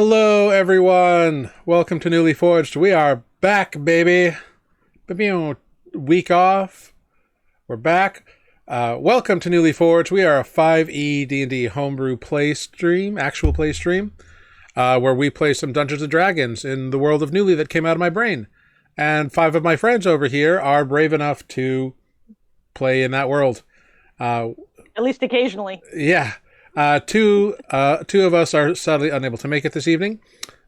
Hello, everyone. Welcome to Nuuli Forged. We are back, baby. Baby, week off. We're back. Welcome to Nuuli Forged. We are a 5e D&D homebrew play stream, actual play stream, where we play some Dungeons and Dragons in the world of Nuuli that came out of my brain. And 5 of my friends over here are brave enough to play in that world. At least occasionally. Yeah. Two of us are sadly unable to make it this evening.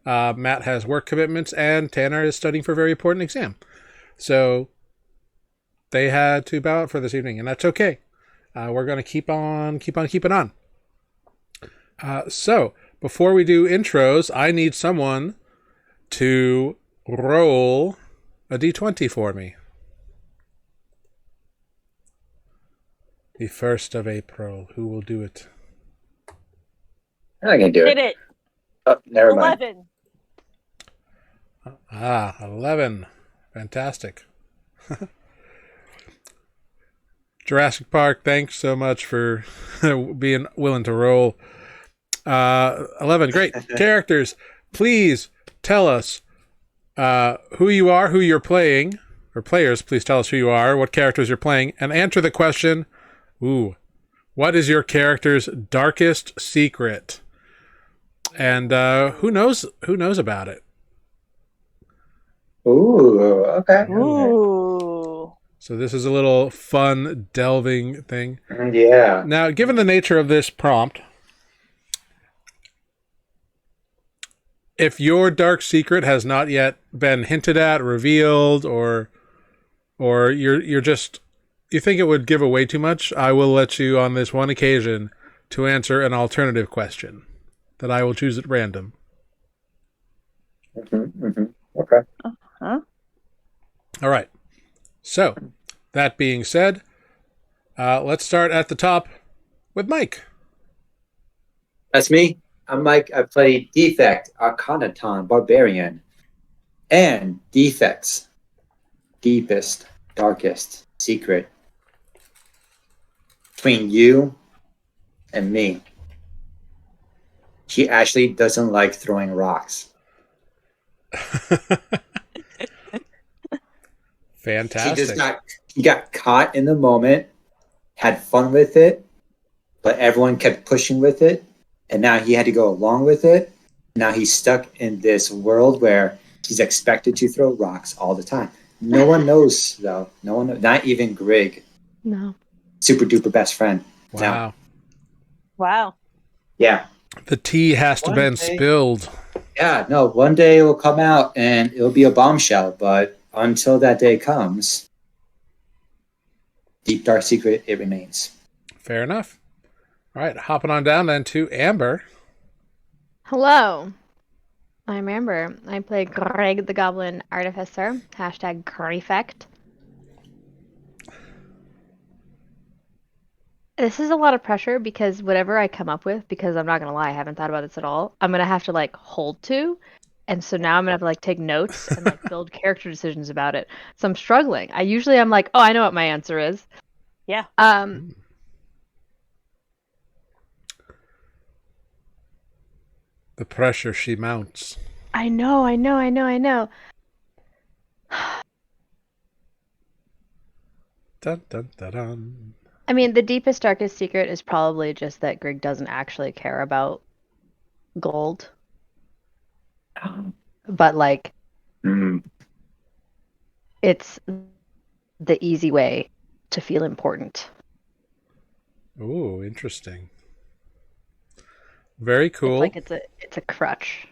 Matt has work commitments, and Tanner is studying for a very important exam. So they had to bow out for this evening, and that's okay. We're going to keep on keeping on. So before we do intros, I need someone to roll a d20 for me. The 1st of April. Who will do it? I can do Did it. it. Oh, never mind. 11. 11. Fantastic. Jurassic Park, thanks so much for being willing to roll. 11, great. Characters, please tell us who you are, who you're playing, or players, please tell us who you are, what characters you're playing, and answer the question, what is your character's darkest secret? And who knows about it? Ooh, okay. Ooh. So this is a little fun delving thing. Yeah. Now, given the nature of this prompt, if your dark secret has not yet been hinted at, revealed, or you're just you think it would give away too much, I will let you on this one occasion to answer an alternative question that I will choose at random. Okay. Huh? All right. So, that being said, let's start at the top with Mike. That's me. I'm Mike. I play Defect, Arcanaton, Barbarian, and Defect's deepest, darkest secret between you and me. She actually doesn't like throwing rocks. Fantastic. She just got caught in the moment, had fun with it, but everyone kept pushing with it, and now he had to go along with it. Now he's stuck in this world where he's expected to throw rocks all the time. No one knows, though. No one, not even Grig. No. Super duper best friend. Wow. No. Wow. Yeah. The tea has to One been day- spilled. Yeah, no, one day it will come out and it'll be a bombshell, but until that day comes, deep dark secret, it remains. Fair enough. All right, hopping on down then to Amber. Hello. I'm Amber. I play Greg the Goblin Artificer. Hashtag Prefect. This is a lot of pressure because whatever I come up with, because I'm not going to lie, I haven't thought about this at all, I'm going to have to hold to. And so now I'm going to have to take notes and build character decisions about it. So I'm struggling. I'm like, oh, I know what my answer is. Yeah. The pressure she mounts. I know. Dun, dun, dun, dun. I mean, the deepest, darkest secret is probably just that Greg doesn't actually care about gold. But, it's the easy way to feel important. Ooh, interesting. Very cool. It's a crutch.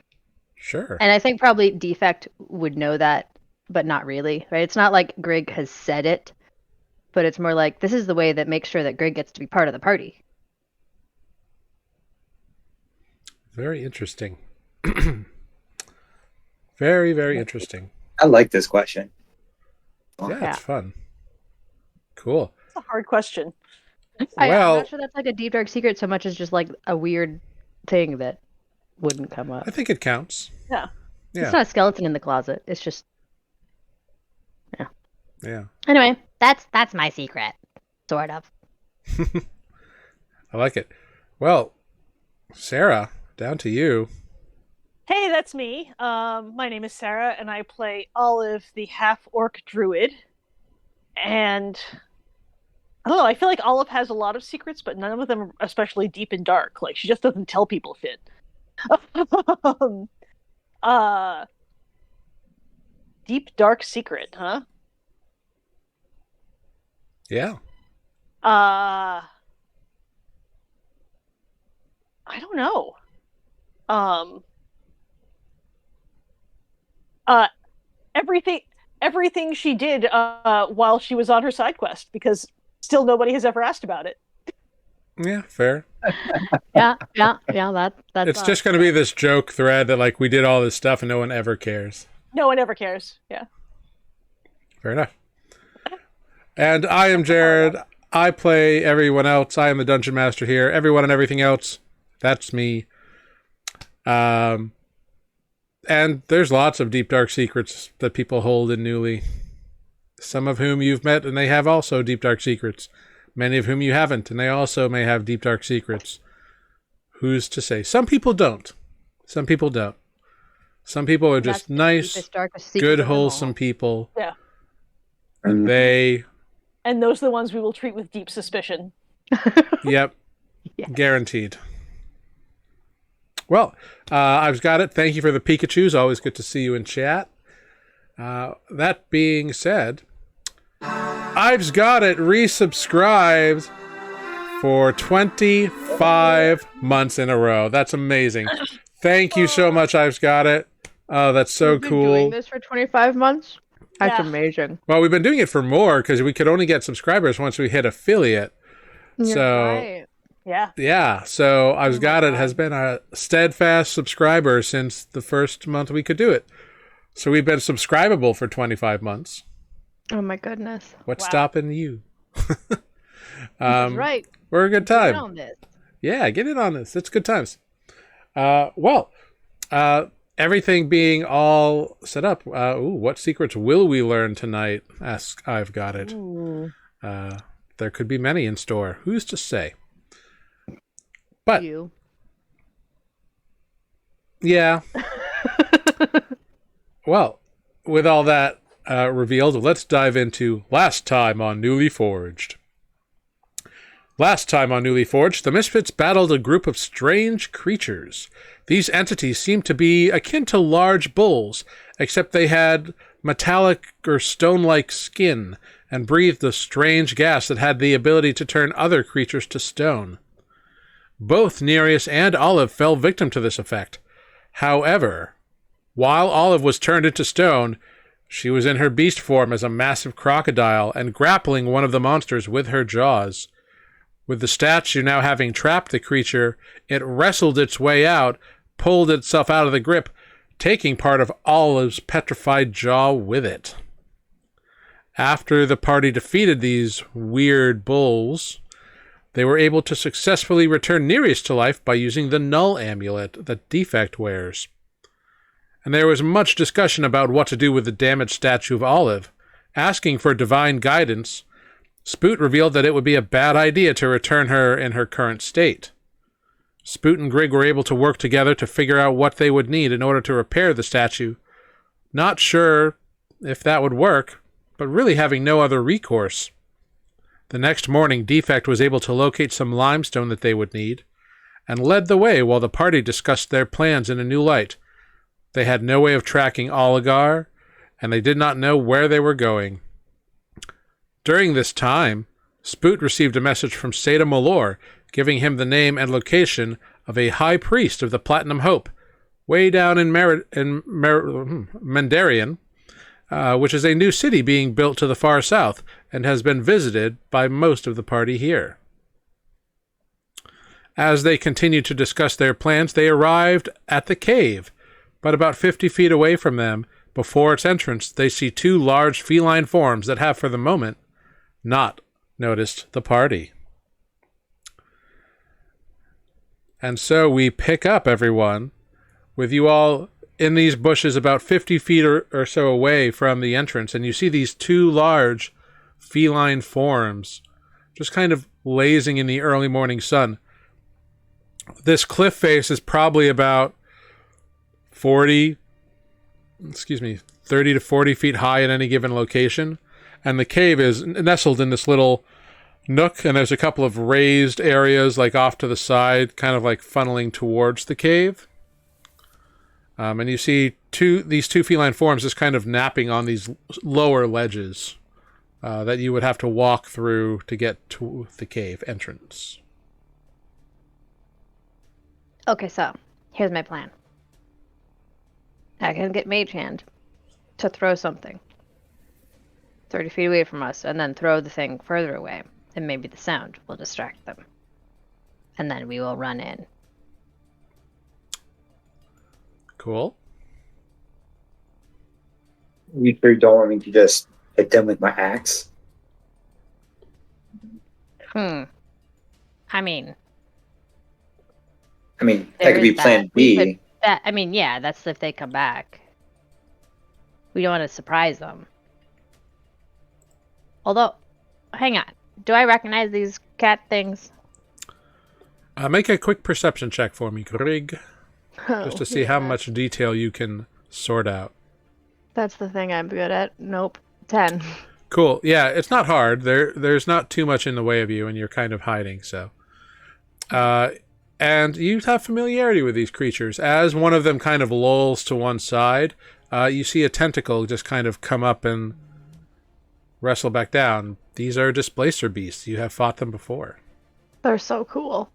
Sure. And I think probably Defect would know that, but not really, right? It's not like Greg has said it, but it's more like this is the way that makes sure that Greg gets to be part of the party. Very interesting. Very, very interesting. I like this question. Yeah, it's fun. Cool. It's a hard question. I'm Well, not sure that's a deep, dark secret so much as just a weird thing that wouldn't come up. I think it counts. Yeah. It's not a skeleton in the closet. It's just Yeah. Anyway, that's my secret. Sort of. I like it. Well, Sarah, down to you. Hey, that's me. My name is Sarah, and I play Olive, the half-orc druid. And I don't know, I feel like Olive has a lot of secrets, but none of them are especially deep and dark. Like, she just doesn't tell people shit. um, uh, deep, dark secret, huh? Yeah. I don't know. Um, uh, everything, everything she did, while she was on her side quest, because still nobody has ever asked about it. Yeah, fair. Yeah. That's It's just going to be this joke thread that, like, we did all this stuff and no one ever cares. No one ever cares. Yeah. Fair enough. And I am Jared. I play everyone else. I am the Dungeon Master here. Everyone and everything else, that's me. And there's lots of deep, dark secrets that people hold in Nuuli. Some of whom you've met, and they have also deep, dark secrets. Many of whom you haven't, and they also may have deep, dark secrets. Who's to say? Some people don't. Some people don't. Some people are just nice, good, wholesome people. Yeah. They... And those are the ones we will treat with deep suspicion. Yep. Yes. Guaranteed. Well, I've got it. Thank you for the Pikachus. Always good to see you in chat. That being said, I've got it resubscribed for 25 months in a row. That's amazing. Thank you so much, I've got it. Oh, that's so You've been cool. doing this for 25 months? That's Yeah. amazing. Well, we've been doing it for more because we could only get subscribers once we hit affiliate. You're So, right. Yeah. yeah. So I've got it has been a steadfast subscriber since the first month we could do it. So we've been subscribable for 25 months. Oh my goodness. What's Wow. stopping you? That's right. We're a good Get time. on this. Yeah, get in on this. It's good times. Everything being all set up. What secrets will we learn tonight? Ask I've got it. Ooh. There could be many in store. Who's to say? But You. yeah. Well, with all that revealed, let's dive into Last Time on Nuuli Forged. Last time on Nuuli Forged, the Misfits battled a group of strange creatures. These entities seemed to be akin to large bulls, except they had metallic or stone-like skin and breathed a strange gas that had the ability to turn other creatures to stone. Both Nereus and Olive fell victim to this effect. However, while Olive was turned into stone, she was in her beast form as a massive crocodile and grappling one of the monsters with her jaws. With the statue now having trapped the creature, it wrestled its way out, pulled itself out of the grip, taking part of Olive's petrified jaw with it. After the party defeated these weird bulls, they were able to successfully return Nereus to life by using the Null Amulet that Defect wears. And there was much discussion about what to do with the damaged statue of Olive. Asking for divine guidance, Spoot revealed that it would be a bad idea to return her in her current state. Spoot and Grig were able to work together to figure out what they would need in order to repair the statue. Not sure if that would work, but really having no other recourse. The next morning, Defect was able to locate some limestone that they would need, and led the way while the party discussed their plans in a new light. They had no way of tracking Oligar, and they did not know where they were going. During this time, Spoot received a message from Seda Malor, giving him the name and location of a high priest of the Platinum Hope, way down in Mandarian, which is a new city being built to the far south, and has been visited by most of the party here. As they continued to discuss their plans, they arrived at the cave, but about 50 feet away from them, before its entrance, they see two large feline forms that have, for the moment, not noticed the party. And so we pick up, everyone, with you all in these bushes about 50 feet or so away from the entrance, and you see these two large feline forms just kind of lazing in the early morning sun. This cliff face is probably about 40, 30 to 40 feet high at any given location. And the cave is nestled in this little nook, and there's a couple of raised areas like off to the side, kind of like funneling towards the cave. And you see these two feline forms just kind of napping on these lower ledges that you would have to walk through to get to the cave entrance. Okay, so here's my plan. I can get Mage Hand to throw something 30 feet away from us, and then throw the thing further away, and maybe the sound will distract them. And then we will run in. Cool. You sure don't want me to just hit them with my axe? I mean, that could be plan B. Yeah, that's if they come back. We don't want to surprise them. Although, hang on. Do I recognize these cat things? Make a quick perception check for me, Greg. Just to see how much detail you can sort out. That's the thing I'm good at. Nope. 10. Cool. Yeah, it's not hard. There's not too much in the way of you, and you're kind of hiding, so. And you have familiarity with these creatures. As one of them kind of lolls to one side, you see a tentacle just kind of come up and wrestle back down. These are displacer beasts. You have fought them before. They're so cool.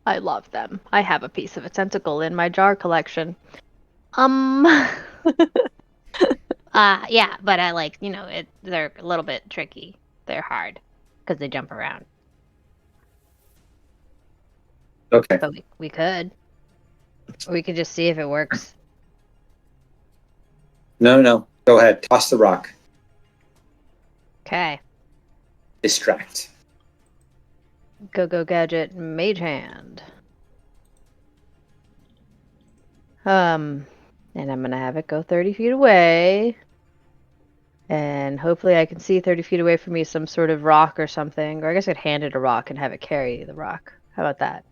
I love them. I have a piece of a tentacle in my jar collection. Yeah, but I like, they're a little bit tricky. They're hard because they jump around. Okay. But we could. Or we could just see if it works. No. Go ahead. Toss the rock. Okay. Distract. Go gadget Mage Hand. And I'm gonna have it go 30 feet away. And hopefully I can see 30 feet away from me some sort of rock or something. Or I guess I'd hand it a rock and have it carry the rock. How about that?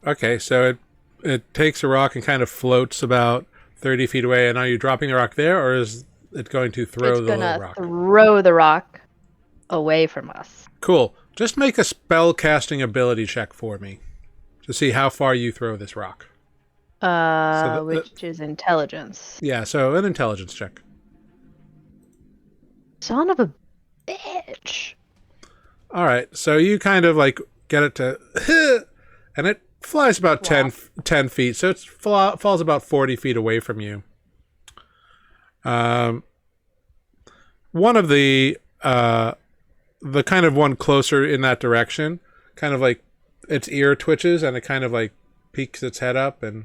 Okay, so it takes a rock and kind of floats about 30 feet away. And are you dropping the rock there, or is it going to throw the little rock? It's gonna throw the rock away from us. Cool. Just make a spell casting ability check for me to see how far you throw this rock. Which is intelligence. Yeah, so an intelligence check. Son of a bitch. All right, so you kind of like get it to, and it flies about 10 feet, so it falls about 40 feet away from you. One of the kind of one closer in that direction, kind of like its ear twitches and it kind of like peeks its head up and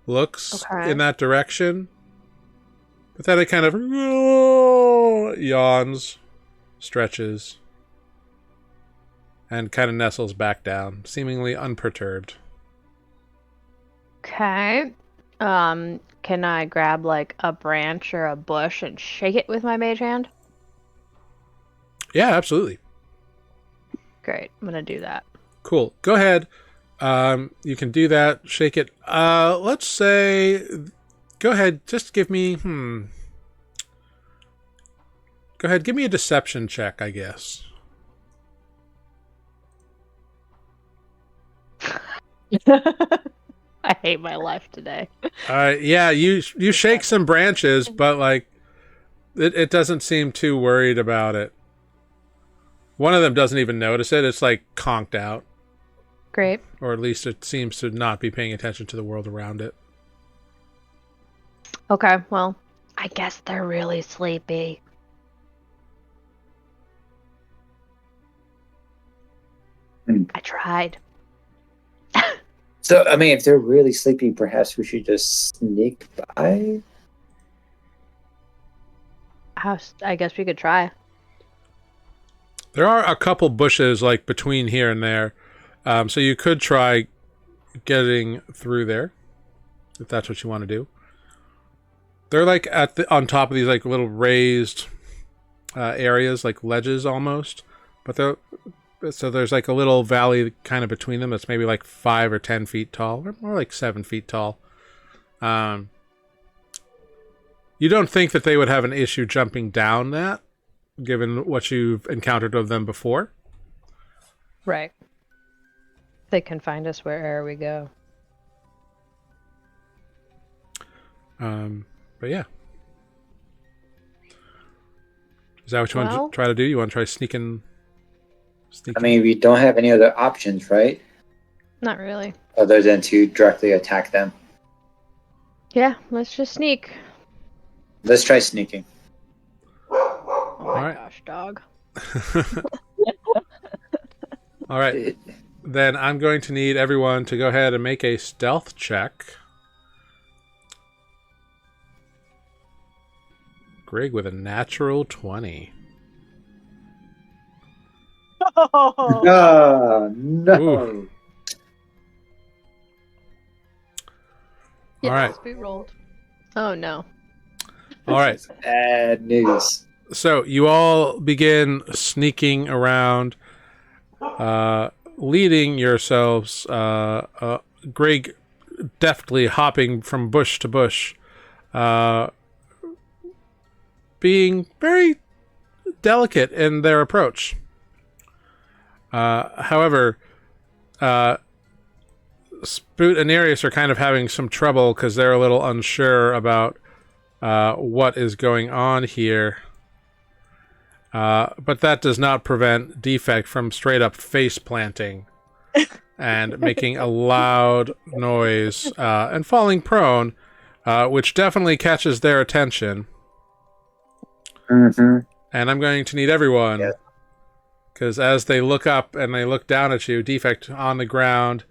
looks in that direction. But then it kind of yawns, stretches, and kind of nestles back down, seemingly unperturbed. Okay. Can I grab like a branch or a bush and shake it with my mage hand? Yeah, absolutely. Great. I'm going to do that. Cool. Go ahead. You can do that. Shake it. Let's say... Go ahead. Just give me... Go ahead. Give me a deception check, I guess. I hate my life today. Yeah, you shake some branches, but like it doesn't seem too worried about it. One of them doesn't even notice it. It's like conked out. Great. Or at least it seems to not be paying attention to the world around it. Okay, well, I guess they're really sleepy. I tried. So, I mean, if they're really sleepy, perhaps we should just sneak by? I guess we could try. There are a couple bushes like between here and there. So you could try getting through there, if that's what you want to do. They're like on top of these like little raised areas, like ledges almost. But So there's like a little valley kind of between them that's maybe like 5 or 10 feet tall, or more like 7 feet tall. You don't think that they would have an issue jumping down that, given what you've encountered of them before. Right. They can find us wherever we go. But yeah. Is that what you want Well- to try to do? You want to try sneaking? I mean, we don't have any other options, right? Not really. Other than to directly attack them. Yeah, let's just sneak. Let's try sneaking. Oh my Alright. gosh, dog. All right. Then I'm going to need everyone to go ahead and make a stealth check. Greg with a natural 20. Oh, No. Ooh. Yeah, All right. Spoot rolled. Oh no. All right. Bad news. So you all begin sneaking around, leading yourselves. Greg deftly hopping from bush to bush, being very delicate in their approach. However, Spoot and Nereus are kind of having some trouble because they're a little unsure about what is going on here. But that does not prevent Defect from straight up face planting and making a loud noise and falling prone, which definitely catches their attention. Mm-hmm. And I'm going to need everyone, Yeah. because as they look up and they look down at you, Defect on the ground,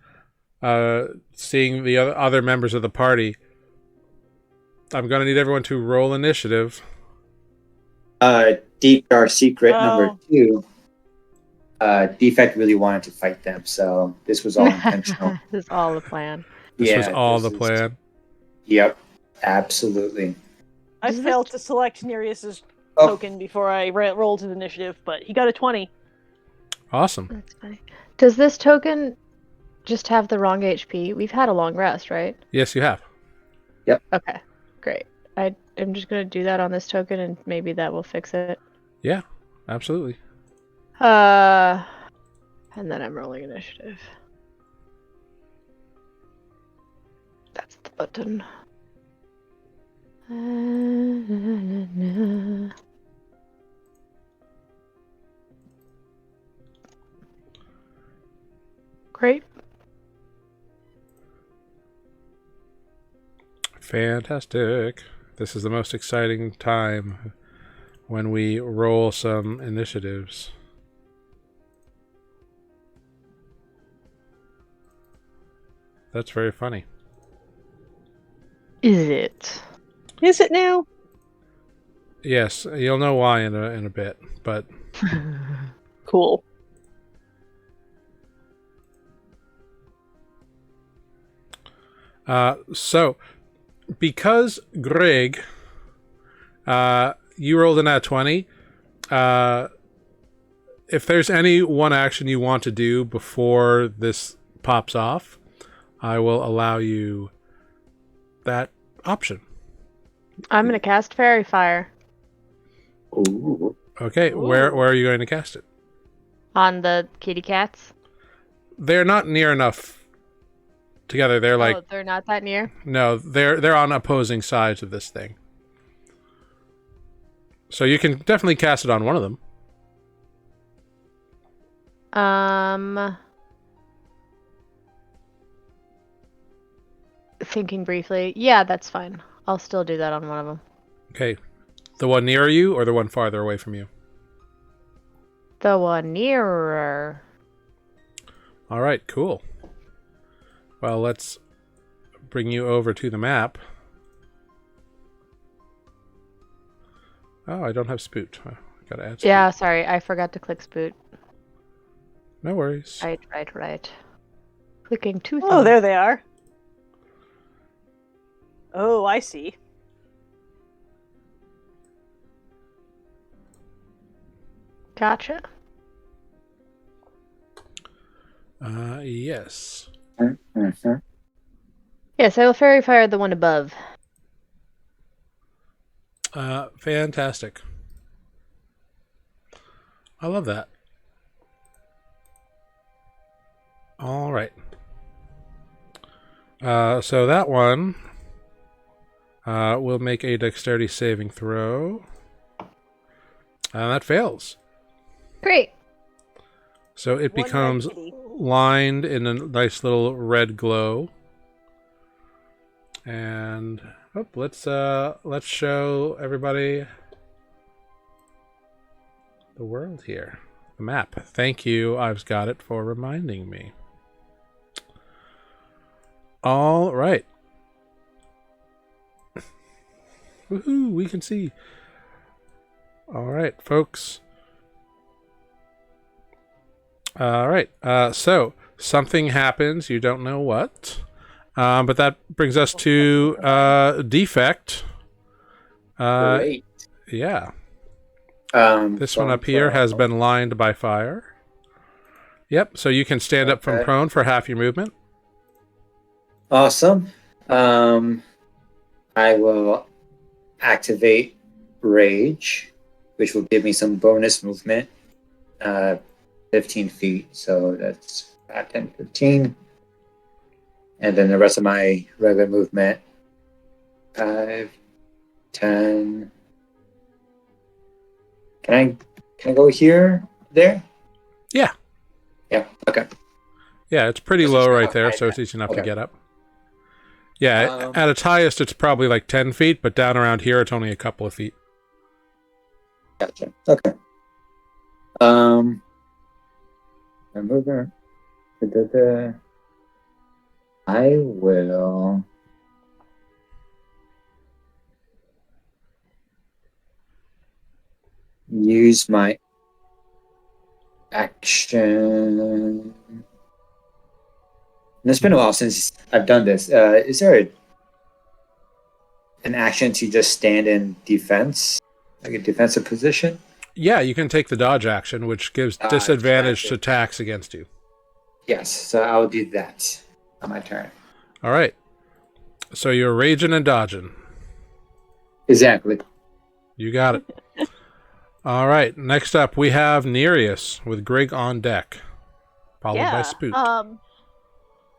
seeing the other members of the party, I'm going to need everyone to roll initiative. Deep Dark Secret number Oh. 2. Defect really wanted to fight them, so this was all intentional. This is all the plan. This was all this the is- plan. Yep, absolutely. I Does this- failed to select Nereus's Oh, token before I rolled his initiative, but he got a 20. Awesome. That's funny. Does this token just have the wrong HP? We've had a long rest, right? Yes, you have. Okay, great. I'm just gonna do that on this token, and maybe that will fix it. Yeah, absolutely. And then I'm rolling initiative. That's the button. Great. Fantastic. This is the most exciting time when we roll some initiatives. That's very funny. Is it? Is it now? Yes, you'll know why in a bit, but Cool. so because Greg, you rolled an at 20. If there's any one action you want to do before this pops off, I will allow you that option. I'm gonna cast Fairy Fire ooh. Okay, Ooh. where are you going to cast it? on the kitty cats. They're not near enough together. They're like Oh, they're not that near. no, they're on opposing sides of this thing. So you can definitely cast it on one of them. Thinking briefly. Yeah, that's fine. I'll still do that on one of them. Okay. The one near you or the one farther away from you? The one nearer. All right, cool. Well, let's bring you over to the map. Oh, I don't have Spoot. Oh, gotta add Spoot. Yeah, sorry, I forgot to click Spoot. No worries. Right. Clicking two Oh, thumbs. there they are. Oh, I see. Gotcha. Yes. Mhm. Yes, I will fairy fire the one above. Fantastic. I love that. All right. So that one will make a dexterity saving throw. And that fails. Great. So it One red becomes kitty. lined in a nice little red glow. And let's show everybody the world here. The map. Thank you, I've got it, for reminding me. All right. Woohoo, we can see. All right, folks. All right. So something happens. You don't know what. But that brings us to defect. Great. Yeah. This one From up here has Pro. been lined by fire. Yep. So you can stand up from Okay. prone for half your movement. Awesome. I will activate Rage, which will give me some bonus movement. 15 feet, so that's 5, 10, 15. And then the rest of my regular movement, 5, 10. Can I go here? There? Yeah. Yeah, okay. Yeah, it's pretty This low is right not there, high so it's then. easy enough to Okay. get up. Yeah, Um, at its highest, it's probably like 10 feet, but down around here, it's only a couple of feet. Gotcha. Okay. My movement. I will use my action. And it's been a while since I've done this. Is there an action to just stand in defense, like a defensive position? Yeah, you can take the dodge action, which gives Dodge disadvantaged action. attacks against you. Yes, so I'll do that on my turn. All right. So you're raging and dodging. Exactly. You got it. All right. Next up, we have Nereus with Grig on deck, followed by Spook. All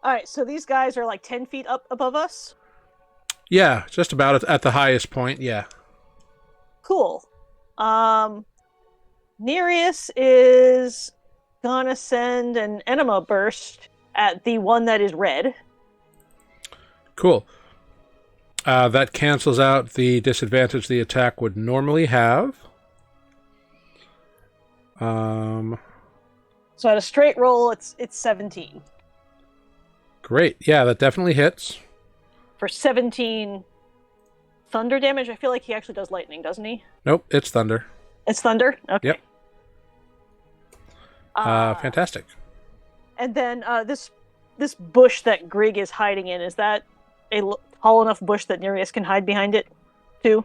right, so these guys are like 10 feet up above us. Yeah, just about at the highest point. Yeah. Cool. Nereus is gonna send an enema burst at the one that is red. Cool. That cancels out the disadvantage the attack would normally have. So at a straight roll, it's 17. Great. Yeah, that definitely hits. For 17 thunder damage, I feel like he actually does lightning, doesn't he? Nope, it's thunder. It's thunder? Okay. Yep. Fantastic. And then this bush that Grig is hiding in, is that a tall enough bush that Nereus can hide behind it, too?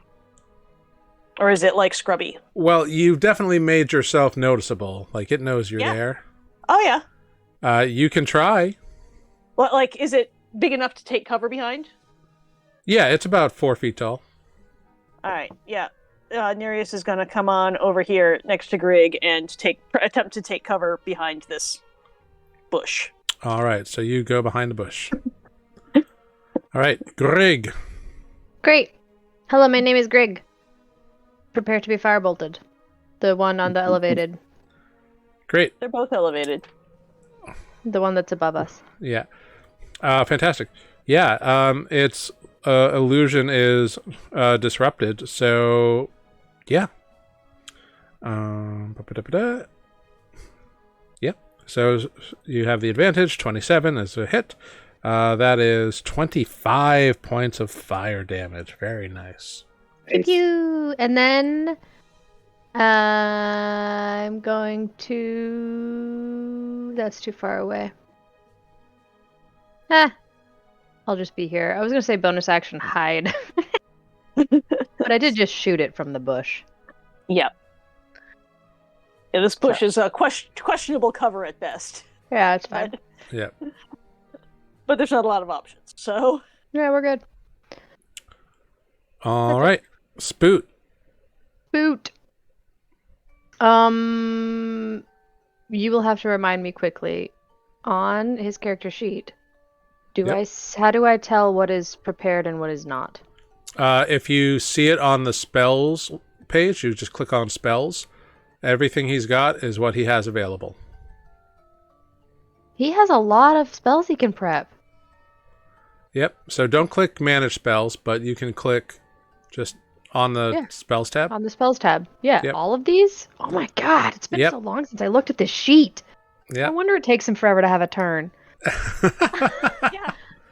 Or is it, like, scrubby? Well, you've definitely made yourself noticeable. Like, it knows you're Yeah. there. Oh, yeah. You can try. Well, like, is it big enough to take cover behind? Yeah, it's about 4 feet tall. All right, yeah. Nereus is going to come on over here next to Grig and attempt to take cover behind this bush. All right, so you go behind the bush. All right, Grig. Great. Hello, my name is Grig. Prepare to be firebolted. The one on the elevated. Great. They're both elevated. The one that's above us. Yeah. Fantastic. Yeah, its illusion is disrupted, so yeah. Yep. So you have the advantage. 27 is a hit. That is 25 points of fire damage. Very nice. Thank you. And then I'm going to. That's too far away. I'll just be here. I was gonna say bonus action hide, but I did just shoot it from the bush. Yep. Yeah, this bush is a questionable cover at best. Yeah, it's fine. Yep. But there's not a lot of options, so Yeah, we're good. All right. Spoot. Boot. You will have to remind me quickly on his character sheet. Yep. How do I tell what is prepared and what is not? If you see it on the spells page, you just click on spells. Everything he's got is what he has available. He has a lot of spells he can prep. Yep. So don't click manage spells, but you can click just on the spells tab. On the spells tab. Yeah, Yep. all of these? Oh my god, it's been Yep. so long since I looked at this sheet. Yeah. No wonder it takes him forever to have a turn. yeah.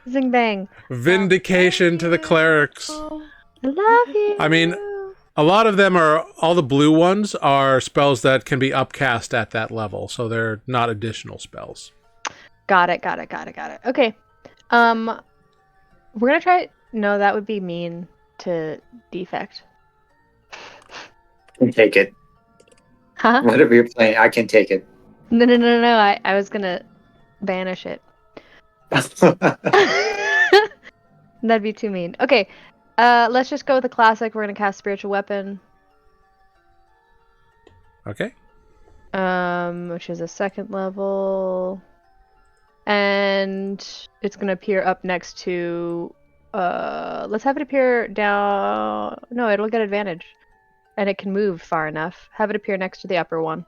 Zing bang. Vindication to the clerics. I love you. I mean, a lot of them are, all the blue ones are spells that can be upcast at that level, so they're not additional spells. Got it. Okay. We're gonna try. No, that would be mean to defect. I can take it. Huh? Whatever you're playing, I can take it. No. I was gonna banish it. That'd be too mean. Okay. Let's just go with the classic. We're gonna cast spiritual weapon. Okay. Which is a 2nd level. And it's gonna appear up next to let's have it appear down. No, it'll get advantage. And it can move far enough. Have it appear next to the upper one.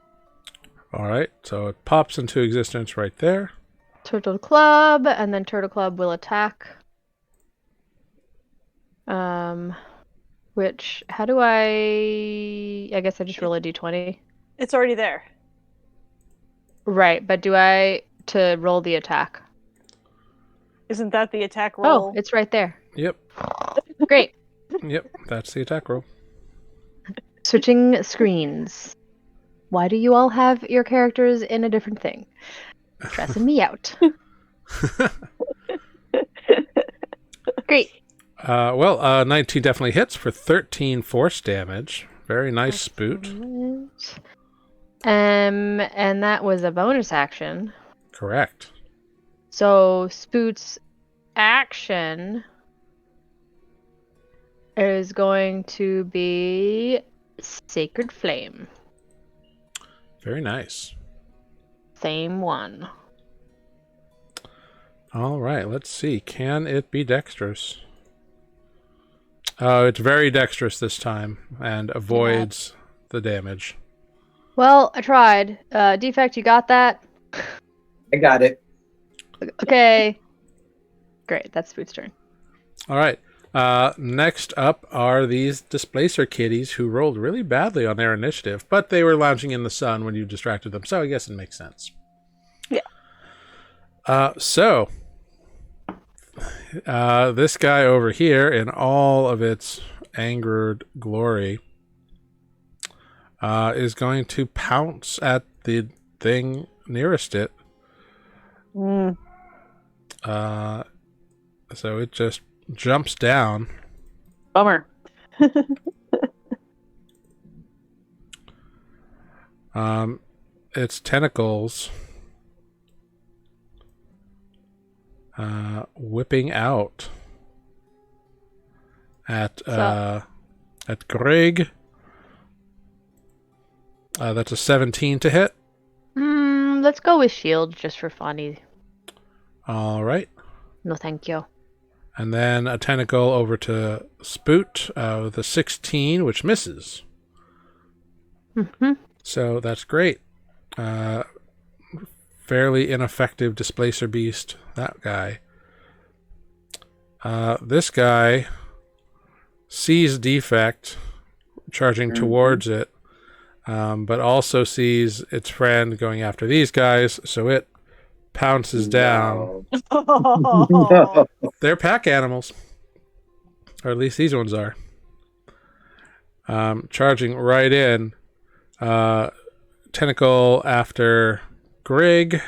All right. So it pops into existence right there. Turtle Club, and then Turtle Club will attack. Which, how do I guess I just roll a d20. It's already there. Right, but do I to roll the attack? Isn't that the attack roll? Oh, it's right there. Yep. Great. Yep. That's the attack roll. Switching screens. Why do you all have your characters in a different thing? Stressing me out. Great. 19 definitely hits for 13 force damage. Very nice spoot. And that was a bonus action. Correct. So Spoot's action is going to be Sacred Flame. Very nice. Same one. All right, let's see. Can it be dexterous? Oh, it's very dexterous this time and avoids the damage. Well, I tried. Defect, you got that? I got it. Okay. Great, that's Spoot's turn. All right. Next up are these displacer kitties who rolled really badly on their initiative, but they were lounging in the sun when you distracted them, so I guess it makes sense. Yeah. So this guy over here, in all of its angered glory, is going to pounce at the thing nearest it. Mm. So it just jumps down. Bummer. Its tentacles whipping out at Greg. That's a 17 to hit. Let's go with shield just for funny. All right. No, thank you. And then a tentacle over to Spoot with a 16, which misses. Mm-hmm. So that's great. Fairly ineffective displacer beast, that guy. This guy sees defect charging towards it, but also sees its friend going after these guys, so it pounces down. Oh. They're pack animals. Or at least these ones are. Charging right in. Tentacle after Grig.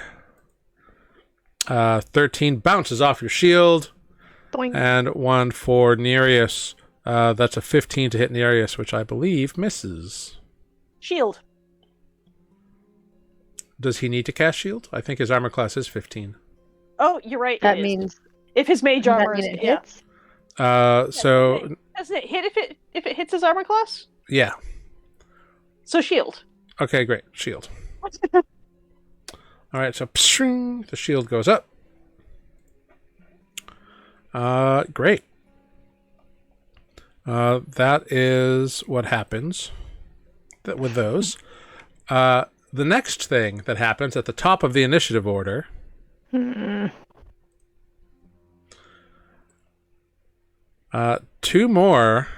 13 bounces off your shield. Doink. And one for Nereus. That's a 15 to hit Nereus, which I believe misses. Shield. does he need to cast shield? I think his armor class is 15. Oh, you're right. That it is. means If his mage does that armor mean is it yeah. hits? So Doesn't it hit if it hits his armor class? yeah. So shield. Okay, great. Shield. All right, so pshing, the shield goes up. Great. That is what happens with those. The next thing that happens at the top of the initiative order two more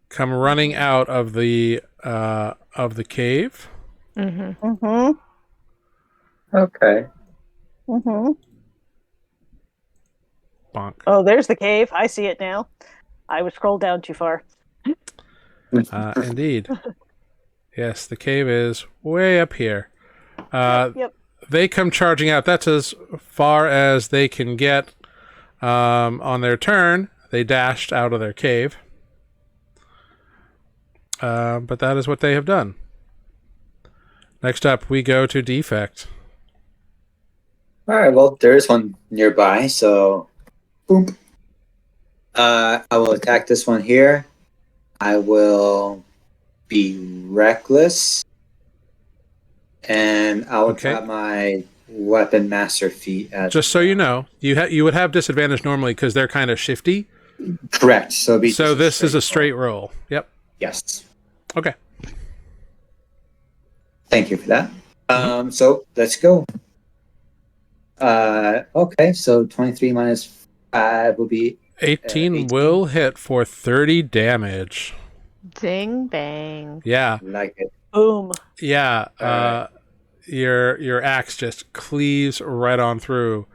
come running out of the cave. Mm-hmm. Mm-hmm. Okay. Mm-hmm. Bonk. Oh, there's the cave. I see it now. I was scrolled down too far. Indeed. Yes, the cave is way up here. Yep. They come charging out. That's as far as they can get on their turn. They dashed out of their cave. But that is what they have done. Next up, we go to Defect. All right. Well, there is one nearby, so boom. I will attack this one here. I will be reckless, and I will Okay. tap my weapon master feat. Just so you know, you would have disadvantage normally because they're kind of shifty. Correct. So This is a straight roll. Yep. Yes. Okay. Thank you for that. So let's go. Okay, so 23 minus 5 will be 18 18. will hit for 30 damage. Ding bang. Yeah. Like it. Boom. Yeah. Alright. Your axe just cleaves right on through.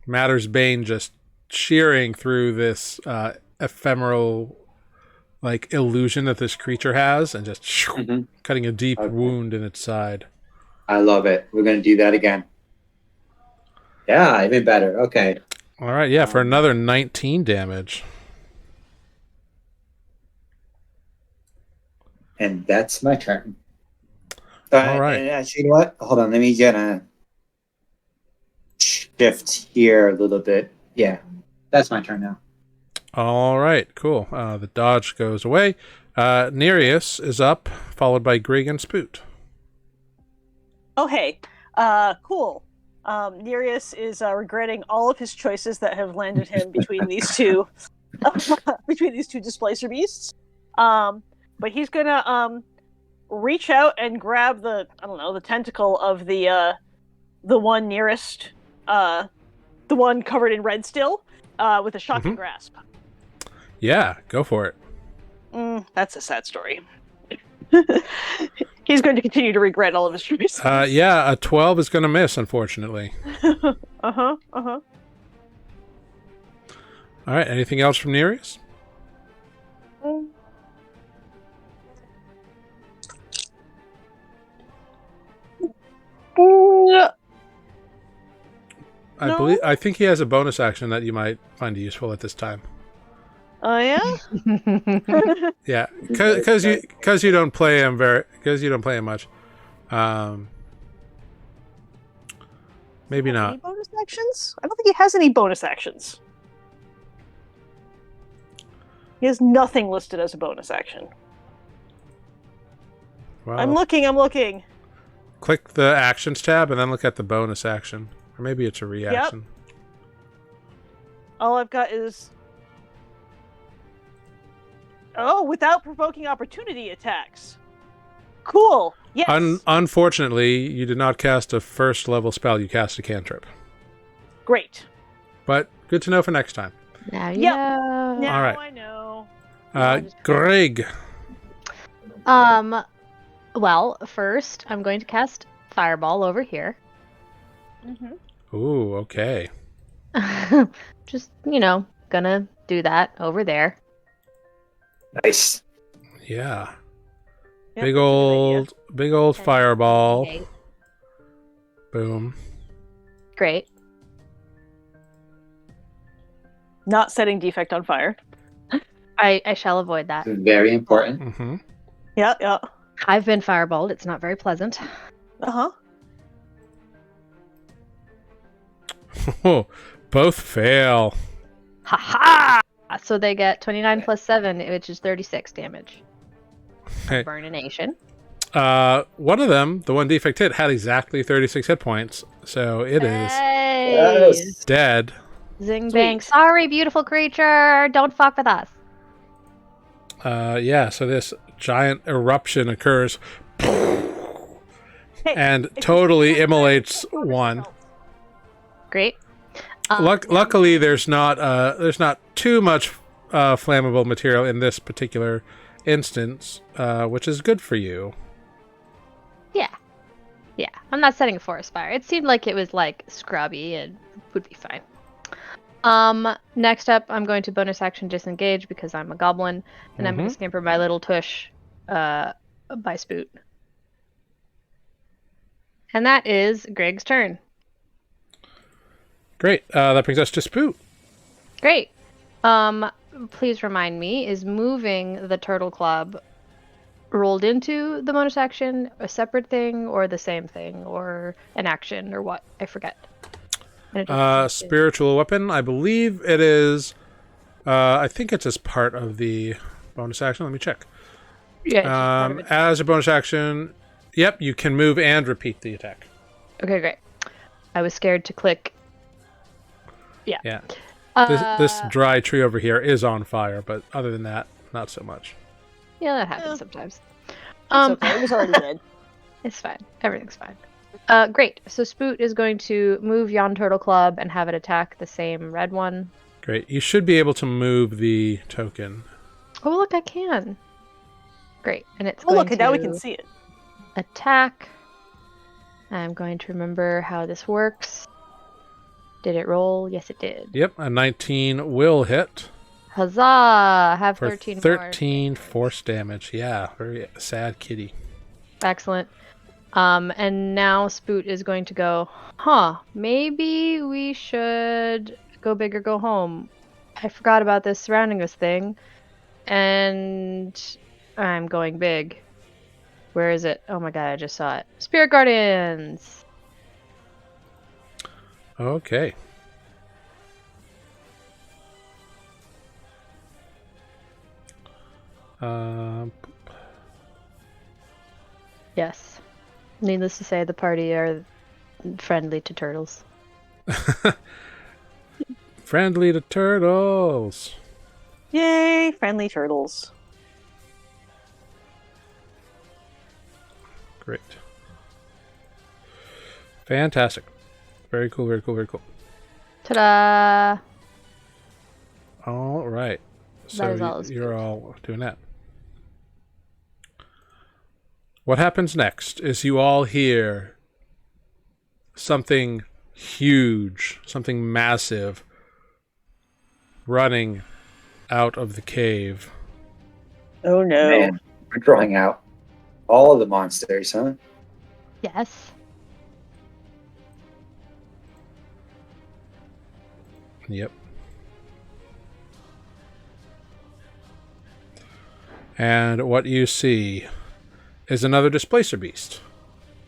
Matter's Bane just shearing through this ephemeral like illusion that this creature has and just Mhm. cutting a deep Okay. wound in its side. I love it. We're going to do that again. Yeah, even better. Okay. All right, yeah, for another 19 damage. And that's my turn. All right. And actually, you know what? Hold on. Let me get a shift here a little bit. Yeah, that's my turn now. All right, cool. The dodge goes away. Nereus is up, followed by Grig and Spoot. Oh, hey. Cool. Nereus is regretting all of his choices that have landed him between these two displacer beasts. But he's gonna reach out and grab the tentacle of the one nearest, the one covered in red still, with a shocking grasp. Yeah, go for it. That's a sad story. He's going to continue to regret all of his choices. Yeah, a 12 is going to miss, unfortunately. Uh-huh. All right, anything else from Nereus? I think he has a bonus action that you might find useful at this time. Oh yeah. Yeah, because you don't play him much. Maybe not. Any bonus actions? I don't think he has any bonus actions. He has nothing listed as a bonus action. Well, I'm looking. click the actions tab and then look at the bonus action, or maybe it's a reaction. All I've got is without provoking opportunity attacks. Cool. Yes. Unfortunately, you did not cast a first level spell. You cast a cantrip. Great. But good to know for next time. Now you Yep. know. Now All right. I know. Greg. Well, first I'm going to cast Fireball over here. Mm-hmm. Ooh, okay. Just, gonna do that over there. Nice. Yeah. Yep, Big that's a old Okay. fireball. Okay, Boom. great. Not setting defect on fire. I shall avoid that. Very important. Mm-hmm. Yeah. I've been fireballed. It's not very pleasant. Uh-huh. Oh, both fail. Ha ha! So they get 29 plus 7, which is 36 damage. Okay. Burnination. One of them, the one defect hit, had exactly 36 hit points, so it is Hey! Yes. dead. Zing Sweet. bang. Sorry, beautiful creature. Don't fuck with us. Yeah, so this giant eruption occurs Hey, and it's totally just- immolates one. Great. Luckily, there's not too much flammable material in this particular instance, which is good for you. Yeah, I'm not setting a forest fire. It seemed like it was like scrubby and would be fine. Next up, I'm going to bonus action disengage because I'm a goblin, and I'm going to scamper my little tush, by Spoot. And that is Greg's turn. Great. That brings us to Spoot. Great. Please remind me, is moving the turtle club rolled into the bonus action a separate thing or the same thing or an action or what? I forget. And it doesn't say- Spiritual weapon. I believe it is. I think it's as part of the bonus action. Let me check. Yeah. it's just part of it. As a bonus action, yep, you can move and repeat the attack. Okay, great. I was scared to click. Yeah. Yeah. This dry tree over here is on fire, but other than that, not so much. Yeah, that happens sometimes. It's okay. It was already dead. It's fine. Everything's fine. Great. So Spoot is going to move yon turtle club and have it attack the same red one. Great. You should be able to move the token. Oh, look, I can. Great. And it's Oh, going look, to now we can see it. attack. I'm going to remember how this works. Did it roll? Yes, it did. Yep, a 19 will hit Huzzah! Have for 13 more. 13 force damage. Yeah, very sad kitty. Excellent. And now Spoot is going to go, maybe we should go big or go home. I forgot about this surrounding us thing. And I'm going big. Where is it? Oh my god, I just saw it. Spirit Guardians! Okay. Yes. Needless to say, the party are friendly to turtles. Friendly to turtles. Yay, friendly turtles. Great. Fantastic. Very cool, very cool, very cool. Ta-da! All right. That is all So it's you're all doing that. What happens next is you all hear something huge, something massive running out of the cave. Oh no. Man, we're drawing out all of the monsters, huh? Yes. Yep. And what you see is another displacer beast.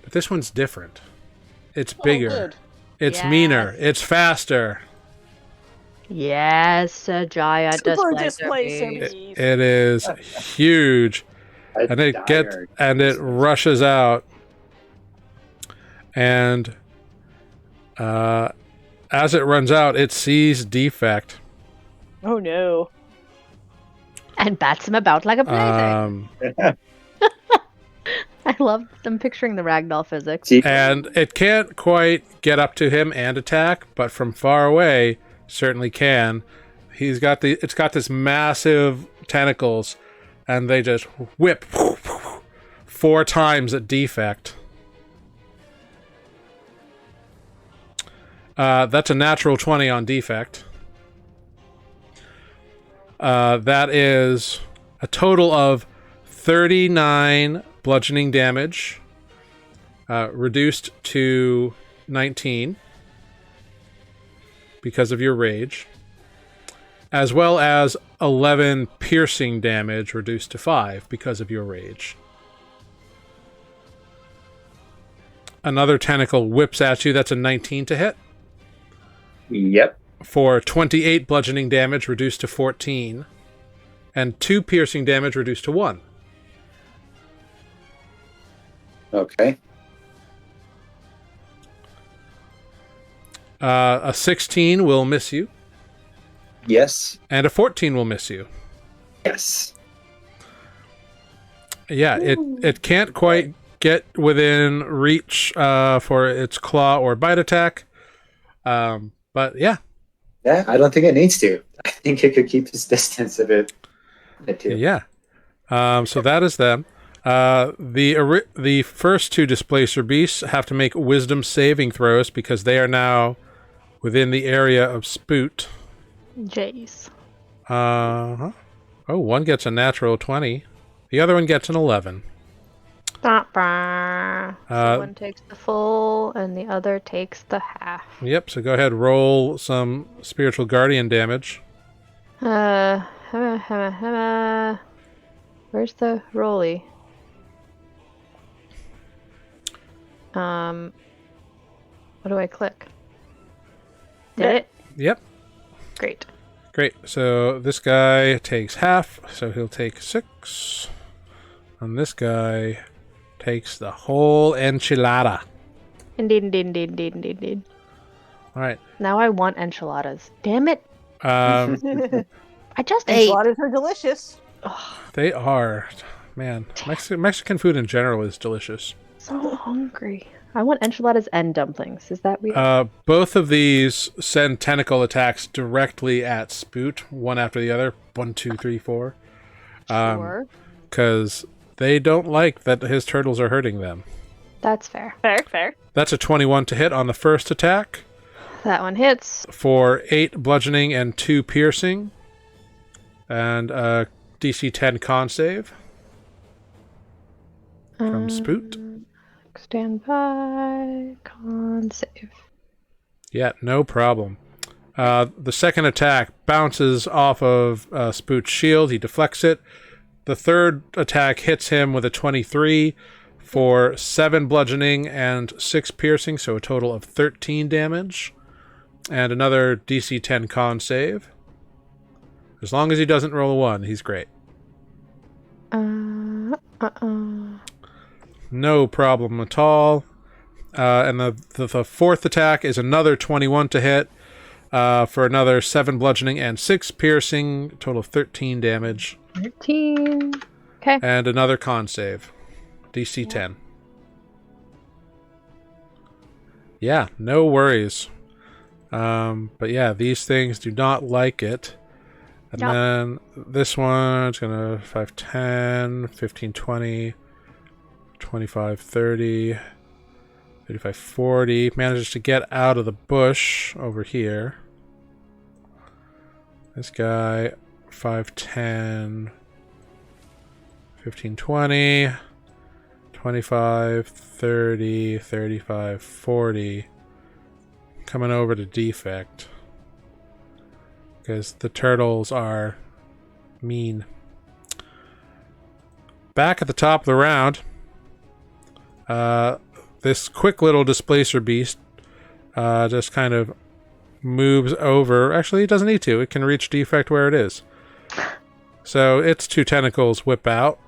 But this one's different. It's bigger. good. It's Yes. meaner. It's faster. Yes, a giant Super displacer displacer beast. beast. It is huge. A And dire it rushes out. And as it runs out, it sees Defect. Oh no. And bats him about like a plaything. I love them picturing the ragdoll physics. See, And it can't quite get up to him and attack, but from far away certainly can. It's got this massive tentacles, and they just whip 4 times at Defect. That's a natural 20 on Defect. That is a total of 39 bludgeoning damage, reduced to 19 because of your rage, as well as 11 piercing damage, reduced to 5 because of your rage. Another tentacle whips at you. That's a 19 to hit. Yep. For 28 bludgeoning damage, reduced to 14. And 2 piercing damage, reduced to 1. Okay. A 16 will miss you. Yes. And a 14 will miss you. Yes. Yeah, it can't quite get within reach for its claw or bite attack. But yeah. Yeah, I don't think it needs to. I think it could keep its distance if it wanted to. Yeah. So that is them. The first 2 displacer beasts have to make wisdom saving throws because they are now within the area of Spoot. Jace. Oh, one gets a natural 20. The other one gets an 11. So one takes the full, and the other takes the half. Yep, so go ahead, roll some spiritual guardian damage. Where's the rolly? What do I click? Did it? Yep. Great. Great. So this guy takes half, so he'll take 6. And this guy takes the whole enchilada. Indeed. All right. Now I want enchiladas. Damn it. I just ate. Enchiladas are delicious. They are. Man, Mexican food in general is delicious. So hungry. I want enchiladas and dumplings. Is that weird? Both of these send tentacle attacks directly at Spoot, one after the other. 1, 2, 3, 4. Sure. Because they don't like that his turtles are hurting them. That's fair. Fair. That's a 21 to hit on the first attack. That one hits. For 8 bludgeoning and 2 piercing. And DC 10 con save. From Spoot. Stand by. Con save. Yeah, no problem. The second attack bounces off of Spoot's shield. He deflects it. The third attack hits him with a 23 for 7 bludgeoning and 6 piercing, so a total of 13 damage. And another DC 10 con save. As long as he doesn't roll a 1, he's great. No problem at all. And the fourth attack is another 21 to hit for another 7 bludgeoning and 6 piercing, total of 13 damage. 13. Okay. And another con save. DC 10. Yeah, no worries. But yeah, these things do not like it. And then this one's going to 5, 10, 15, 20, 25, 30, 35, 40. Manages to get out of the bush over here. This guy, 5, 10, 15, 20, 25, 30, 35, 40. Coming over to defect. Because the turtles are mean. Back at the top of the round, this quick little displacer beast just kind of moves over. Actually, it doesn't need to. It can reach defect where it is. So its 2 tentacles whip out,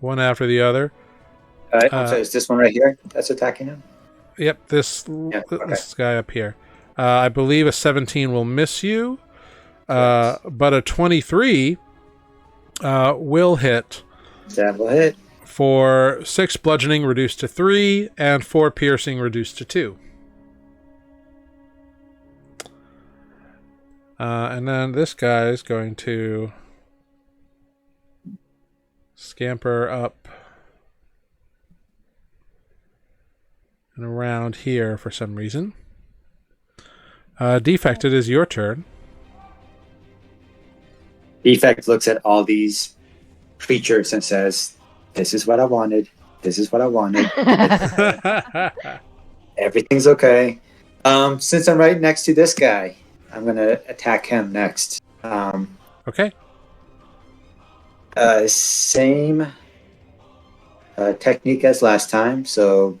one after the other. So is this one right here that's attacking him? Yep, this guy up here. I believe a 17 will miss you, but a 23 will hit. That will hit. For 6 bludgeoning reduced to 3, and 4 piercing reduced to 2. And then this guy is going to scamper up and around here for some reason. Defect, it is your turn. Defect looks at all these creatures and says, "This is what I wanted. This is what I wanted. Everything's okay." Since I'm right next to this guy, I'm going to attack him next. Okay. Same technique as last time. So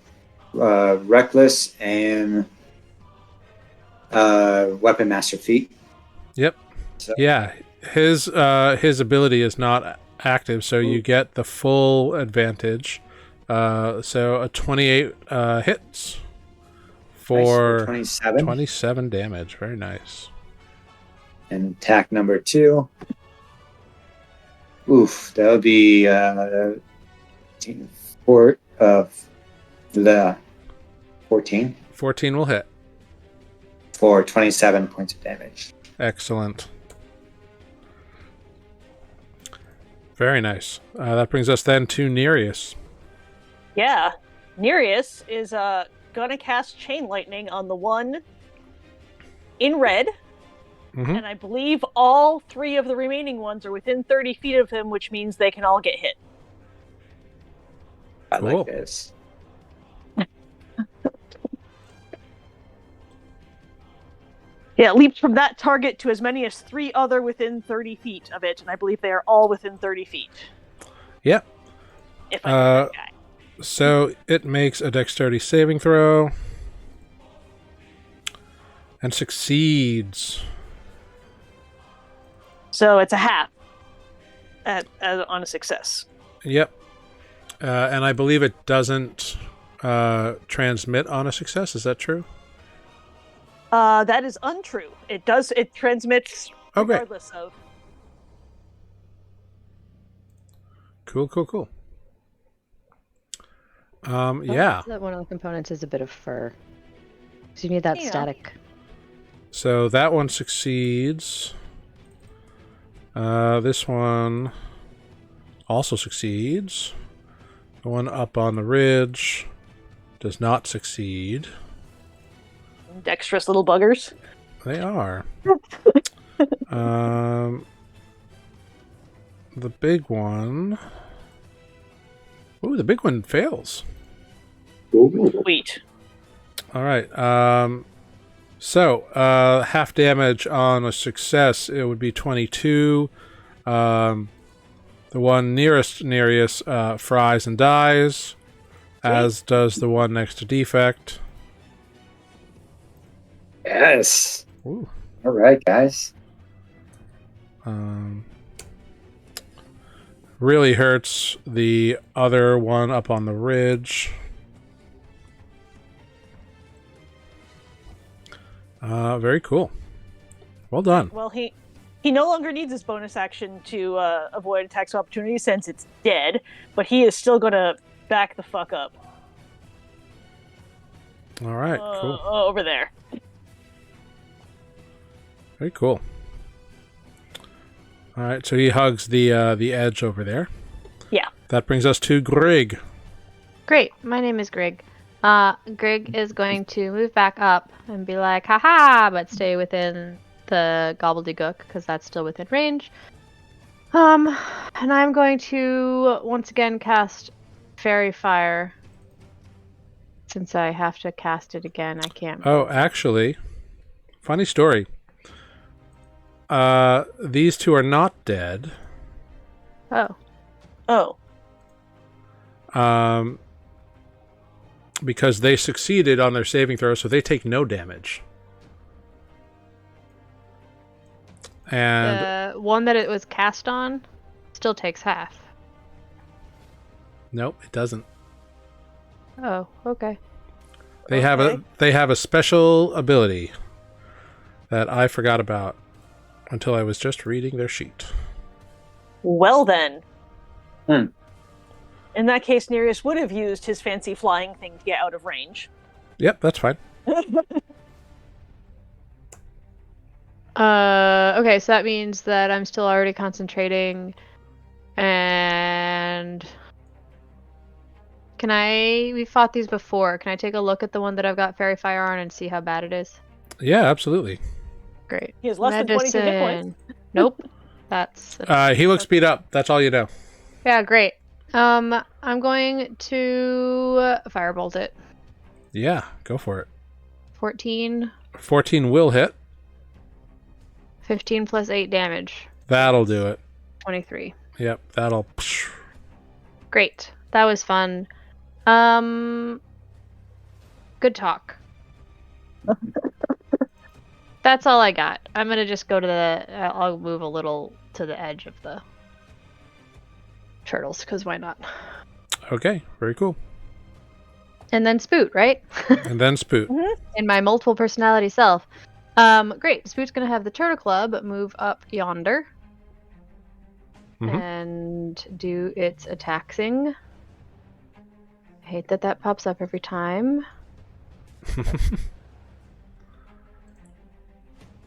reckless, and weapon master feat. Yep. So, Yeah. His ability is not active, so you get the full advantage. So a 28 hits for 27. 27 damage. Very nice. And attack number 2. Oof, that would be 14 14 will hit. for 27 points of damage. Excellent. Very nice. That brings us then to Nereus. Yeah. Nereus is gonna cast Chain Lightning on the one in red. Mhm. And I believe all 3 of the remaining ones are within 30 feet of him, which means they can all get hit. I Cool. like this. Yeah, it leaps from that target to as many as 3 other within 30 feet of it, and I believe they are all within 30 feet. Yep. If I know that guy. So it makes a dexterity saving throw and succeeds. So it's a half on a success. Yep. And I believe it doesn't transmit on a success. Is that true? That is untrue. It does. It transmits Oh, great. regardless of. Cool. Yeah. That one of the components is a bit of fur. So you need that Yeah. static. So that one succeeds. This one also succeeds. The one up on the ridge does not succeed. Dexterous little buggers. They are. The big one. Ooh, the big one fails. Sweet. All right. So half damage on a success, it would be 22. The one nearest Nereus fries and dies, as does the one next to Defect. Yes. Ooh. All right, guys. Really hurts the other one up on the ridge. Very cool. Well done. Well, he no longer needs his bonus action to avoid attacks of opportunity since it's dead, but he is still gonna back the fuck up. All right, cool. Over there. Very cool. All right, so he hugs the edge over there. Yeah. That brings us to Grig. Great. My name is Grig. Grig is going to move back up and be like, haha, but stay within the gobbledygook because that's still within range. And I'm going to once again cast Fairy Fire. Since I have to cast it again, I can't. Oh, actually, funny story. These two are not dead. Oh. Because they succeeded on their saving throw, so they take no damage. And The one that it was cast on still takes half. nope, it doesn't. Oh, okay. They have a special ability that I forgot about until I was just reading their sheet. Well then. Hmm. In that case, Nereus would have used his fancy flying thing to get out of range. Yep, that's fine. Okay, so that means that I'm still already concentrating, and we fought these before. Can I take a look at the one that I've got Fairy Fire on and see how bad it is? Yeah, absolutely. Great. He has less than 22 hit points. Nope. That's He looks beat up. That's all you know. yeah, great. I'm going to firebolt it. Yeah, go for it. 14, 14 will hit. 15 plus 8 damage. That'll do it. 23. Yep, that'll... Great. That was fun. Good talk. That's all I got. I'm gonna just go to the. I'll move a little to the edge of the turtles, because why not? Okay, very cool. And then Spoot, right? And then Spoot. In my multiple personality self. Great. Spoot's gonna have the turtle club move up yonder. Mhm. And do its attaxing. I hate that that pops up every time.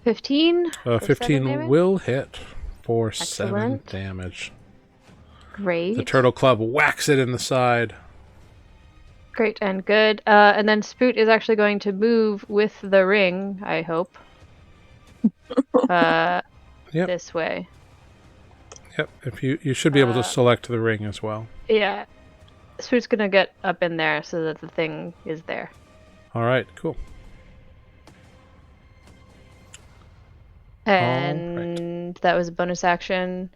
15? For 15 7 damage? will hit for 7 Excellent. damage. Great. The turtle club whacks it in the side. Great and good. And then Spoot is actually going to move with the ring, I hope. Yep. This way. Yep. If you should be able to select the ring as well. Yeah. Spoot's gonna get up in there so that the thing is there. All right. Cool. And that was a bonus action.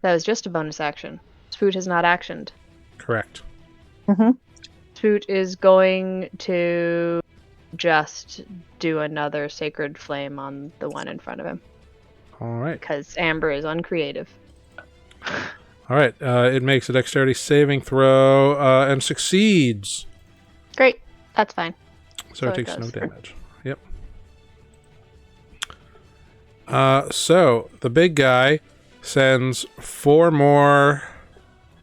That was just a bonus action. Spoot has not actioned. Correct. Spoot is going to just do another sacred flame on the one in front of him. All right. Because Amber is uncreative. All right. It makes a dexterity saving throw and succeeds. Great. That's fine. So So it it takes no goes. damage. Yep. So the big guy sends 4 more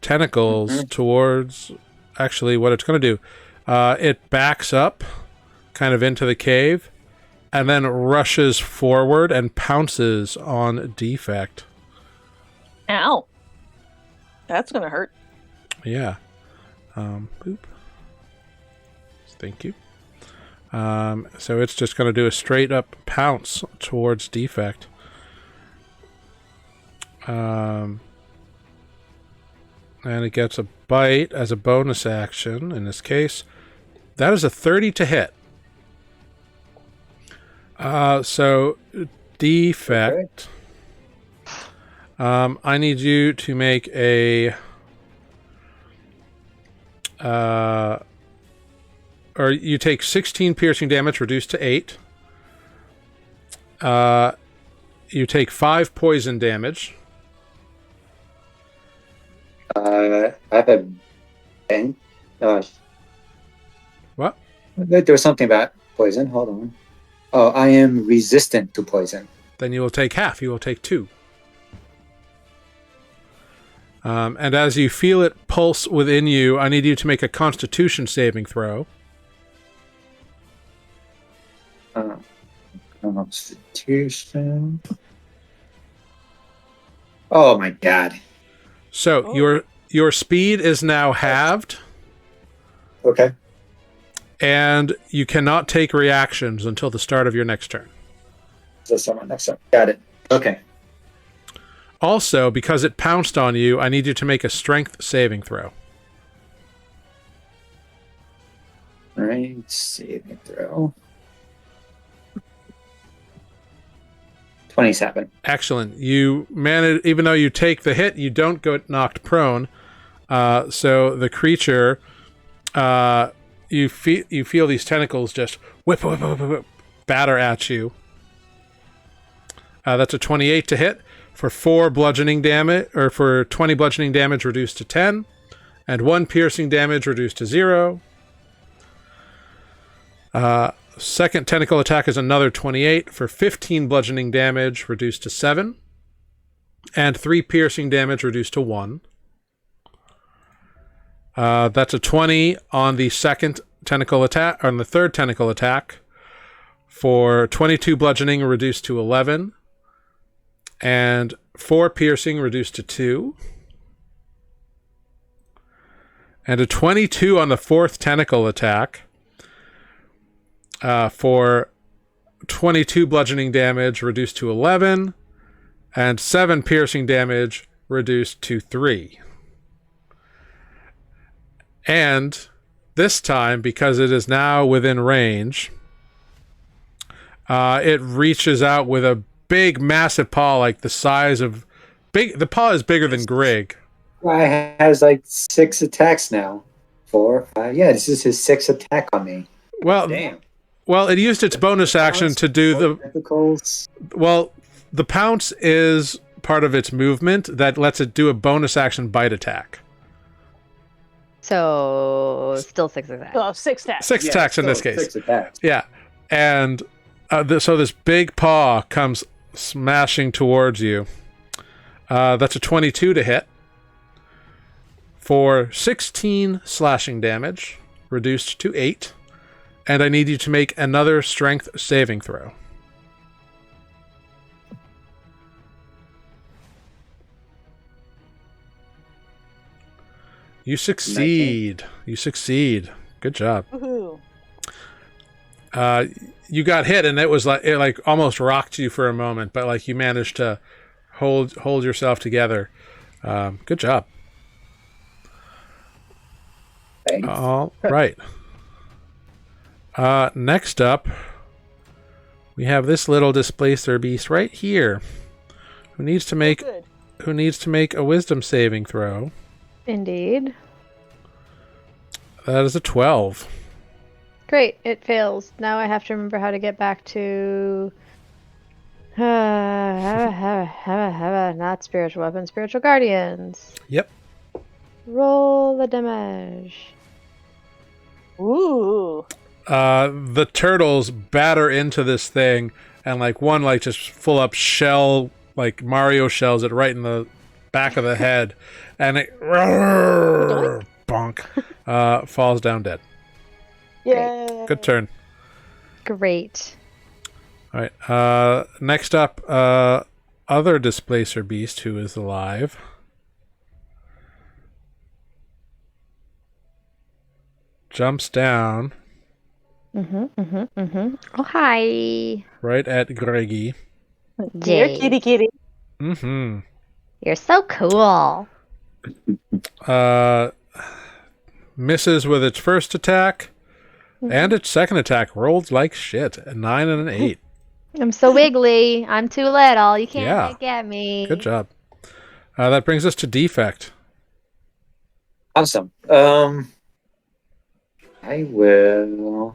tentacles towards. Actually, what it's going to do, it backs up, kind of into the cave, and then rushes forward and pounces on Defect. Ow. That's gonna hurt. Yeah. Boop. Thank you. So it's just going to do a straight up pounce towards Defect. And it gets a bite as a bonus action in this case. That is a 30 to hit. So Defect. I need you to make a or you take 16 piercing damage reduced to 8. You take 5 poison damage. I have a bang. What? There was something about poison. Hold on. Oh, I am resistant to poison. Then you will take half. You will take 2. And as you feel it pulse within you, I need you to make a Constitution saving throw. Constitution. Oh my god. So your speed is now halved, Okay. and you cannot take reactions until the start of your next turn. So someone next time. Got it. Okay. Also, because it pounced on you, I need you to make a Strength saving throw. All right. Saving throw. 27. Excellent. You manage, even though you take the hit, you don't get knocked prone. So the creature, you feel these tentacles just whip, batter at you. That's a 28 to hit for 4 bludgeoning damage, or for 20 bludgeoning damage reduced to 10, and 1 piercing damage reduced to 0. Second tentacle attack is another 28 for 15 bludgeoning damage reduced to 7, and 3 piercing damage reduced to 1. That's a 20 on the second tentacle attack, on the third tentacle attack, for 22 bludgeoning reduced to 11, and 4 piercing reduced to 2, and a 22 on the fourth tentacle attack, for 22 bludgeoning damage reduced to 11, and 7 piercing damage reduced to 3. And this time, because it is now within range, it reaches out with a big, massive paw, like the size of... The paw is bigger than Grig. I has like 6 attacks now. 4, 5. Yeah, this is his 6th attack on me. Well, Damn. well, it used its bonus action to do the. Tentacles. Well, the pounce is part of its movement that lets it do a bonus action bite attack. So still 6 attacks. Oh, 6 attacks. 6 Yeah, attacks in still this case. 6 attacks. Yeah, and so this big paw comes smashing towards you. That's a 22 to hit for 16 slashing damage, reduced to 8. And I need you to make another strength saving throw. You succeed. 19. You succeed. Good job. Woohoo. You got hit, and it was like it like almost rocked you for a moment, but like you managed to hold yourself together. Good job. Thanks. All right. Next up, we have this little displacer beast right here, who needs to make a wisdom saving throw. Indeed. That is a 12. Great, it fails. Now I have to remember how to get back to not spiritual weapons, spiritual guardians. Yep. Roll the damage. Ooh. The turtles batter into this thing, and like one like just full up shell, like Mario shells it right in the back of the head, and it bonk falls down dead. Yeah. Good turn. Great. All right. Next up, other displacer beast who is alive. Jumps down Oh, hi. right at Greggy. Dear Jay. kitty. Mm-hmm. You're so cool. Misses with its first attack, and its second attack rolled like shit. A 9 and an 8. I'm so wiggly. I'm too little. You can't Yeah. get me. Good job. That brings us to defect. Awesome. I will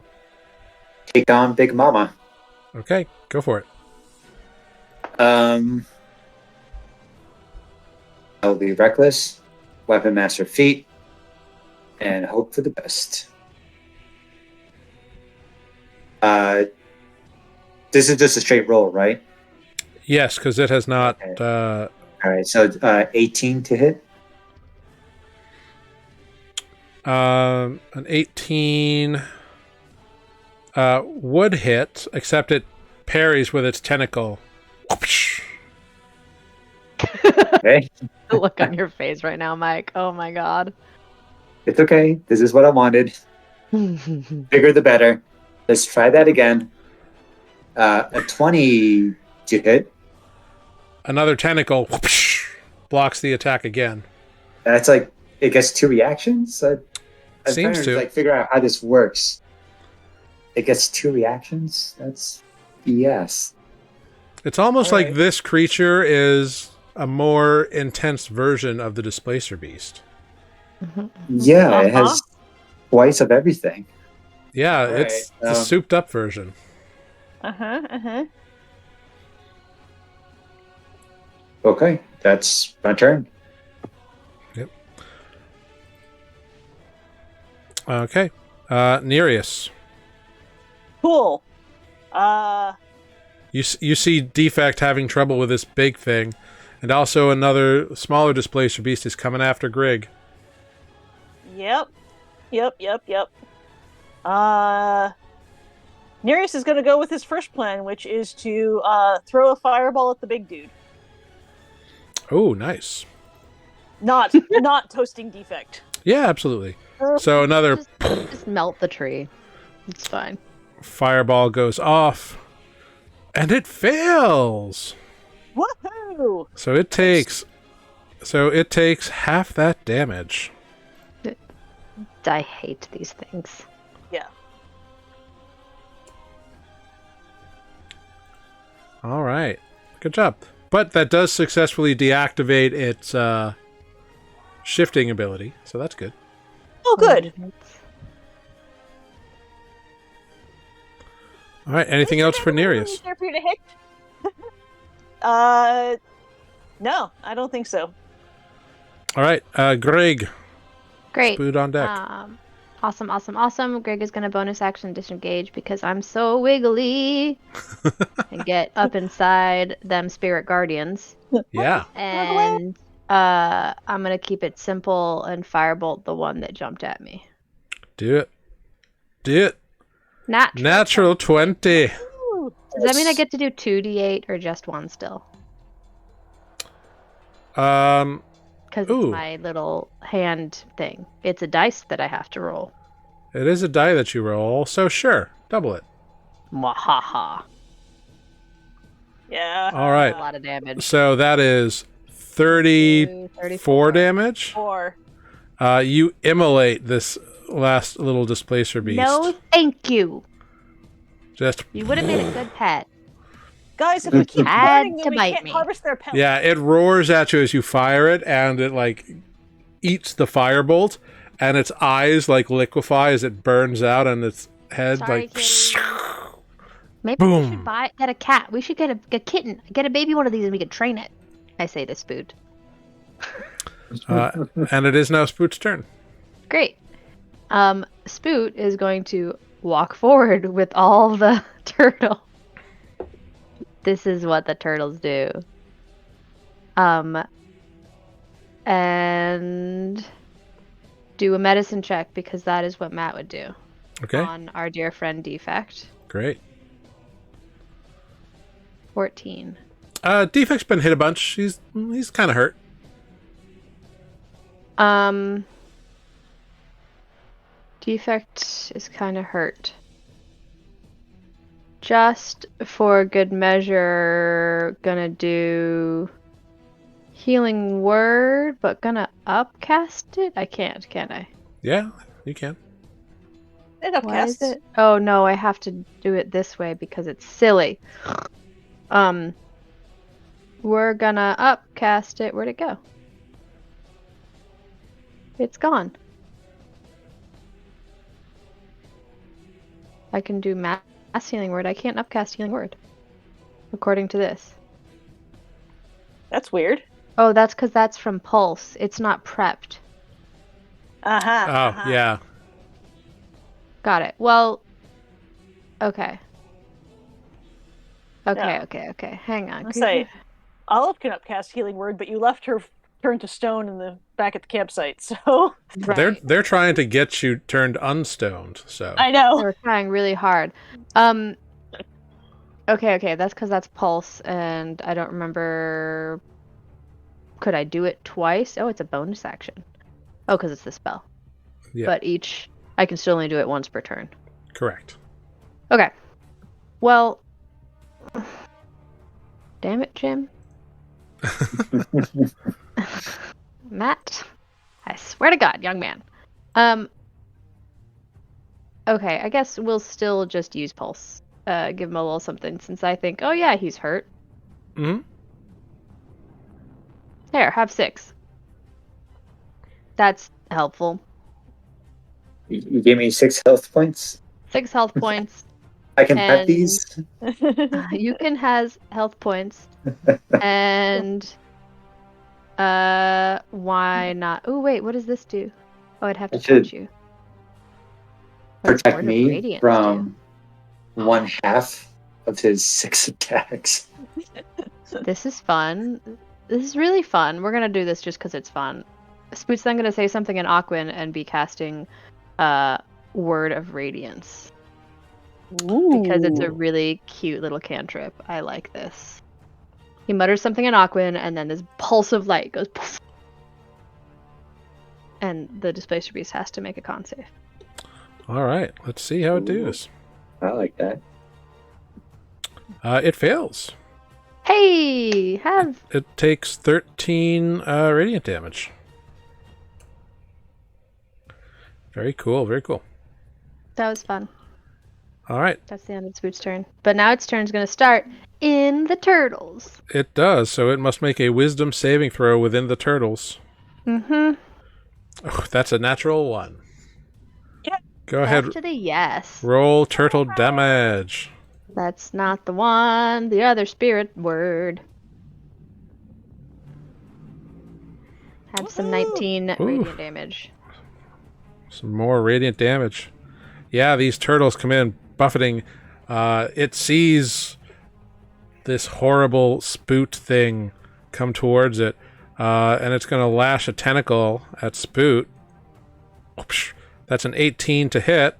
take on Big Mama. Okay, go for it. I'll be reckless, weapon master feat, and hope for the best. This is just a straight roll, right? Yes, because it has not. All right, so 18 to hit. An 18 would hit, except it parries with its tentacle. Whoopsh. Okay, The look on your face right now, Mike. Oh my god. it's okay. This is what I wanted. Bigger the better. Let's try that again. A 20 to hit. Another tentacle whoopsh, blocks the attack again. That's like it gets 2 reactions. I'm Seems trying to. like figure out how this works. It gets 2 reactions. That's BS. It's almost All like right. this creature is a more intense version of the displacer beast. Yeah, it has twice of everything. Yeah, All it's right, the souped up version. Okay, that's my turn. Okay. Nereus. Cool. You see Defect having trouble with this big thing, and also another smaller displacer beast is coming after Grig. Yep. Nereus is going to go with his first plan, which is to throw a fireball at the big dude. Oh, nice. Not toasting Defect. Yeah, absolutely. So another Just melt the tree. It's fine. fireball goes off, and it fails. Woohoo! So it takes half that damage. I hate these things. Yeah. All right. Good job. But that does successfully deactivate its shifting ability, so that's good. Oh, good. All right. Anything else for Nereus? There for you to hit? No, I don't think so. All right. Greg. Great. Spood on deck. Awesome. Greg is going to bonus action disengage because I'm so wiggly and get up inside them spirit guardians. Yeah. And I'm going to keep it simple and firebolt the one that jumped at me. Do it. Natural 20. Ooh. Does that mean I get to do 2d8 or just one still? Um. Because it's Ooh. my little hand thing. It's a dice that I have to roll. It is a die that you roll, so sure. Double it. Mwahaha. Yeah. All right. A lot of damage. So that is 34 damage. 4. You immolate this last little displacer beast. No, thank you. Just You would have made a good pet. Guys, if we keep Had burning to them, we bite can't me. harvest their pelts. yeah, it roars at you as you fire it, and it like eats the firebolt, and its eyes like liquefy as it burns out, and its head Sorry, like. kitty. Maybe Boom. we should get a cat. We should get a kitten. Get a baby one of these and we could train it. I say this food. And it is now Spoot's turn. Great. Spoot is going to walk forward with all the turtle. This is what the turtles do. And do a medicine check because that is what Matt would do Okay, on our dear friend Defect. great. 14. Defect's been hit a bunch. He's kind of hurt. Defect is kind of hurt. Just for good measure, gonna do healing word, but gonna upcast it? I can't, can I? Yeah, you can. It Why is upcasts. it? Oh no, I have to do it this way because it's silly. We're gonna upcast it. Where'd it go? It's gone. I can do mass healing word. I can't upcast healing word. According to this. That's weird. Oh, that's because that's from Pulse. It's not prepped. Oh, yeah. Got it. Well, okay. Yeah. Okay. Hang on. I'll say, Olive can upcast healing word, but you left her turned to stone in the back at the campsite, so Right. They're trying to get you turned unstoned. So I know. They were trying really hard. Okay. That's because that's Pulse, and I don't remember. Could I do it twice? Oh, it's a bonus action. Oh, because it's the spell. Yeah. But I can still only do it once per turn. correct. Okay. Well, damn it, Jim. Matt, I swear to God, young man. Okay, I guess we'll still just use Pulse. Give him a little something since I think, oh yeah, he's hurt. Hmm. There, have 6. That's helpful. You gave me 6 health points. 6 health points. I can pet And- these. You can has health points. And why not? Oh wait, what does this do? Oh, I'd have to It should touch you. What does Protect Word of me Radiance from 1/2 of his 6 attacks. do? This is fun. This is really fun. We're gonna do this just because it's fun. Spoot's then gonna say something in Aquan and be casting Word of Radiance. Because it's a really cute little cantrip. I like this. He mutters something in Aquan, and then this pulse of light goes poof. And the Displacer Beast has to make a con save. All right. Let's see how it Ooh. does. I like that. It fails. Hey! Have It takes 13 radiant damage. Very cool. Very cool. that was fun. All right. That's the end of Spoot's turn. But now its turn's gonna start in the turtles. It does. So it must make a wisdom saving throw within the turtles. Mm-hmm. Oh, that's a natural 1. Go ahead. Back to the yes. Roll turtle damage. That's not the one. The other spirit word. Have some Woohoo! 19 Ooh. radiant damage. Some more radiant damage. Yeah, these turtles come in buffeting. It sees this horrible spoot thing come towards it, and it's going to lash a tentacle at Spoot. That's an 18 to hit,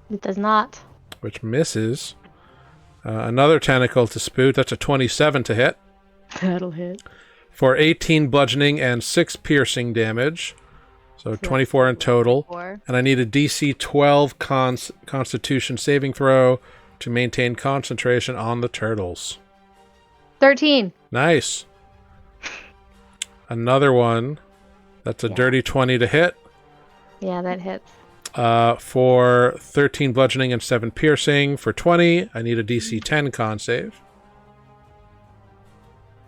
It does not. which misses. Another tentacle to Spoot. That's a 27 to hit That'll hit. for 18 bludgeoning and 6 piercing damage. So 24 in total. 4. And I need a DC 12 Constitution saving throw to maintain concentration on the turtles. 13. Nice. Another one. That's a dirty 20 to hit. Yeah, that hits. For 13 bludgeoning and 7 piercing. For 20, I need a DC 10 con save.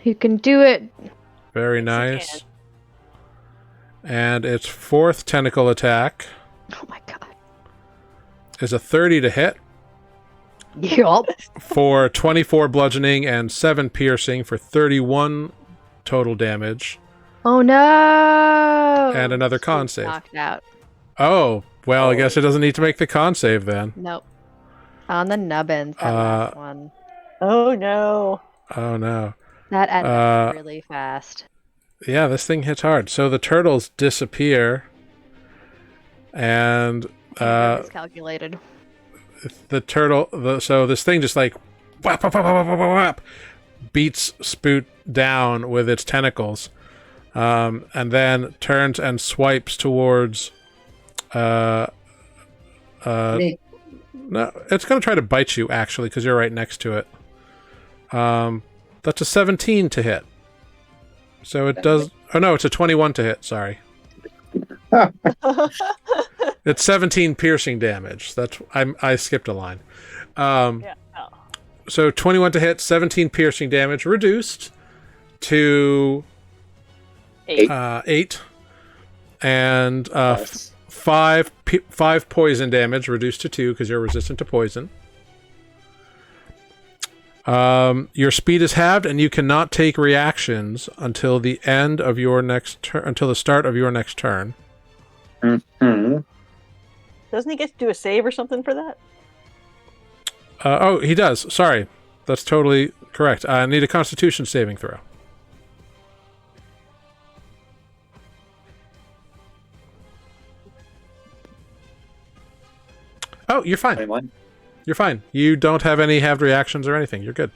You can do it. Very Yes, you nice. can. And its fourth tentacle attack Oh my god. is a 30 to hit. Yup. For 24 bludgeoning and 7 piercing for 31 total damage. Oh no. And another con Spook's save. Knocked out. Oh, well, I guess it doesn't need to make the con save then. Nope. On the nubbins, that last one. Oh no. Oh, no. That ended uh, really fast. Yeah, this thing hits hard. So the turtles disappear. And Miscalculated. the turtle... so this thing just like... Whap, whap, whap, whap, whap, whap, beats Spoot down with its tentacles. And then turns and swipes towards... Me. No, it's going to try to bite you, actually, because you're right next to it. That's a 17 to hit. So it does... Oh, no, it's a 21 to hit, sorry. It's 17 piercing damage. I skipped a line. Yeah. Oh. So 21 to hit, 17 piercing damage, reduced to 8. 8. And Nice. 5 poison damage, reduced to 2 because you're resistant to poison. Your speed is halved, and you cannot take reactions until the end of your next turn. Until the start of your next turn. Mhm. Doesn't he get to do a save or something for that? Oh, he does. Sorry, that's totally correct. I need a Constitution saving throw. Oh, you're fine. 21. You're fine. You don't have any halved reactions or anything. You're good.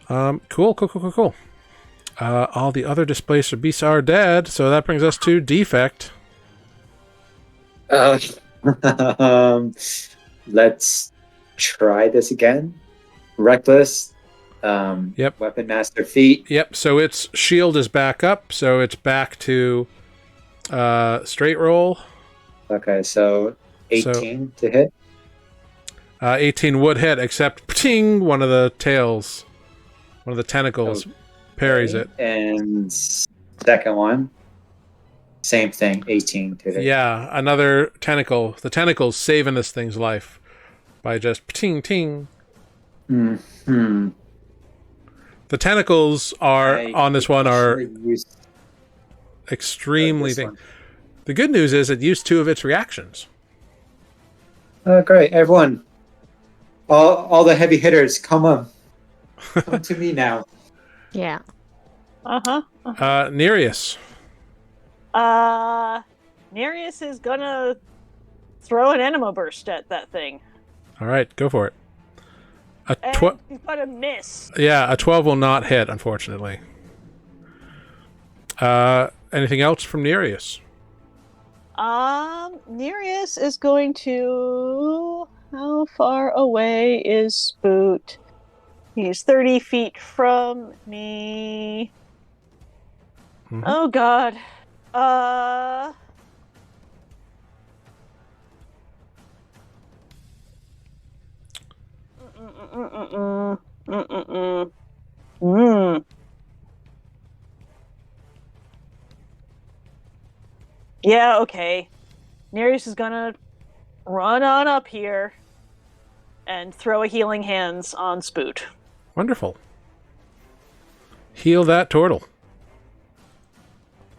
Cool. All the other displacer beasts are dead, so that brings us to defect. Let's try this again. Reckless. Yep. Weapon Master Feat. Yep. So its shield is back up, so it's back to straight roll. Okay, so 18 to hit. 18 would hit, except pting, one of the tails, one of the tentacles parries it. And second one, same thing, 18 to hit. Yeah, another tentacle. The tentacle's saving this thing's life by just pting ting. Hmm. The tentacles on this one are extremely this thing. one. The good news is it used 2 of its reactions. Oh, great, everyone! All the heavy hitters, come to me now. Yeah. Uh-huh. Nereus. Nereus is gonna throw an Animo Burst at that thing. All right, go for it. And he's gonna miss. Yeah, a 12 will not hit, unfortunately. Anything else from Nereus? Nereus is going to... How far away is Spoot? He's 30 feet from me. Mhm. Oh, God. Yeah, okay. Nereus is gonna run on up here and throw a healing hands on Spoot. Wonderful. Heal that turtle.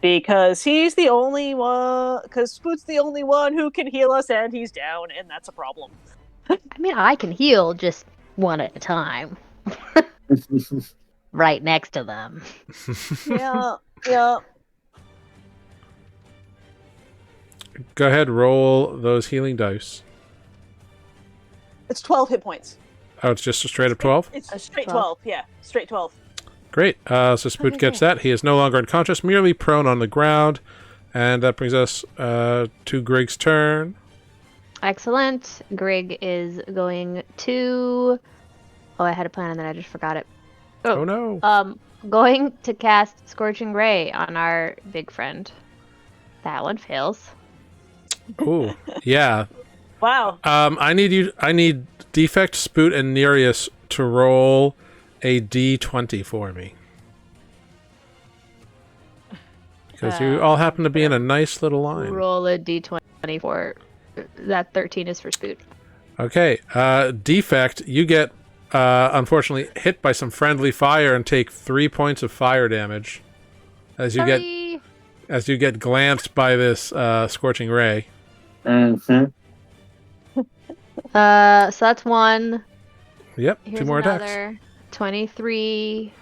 Because he's the only one. Because Spoot's the only one who can heal us, and he's down, and that's a problem. I mean, I can heal just one at a time. Right next to them. Yeah. Go ahead, roll those healing dice. It's 12 hit points. Oh, it's just a straight up 12? It's a straight 12, yeah. Straight 12. Great. So Spoot gets that. He is no longer unconscious, merely prone on the ground. And that brings us to Grig's turn. Excellent. Grig is going to... Oh, I had a plan and then I just forgot it. Oh no. Going to cast Scorching Ray on our big friend. That one fails. Ooh, yeah. Wow. I need Defect, Spoot, and Nereus to roll a D20 for me. Because you all happen to be in a nice little line. Roll a D20 for... That 13 is for Spoot. Okay. Defect, you get, unfortunately, hit by some friendly fire and take 3 points of fire damage. As you get glanced by this Scorching Ray. Mm-hmm. So that's one. Yep, Here's 2 more another. attacks. 23.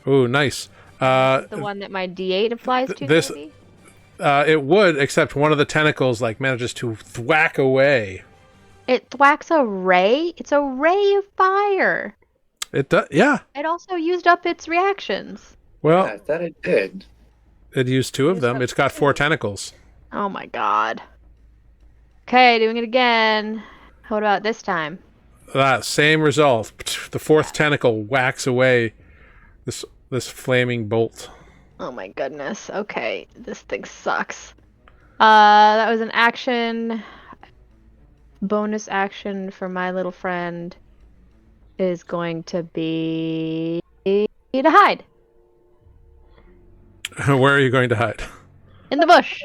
Ooh, nice. The one that my D8 applies to, this- maybe? It would, except one of the tentacles manages to thwack away. It thwacks a ray? It's a ray of fire. It does, yeah. It also used up its reactions. Well, Yeah, I thought it did. it used 2 of them. It's got 4 tentacles. Oh my god. Okay, doing it again. What about this time? Same result. The 4th tentacle whacks away this flaming bolt. Oh my goodness. Okay, this thing sucks. That was an action. Bonus action for my little friend is going to be to hide Where are you going to hide? in the bush.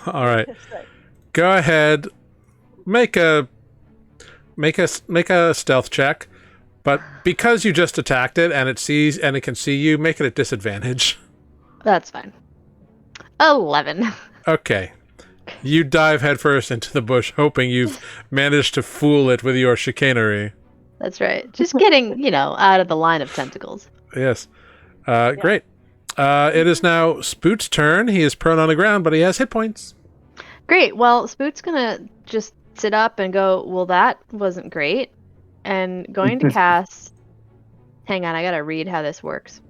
All right. Go ahead. Make a stealth check. But because you just attacked it and it can see you, make it at disadvantage. That's fine. 11. Okay. You dive headfirst into the bush, hoping you've managed to fool it with your chicanery. That's right. Just getting, out of the line of tentacles. Yes. Great. It is now Spoot's turn. He is prone on the ground, but he has hit points. Great. Well, Spoot's gonna just sit up and go, well, that wasn't great. And going to cast... Hang on, I gotta read how this works.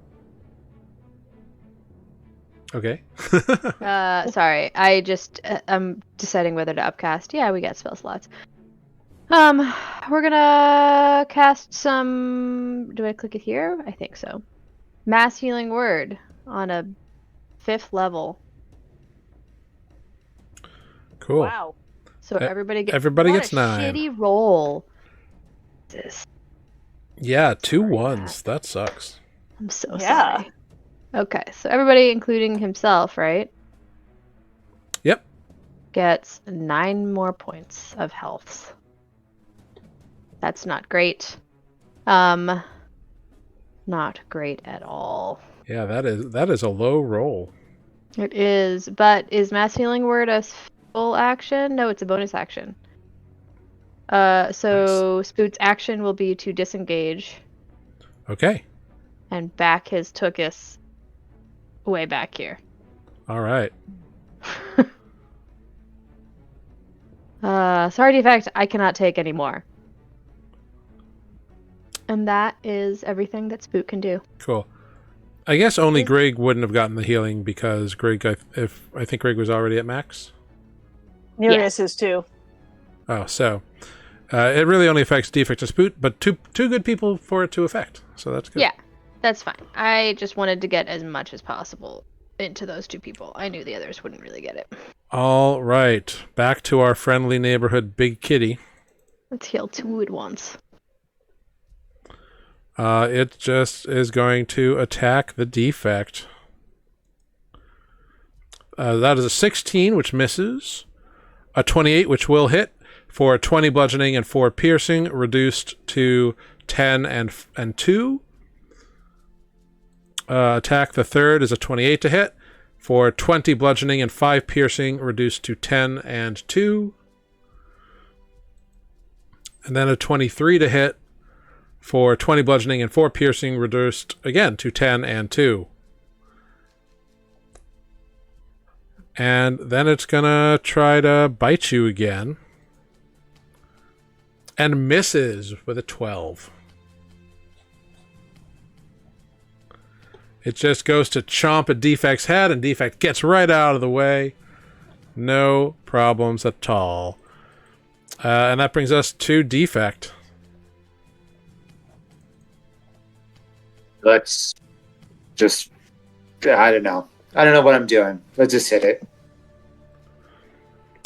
Okay. Sorry. I'm deciding whether to upcast. Yeah, we got spell slots. We're gonna cast some... Do I click it here? I think so. Mass Healing Word on a 5th level. Cool. Wow. So everybody gets... Everybody what gets a 9. shitty roll. This. Yeah, 2 1s. That sucks. I'm so Yeah. sorry. Okay, so everybody, including himself, right? Yep. Gets 9 more points of health. That's not great. Not great at all. Yeah, that is a low roll. It is, but is Mass Healing Word a full action? No, it's a bonus action. So Nice. Spoot's action will be to disengage Okay. and back his Tookus way back here. All right. Sorry, Defect, I cannot take any more. And that is everything that Spoot can do. Cool. I guess only Grig wouldn't have gotten the healing because Grig, I think Grig was already at max. Nereus is too. Oh, so it really only affects Defect and Spoot, but two good people for it to affect. So that's good. Yeah, that's fine. I just wanted to get as much as possible into those 2 people. I knew the others wouldn't really get it. All right. Back to our friendly neighborhood Big Kitty. Let's heal 2 at once. It just is going to attack the Defect. That is a 16, which misses. A 28, which will hit, for 20 bludgeoning and 4 piercing, reduced to 10 and 2. Attack the third is a 28 to hit, for 20 bludgeoning and 5 piercing, reduced to 10 and 2. And then a 23 to hit, for 20 bludgeoning and 4 piercing, reduced again to 10 and 2. And then it's gonna try to bite you again. And misses with a 12. It just goes to chomp at Defect's head, and Defect gets right out of the way. No problems at all. And that brings us to Defect. Let's just... I don't know. I don't know what I'm doing. Let's just hit it.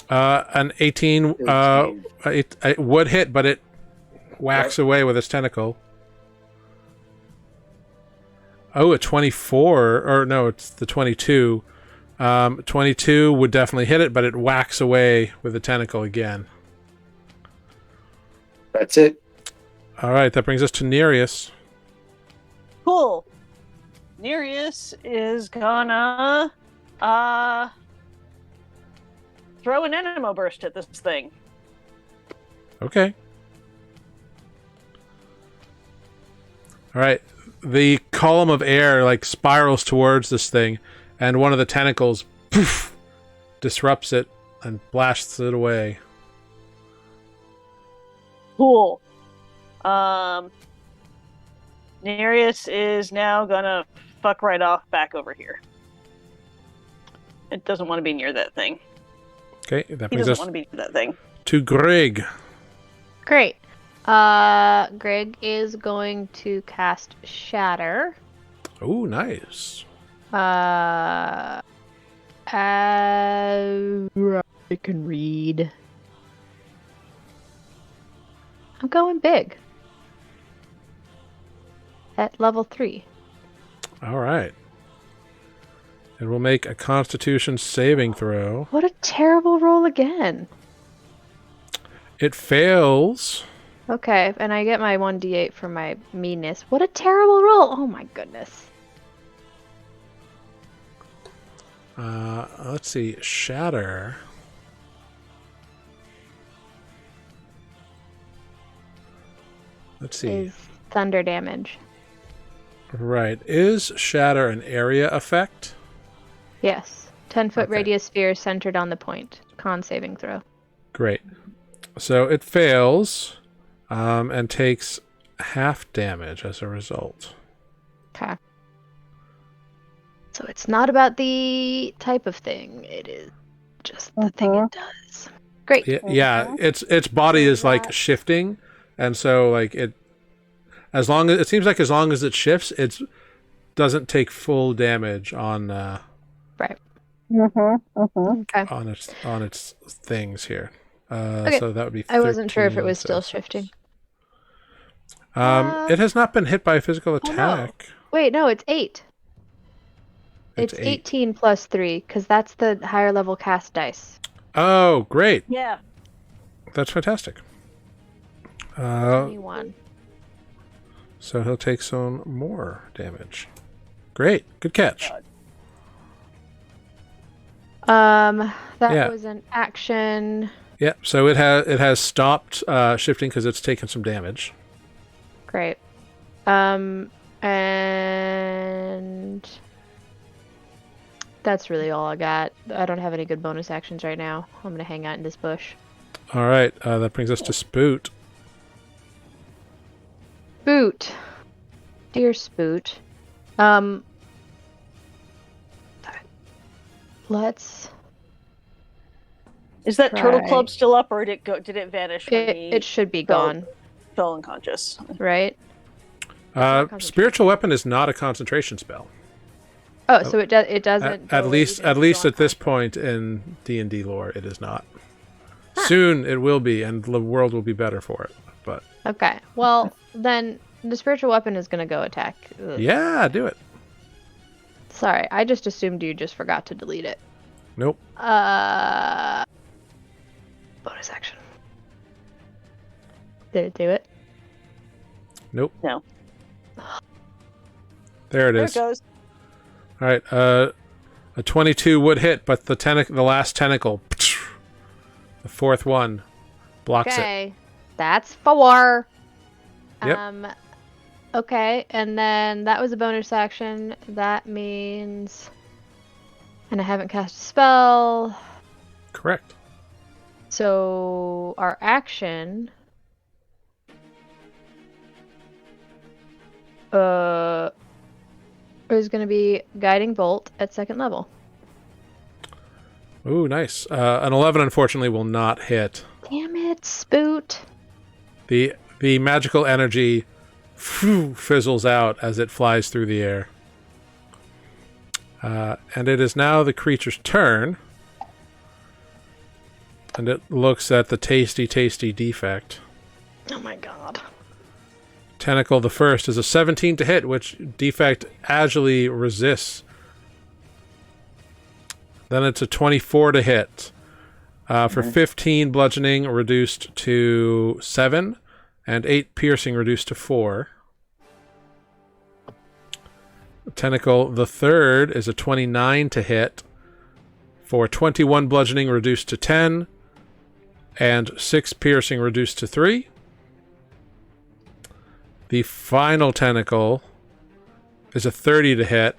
An 18 it would hit, but it whacks away with its tentacle. Oh, a 24. Or no, it's the 22. 22 would definitely hit it, but it whacks away with the tentacle again. That's it. All right, that brings us to Nereus. Cool. Nereus is gonna throw an Enemo Burst at this thing. Okay. All right. The column of air like spirals towards this thing, and one of the tentacles poof, disrupts it and blasts it away. Cool. Nereus is now gonna fuck right off back over here. It doesn't want to be near that thing. Okay, that He brings doesn't us want to be near that thing. to Greg. Great. Greg is going to cast Shatter. Oh, nice. I can read. I'm going big. At level 3. All right. It will make a Constitution saving throw. What a terrible roll again. It fails. Okay, and I get my 1d8 for my meanness. What a terrible roll! Oh my goodness. Let's see. Shatter. Let's see. Is thunder damage. Right. Is Shatter an area effect? Yes. 10-foot Okay. radius sphere centered on the point. Con saving throw. Great. So it fails, and takes half damage as a result. Okay. So it's not about the type of thing. It is just the thing it does. Great. Yeah, its body is like shifting, and so like it seems like as long as it shifts, it doesn't take full damage on Right. Okay. on its things here. Okay. So that would be 13 I wasn't sure if it was still shifting. It has not been hit by a physical no. attack. Wait, no, it's 8. It's 8. 18 plus 3, because that's the higher level cast dice. Oh, great. Yeah. That's fantastic. 21. So he'll take some more damage. Great. Good catch. That Yeah. was an action. Yeah, so it has stopped shifting because it's taken some damage. Great. And that's really all I got. I don't have any good bonus actions right now. I'm gonna hang out in this bush. All right, that brings us to Spoot. Spoot. Dear Spoot. Let's. Is that turtle Right. club still up, or did it vanish when It should be fell- gone, fell unconscious? right? Spiritual weapon is not a concentration spell. Oh, so it doesn't. At go least even at this unconscious. point in D&D lore, it is not. Soon it will be, and the world will be better for it. But Okay. Well, then the spiritual weapon is gonna go attack. Ugh. yeah, do it. Sorry, I just assumed you just forgot to delete it. Nope. Bonus action. Did it do it? Nope. No. There it There is. it goes. All right. A 22 would hit, but the last tentacle, the fourth one, blocks it. Okay. That's 4. Yep. Okay, and then that was a bonus action. That means... And I haven't cast a spell. Correct. So our action... is going to be Guiding Bolt at 2nd level. Ooh, nice. An 11, unfortunately, will not hit. Damn it, Spoot. The magical energy fizzles out as it flies through the air. And it is now the creature's turn. And it looks at the tasty defect. Oh my god. Tentacle the first is a 17 to hit, which defect agilely resists. Then it's a 24 to hit. For 15 bludgeoning reduced to 7, and 8 piercing reduced to 4. Tentacle the third is a 29 to hit. For 21 bludgeoning reduced to 10, and 6 piercing reduced to 3. The final tentacle is a 30 to hit.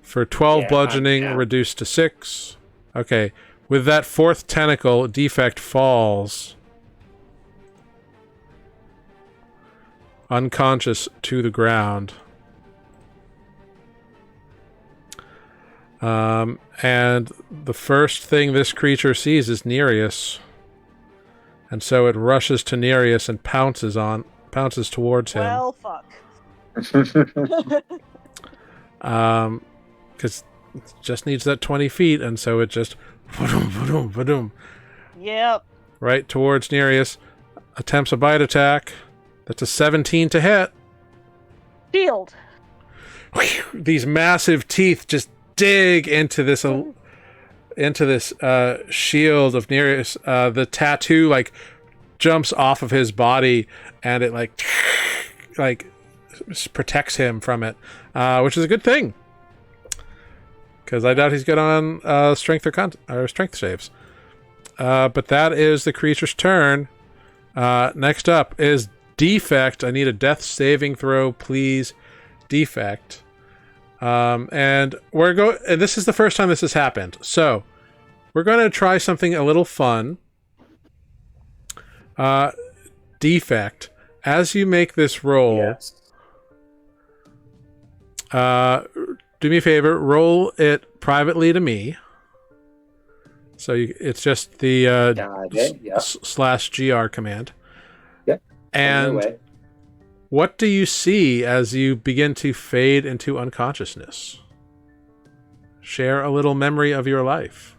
For 12 bludgeoning reduced to 6. Okay. With that fourth tentacle, defect falls unconscious to the ground. And the first thing this creature sees is Nereus. And so it rushes to Nereus and pounces towards him. Well, fuck. Because it just needs that 20 feet, and so it just va-doom. Yep. Right towards Nereus. Attempts a bite attack. That's a 17 to hit. Shield. These massive teeth just dig into this shield of Nereus. The tattoo like jumps off of his body, and it like protects him from it, which is a good thing. Because I doubt he's good on strength or strength saves. But that is the creature's turn. Next up is Defect. I need a death saving throw, please. Defect. And this is the first time this has happened. So we're going to try something a little fun. Defect. As you make this roll, Yes. do me a favor, roll it privately to me. So it's just the Got it. Yep. /GR command. Yep. And what do you see as you begin to fade into unconsciousness? Share a little memory of your life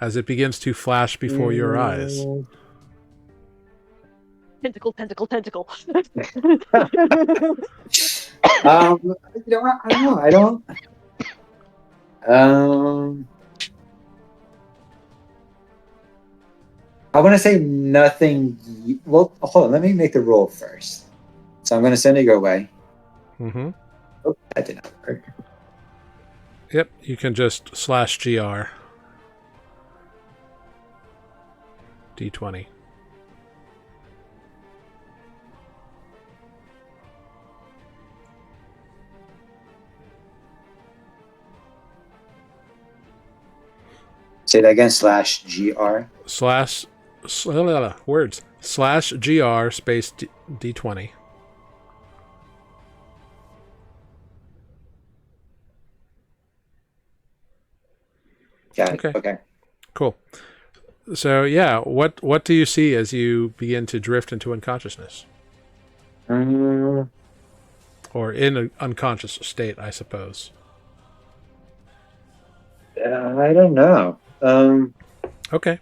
as it begins to flash before your eyes. Tentacle. You know what? I don't know. I don't. I want to say nothing. Well, hold on. Let me make the roll first. So I'm going to send it your way. Mm-hmm. Oh, that did not work. Yep, you can just /GR. D20. Say that again. /GR. Words. /GR space D20. Got it. Okay. Okay. Cool. So yeah, what do you see as you begin to drift into unconsciousness? Or in an unconscious state, I suppose. I don't know. Okay.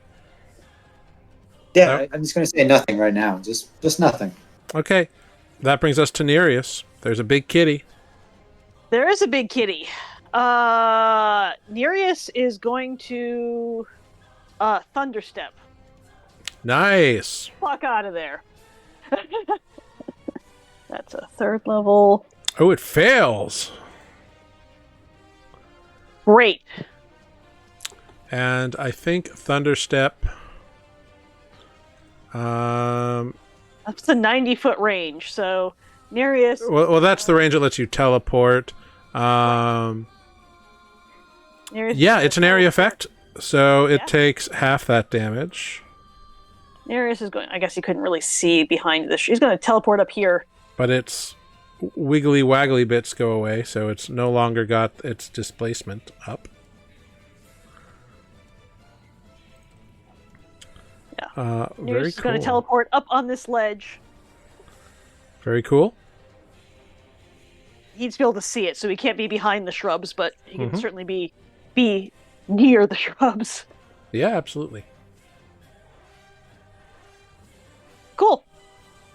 Yeah, I'm just going to say nothing right now. Just nothing. Okay. That brings us to Nereus. There's a big kitty. There is a big kitty. Nereus is going to thunderstep Nice. Fuck out of there. That's a 3rd level. Oh, it fails. Great. And I think Thunderstep. That's a 90-foot range. So Nereus. Well, that's the range that lets you teleport. Nereus Yeah, it's an area teleport. effect, so it Yeah. takes half that damage. Nereus is going. I guess he couldn't really see behind this. He's going to teleport up here. But its wiggly waggly bits go away, so it's no longer got its displacement up. Yeah. Very Nereus is cool. going to teleport up on this ledge. Very cool. He needs to be able to see it, so he can't be behind the shrubs, but he can Mhm. certainly be near the shrubs. Yeah, absolutely. Cool.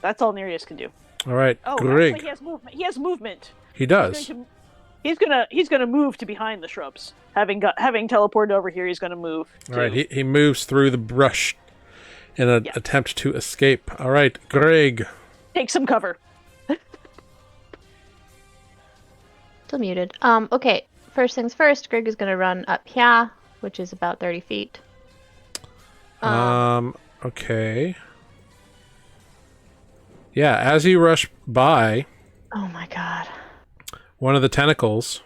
That's all Nereus can do. All right, Oh, Grig. actually, he has movement. He has movement. He does. He's gonna move to behind the shrubs. Having teleported over here, he's gonna move. All right, he moves through the brush in an attempt to escape. All right, Grig. Take some cover. Still muted. Okay. First things first, Greg is gonna run up here, which is about 30 feet. Okay. Yeah, as you rush by, Oh my god. one of the tentacles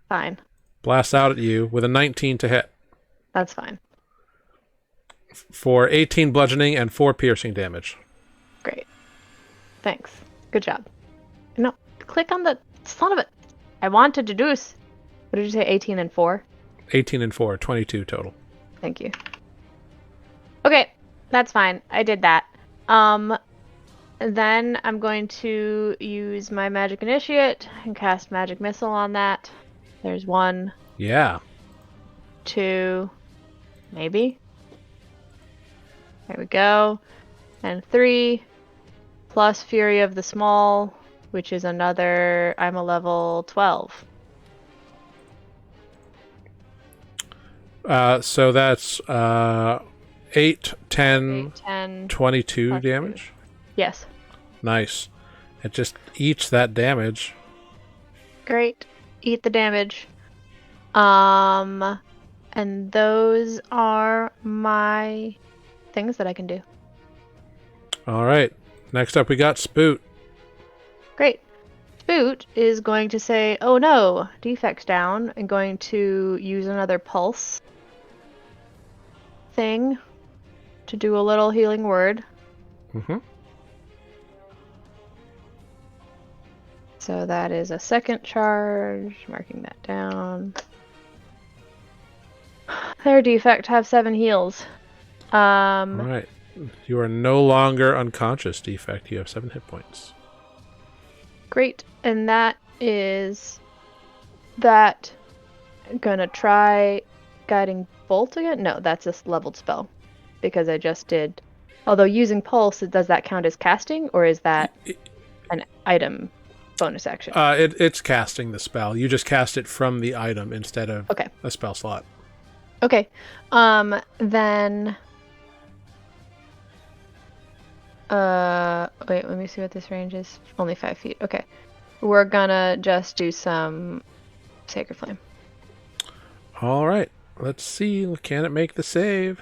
Fine. blasts out at you with a 19 to hit That's fine. for 18 bludgeoning and 4 piercing damage. Great. Thanks. Good job. No, click on the son of it. I want to deduce. What did you say? 18 and 4? 18 and 4, 22 total. Thank you. Okay, that's fine. I did that. Then I'm going to use my magic initiate and cast magic missile on that. There's 1, Yeah. 2, maybe. There we go. And 3 plus Fury of the Small, which is another. I'm a level 12. So that's 8, 10, 8, 10. 22 plus damage. Yes. Nice. It just eats that damage. Great. Eat the damage. And those are my things that I can do. All right. Next up, we got Spoot. Great. Spoot is going to say, oh no, defects down, and going to use another pulse thing to do a little healing word. Mm-hmm. So that is a second charge, marking that down. Their defect have 7 heals. All right. You are no longer unconscious, Defect. You have 7 hit points. Great. And that is that. I'm gonna try guiding bolt again. No, that's a leveled spell because I just did. Although using pulse, does that count as casting, or is that an item bonus action? It's casting the spell. You just cast it from the item instead of Okay. a spell slot. Okay. Then. Wait, let me see what this range is. Only 5 feet. Okay. We're gonna just do some Sacred Flame. All right. Let's see. Can it make the save?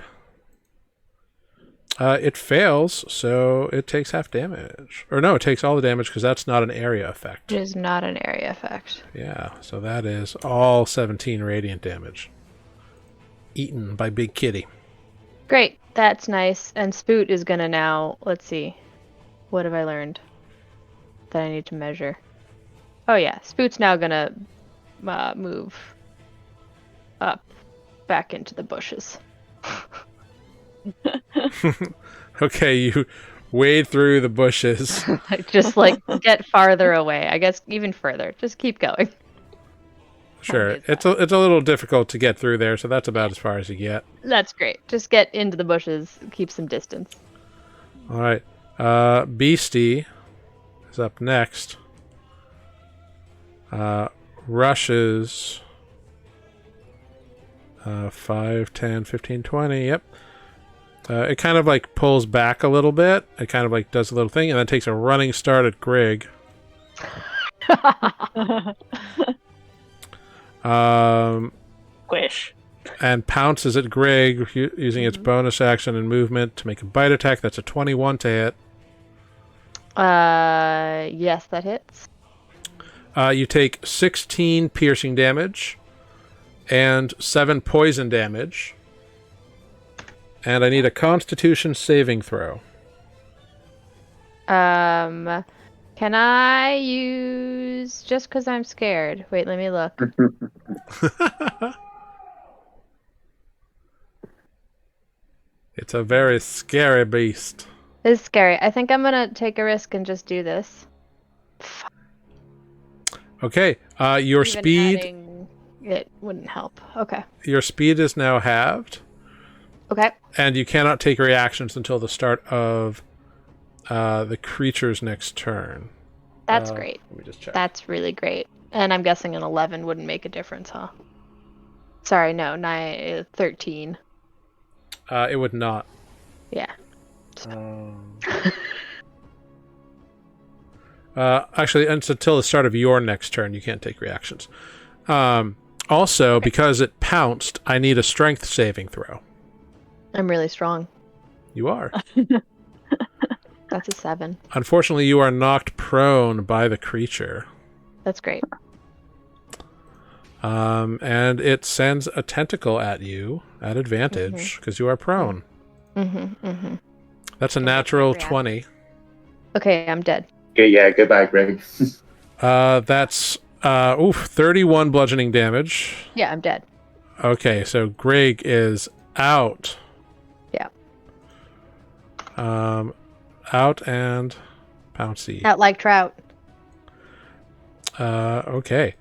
It fails, so it takes half damage. Or no, it takes all the damage because that's not an area effect. It is not an area effect. Yeah, so that is all 17 radiant damage. Eaten by Big Kitty. Great. That's nice. And Spoot is gonna now. Let's see. What have I learned that I need to measure? Oh yeah, Spoot's now gonna move up back into the bushes. Okay, you wade through the bushes. Just like get farther away. I guess even further. Just keep going. Sure, it's a little difficult to get through there, so that's about as far as you get. That's great. Just get into the bushes. Keep some distance. All right, Beastie is up next. Rushes 5, 10, 15, 20. Yep. It kind of like pulls back a little bit. It kind of like does a little thing and then takes a running start at Greg. Squish. And pounces at Greg using its bonus action and movement to make a bite attack. That's a 21 to hit. Yes, that hits. You take 16 piercing damage and 7 poison damage. And I need a Constitution saving throw. Can I use just because I'm scared? Wait, let me look. It's a very scary beast. It's scary. I think I'm gonna take a risk and just do this. Okay, your Even speed. adding it wouldn't help. Okay. Your speed is now halved, Okay. and you cannot take reactions until the start of the creature's next turn. That's great. Let me just check. That's really great. And I'm guessing an 11 wouldn't make a difference, huh? Sorry, no, 13. It would not. Yeah. Actually, until the start of your next turn, you can't take reactions. Also, because it pounced, I need a strength saving throw. I'm really strong. You are. That's a 7. Unfortunately, you are knocked prone by the creature. That's great. And it sends a tentacle at you at advantage because you are prone. That's a natural 20. Okay, I'm dead. Okay, yeah, goodbye, Greg. That's 31 bludgeoning damage. Yeah, I'm dead. Okay, so Greg is out. Yeah. Out and Pouncy. Out like trout. Okay.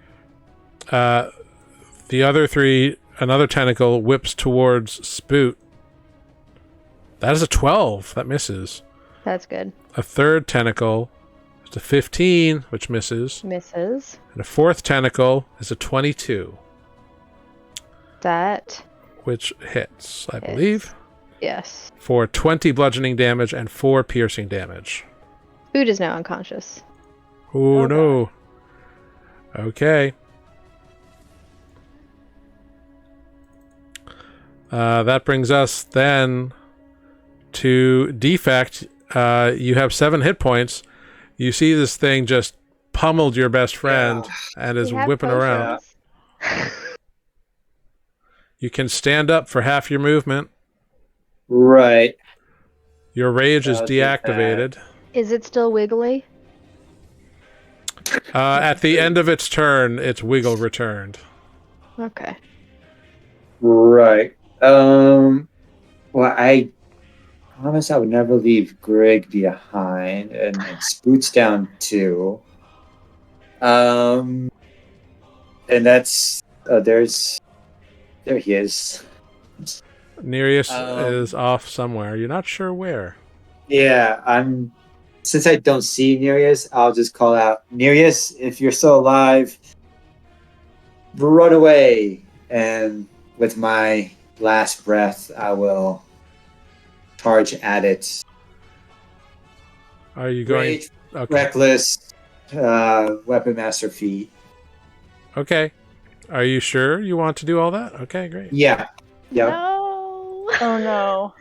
The other three, another tentacle whips towards Spoot. That is a 12. That misses. That's good. A third tentacle is a 15, which misses. Misses. And a fourth tentacle is a 22, That. which hits, I believe, Yes. for 20 bludgeoning damage and 4 piercing damage. Food is now unconscious. Oh, no. Okay. That brings us then to Defect. You have 7 hit points. You see this thing just pummeled your best friend and is We have whipping around. potions. You can stand up for half your movement. Right. Your rage is I'll do that. deactivated. Is it still wiggly? At the end of its turn, its wiggle returned. Okay. Right. Well, I promise I would never leave Greg behind, and Spoot's down too. And that's there he is. Nereus is off somewhere. You're not sure where. Yeah, since I don't see Nereus, I'll just call out, Nereus, if you're still alive, run away. And with my last breath, I will charge at it. Are you going? Rage, Okay. reckless, weapon master feat. Okay. Are you sure you want to do all that? Okay, great. Yeah. Yep. No. Oh no.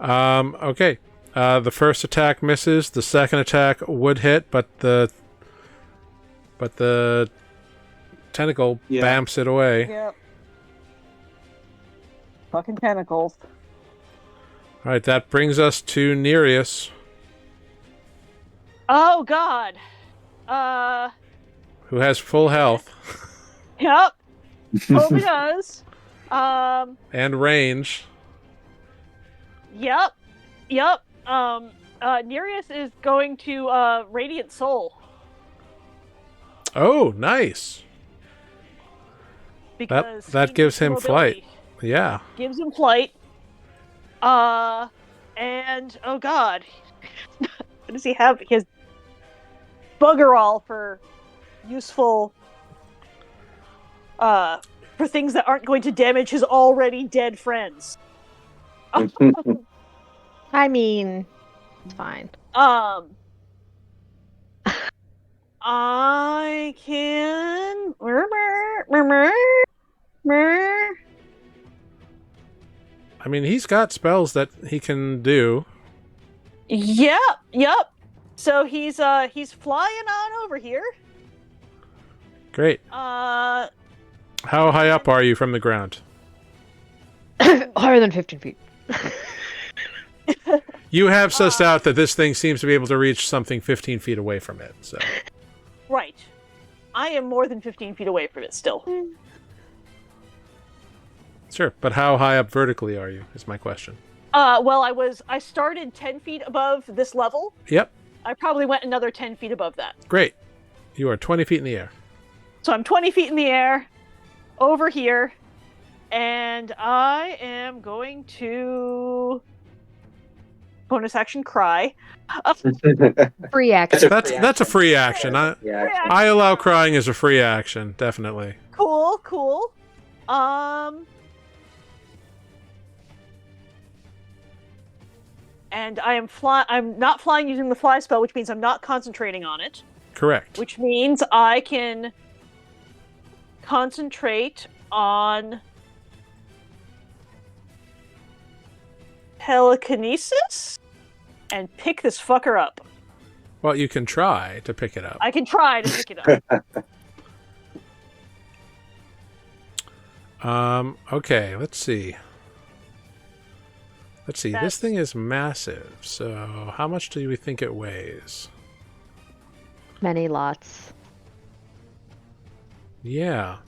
Okay. The first attack misses. The second attack would hit, but the tentacle bamps it away. Yep. Fucking tentacles. All right, that brings us to Nereus, Oh god. who has full health Yep. Totally does. and range. Yep. Yep. Nereus is going to Radiant Soul. Oh, nice. Because That he gives needs him flight. mobility. Yeah. Gives him flight. And oh god. What does he have? He has bugger all for useful for things that aren't going to damage his already dead friends. I mean, it's fine. I can. I mean, he's got spells that he can do. Yep. So he's flying on over here. Great. How high up are you from the ground? Higher than 15 feet. You have sussed out that this thing seems to be able to reach something 15 feet away from it. So. Right. I am more than 15 feet away from it still. Sure, but how high up vertically are you, is my question. Well, I started 10 feet above this level. Yep. I probably went another 10 feet above that. Great. You are 20 feet in the air. So I'm 20 feet in the air, over here, and I am going to bonus action cry. Free action. That's a free action. I allow crying as a free action, definitely. Cool. And I'm not flying using the fly spell, which means I'm not concentrating on it. Correct. Which means I can concentrate on telekinesis and pick this fucker up. Well, you can try to pick it up. I can try to pick it up. Okay, let's see. This thing is massive, so how much do we think it weighs? Many lots. Yeah.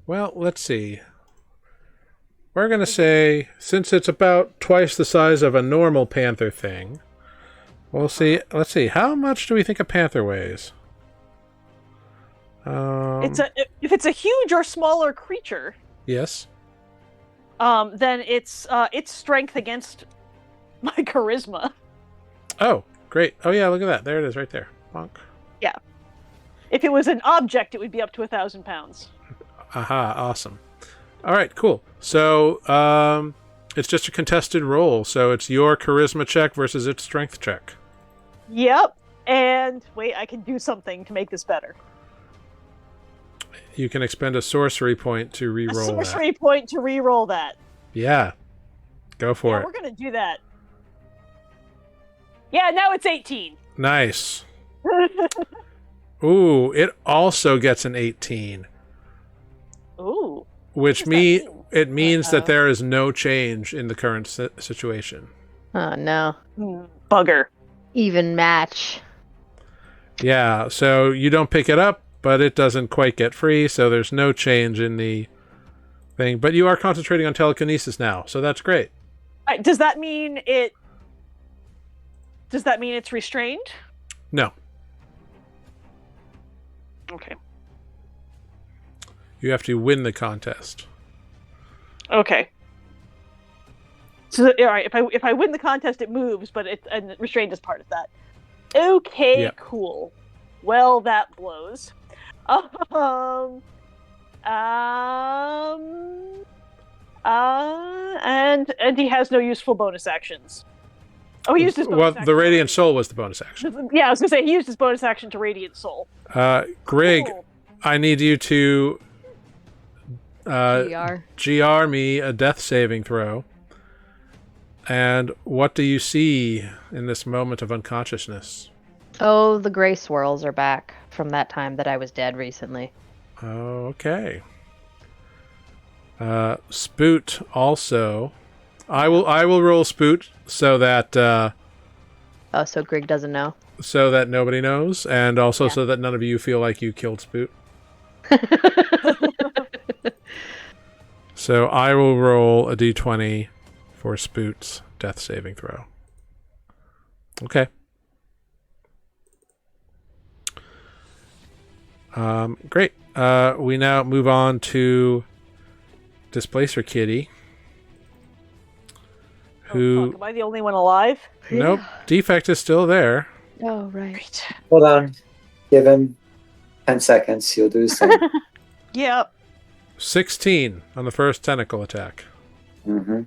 Well, let's see. We're going to say, since it's about twice the size of a normal panther thing, we'll see. Let's see. How much do we think a panther weighs? If it's a huge or smaller creature, Yes. then it's strength against my charisma. Oh, great. Oh, yeah, look at that. There it is right there. Bonk. Yeah. If it was an object, it would be up to 1,000 pounds. Aha, awesome. All right, cool. So, it's just a contested roll, so it's your charisma check versus its strength check. Yep. And wait, I can do something to make this better. You can expend a sorcery point to re-roll that. A sorcery point to re-roll that. Yeah. Go for it. We're gonna do that. Yeah, now it's 18. Nice. Ooh, it also gets an 18. Ooh. Which it means that there is no change in the current situation. Oh, no. Bugger. Even match. Yeah, so you don't pick it up, but it doesn't quite get free, so there's no change in the thing. But you are concentrating on telekinesis now, so that's great. Does that mean it's restrained? No. Okay. You have to win the contest. Okay. So, all right, if I win the contest, it moves, but and restrained is part of that. Okay, Yep. Cool. Well, that blows. And he has no useful bonus actions. Oh, he used his bonus action. The Radiant Soul was the bonus action. Yeah, I was gonna say he used his bonus action to Radiant Soul. Greg, Cool. I need you to GR me a death saving throw. And what do you see in this moment of unconsciousness? Oh, the gray swirls are back from that time that I was dead recently. Okay. Spoot also. I will roll Spoot so that Oh, so Greg doesn't know. so that nobody knows, and also so that none of you feel like you killed Spoot. So I will roll a d20 for Spoot's death saving throw. Okay. Great. We now move on to Displacer Kitty. Who? Oh, fuck, am I the only one alive? Nope. Defect is still there. Oh, right. Great. Hold on. Give him 10 seconds. He'll do his thing. Yep. 16 on the first tentacle attack. Mm-hmm.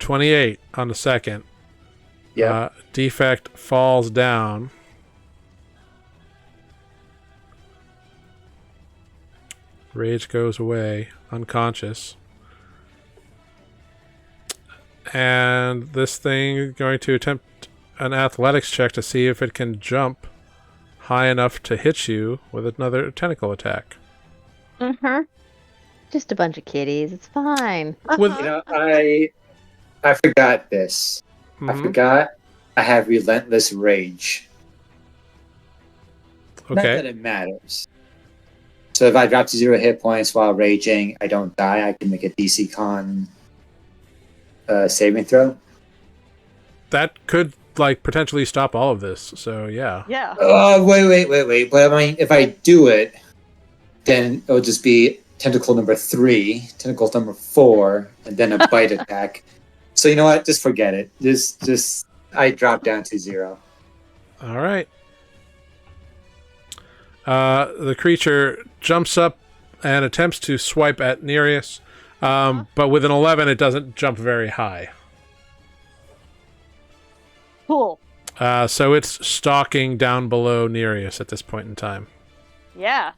28 on the second. Yeah. Defect falls down. Rage goes away, unconscious. And this thing is going to attempt an athletics check to see if it can jump high enough to hit you with another tentacle attack. Mm-hmm. Just a bunch of kitties. It's fine. With- You know, I forgot this. I Mhm. forgot I have relentless rage. Not that Okay. it matters. So if I drop to 0 hit points while raging, I don't die. I can make a DC Con saving throw. That could like potentially stop all of this. So yeah. Yeah. Wait. But I mean, if I do it, then it'll just be tentacle number 3, tentacle number 4, and then a bite attack. So you know what? Just forget it. Just I drop down to 0. All right. The creature jumps up and attempts to swipe at Nereus, but with an 11, it doesn't jump very high. Cool. So it's stalking down below Nereus at this point in time. Yeah.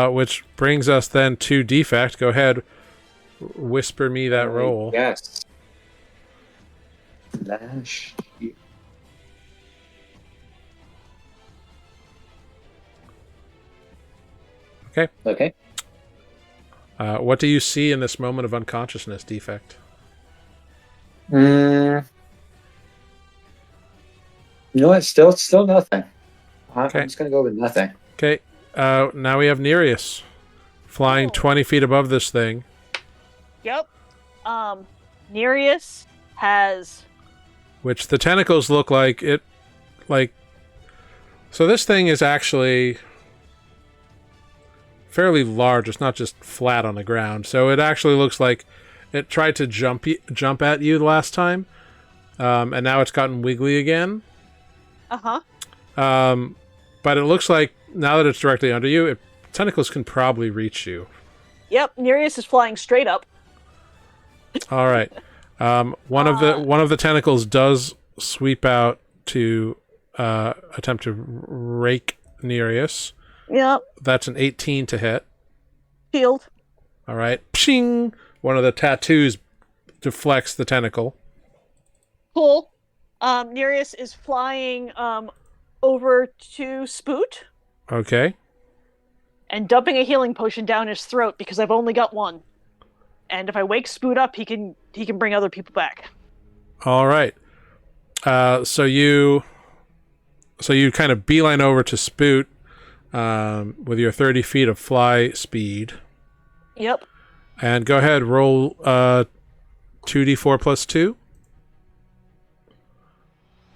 Which brings us then to Defect. Go ahead, whisper me that roll. Yes. Slash. Okay. What do you see in this moment of unconsciousness, Defect? You know what? Still nothing. Okay. I'm just gonna go with nothing. Okay. Now we have Nereus flying 20 feet above this thing. Yep. Nereus has. Which the tentacles look like it, like. So this thing is actually fairly large. It's not just flat on the ground. So it actually looks like it tried to jump at you the last time, and now it's gotten wiggly again. But it looks like now that it's directly under you, tentacles can probably reach you. Yep. Nereus is flying straight up. All right. One of the tentacles does sweep out to attempt to rake Nereus. Yep. That's an 18 to hit. Shield. All right. Pshing! One of the tattoos deflects the tentacle. Cool. Nereus is flying over to Spoot Okay. and dumping a healing potion down his throat because I've only got one. And if I wake Spoot up, he can bring other people back. All right. So you kind of beeline over to Spoot with your 30 feet of fly speed. Yep. And go ahead, roll 2d4 plus 2.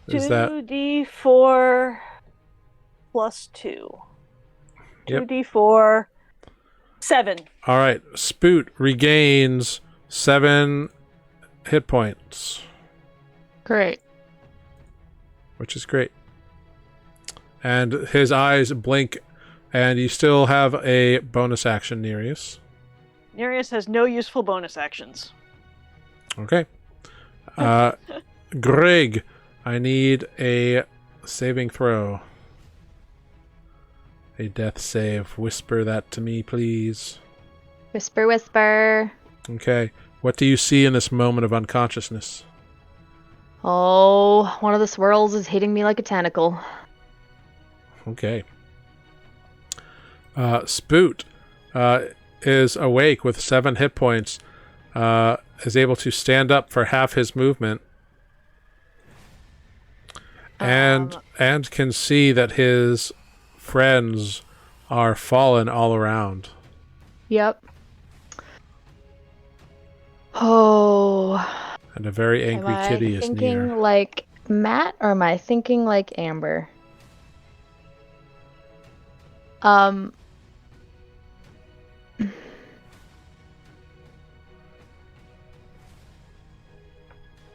Is that 2d4 plus 2. Yep. 2d4 7. all right? Spoot regains 7 hit points, Great. which is great. And his eyes blink, and you still have a bonus action, Nereus. Nereus has no useful bonus actions. Okay. Greg, I need a saving throw. A death save. Whisper that to me, please. Whisper, whisper. Okay. What do you see in this moment of unconsciousness? Oh, one of the swirls is hitting me like a tentacle. Okay. Spoot is awake with 7 hit points. Is able to stand up for half his movement. And can see that his friends are fallen all around. Yep. Oh. And a very angry Am kitty I is thinking near. like Matt or am I thinking like Amber?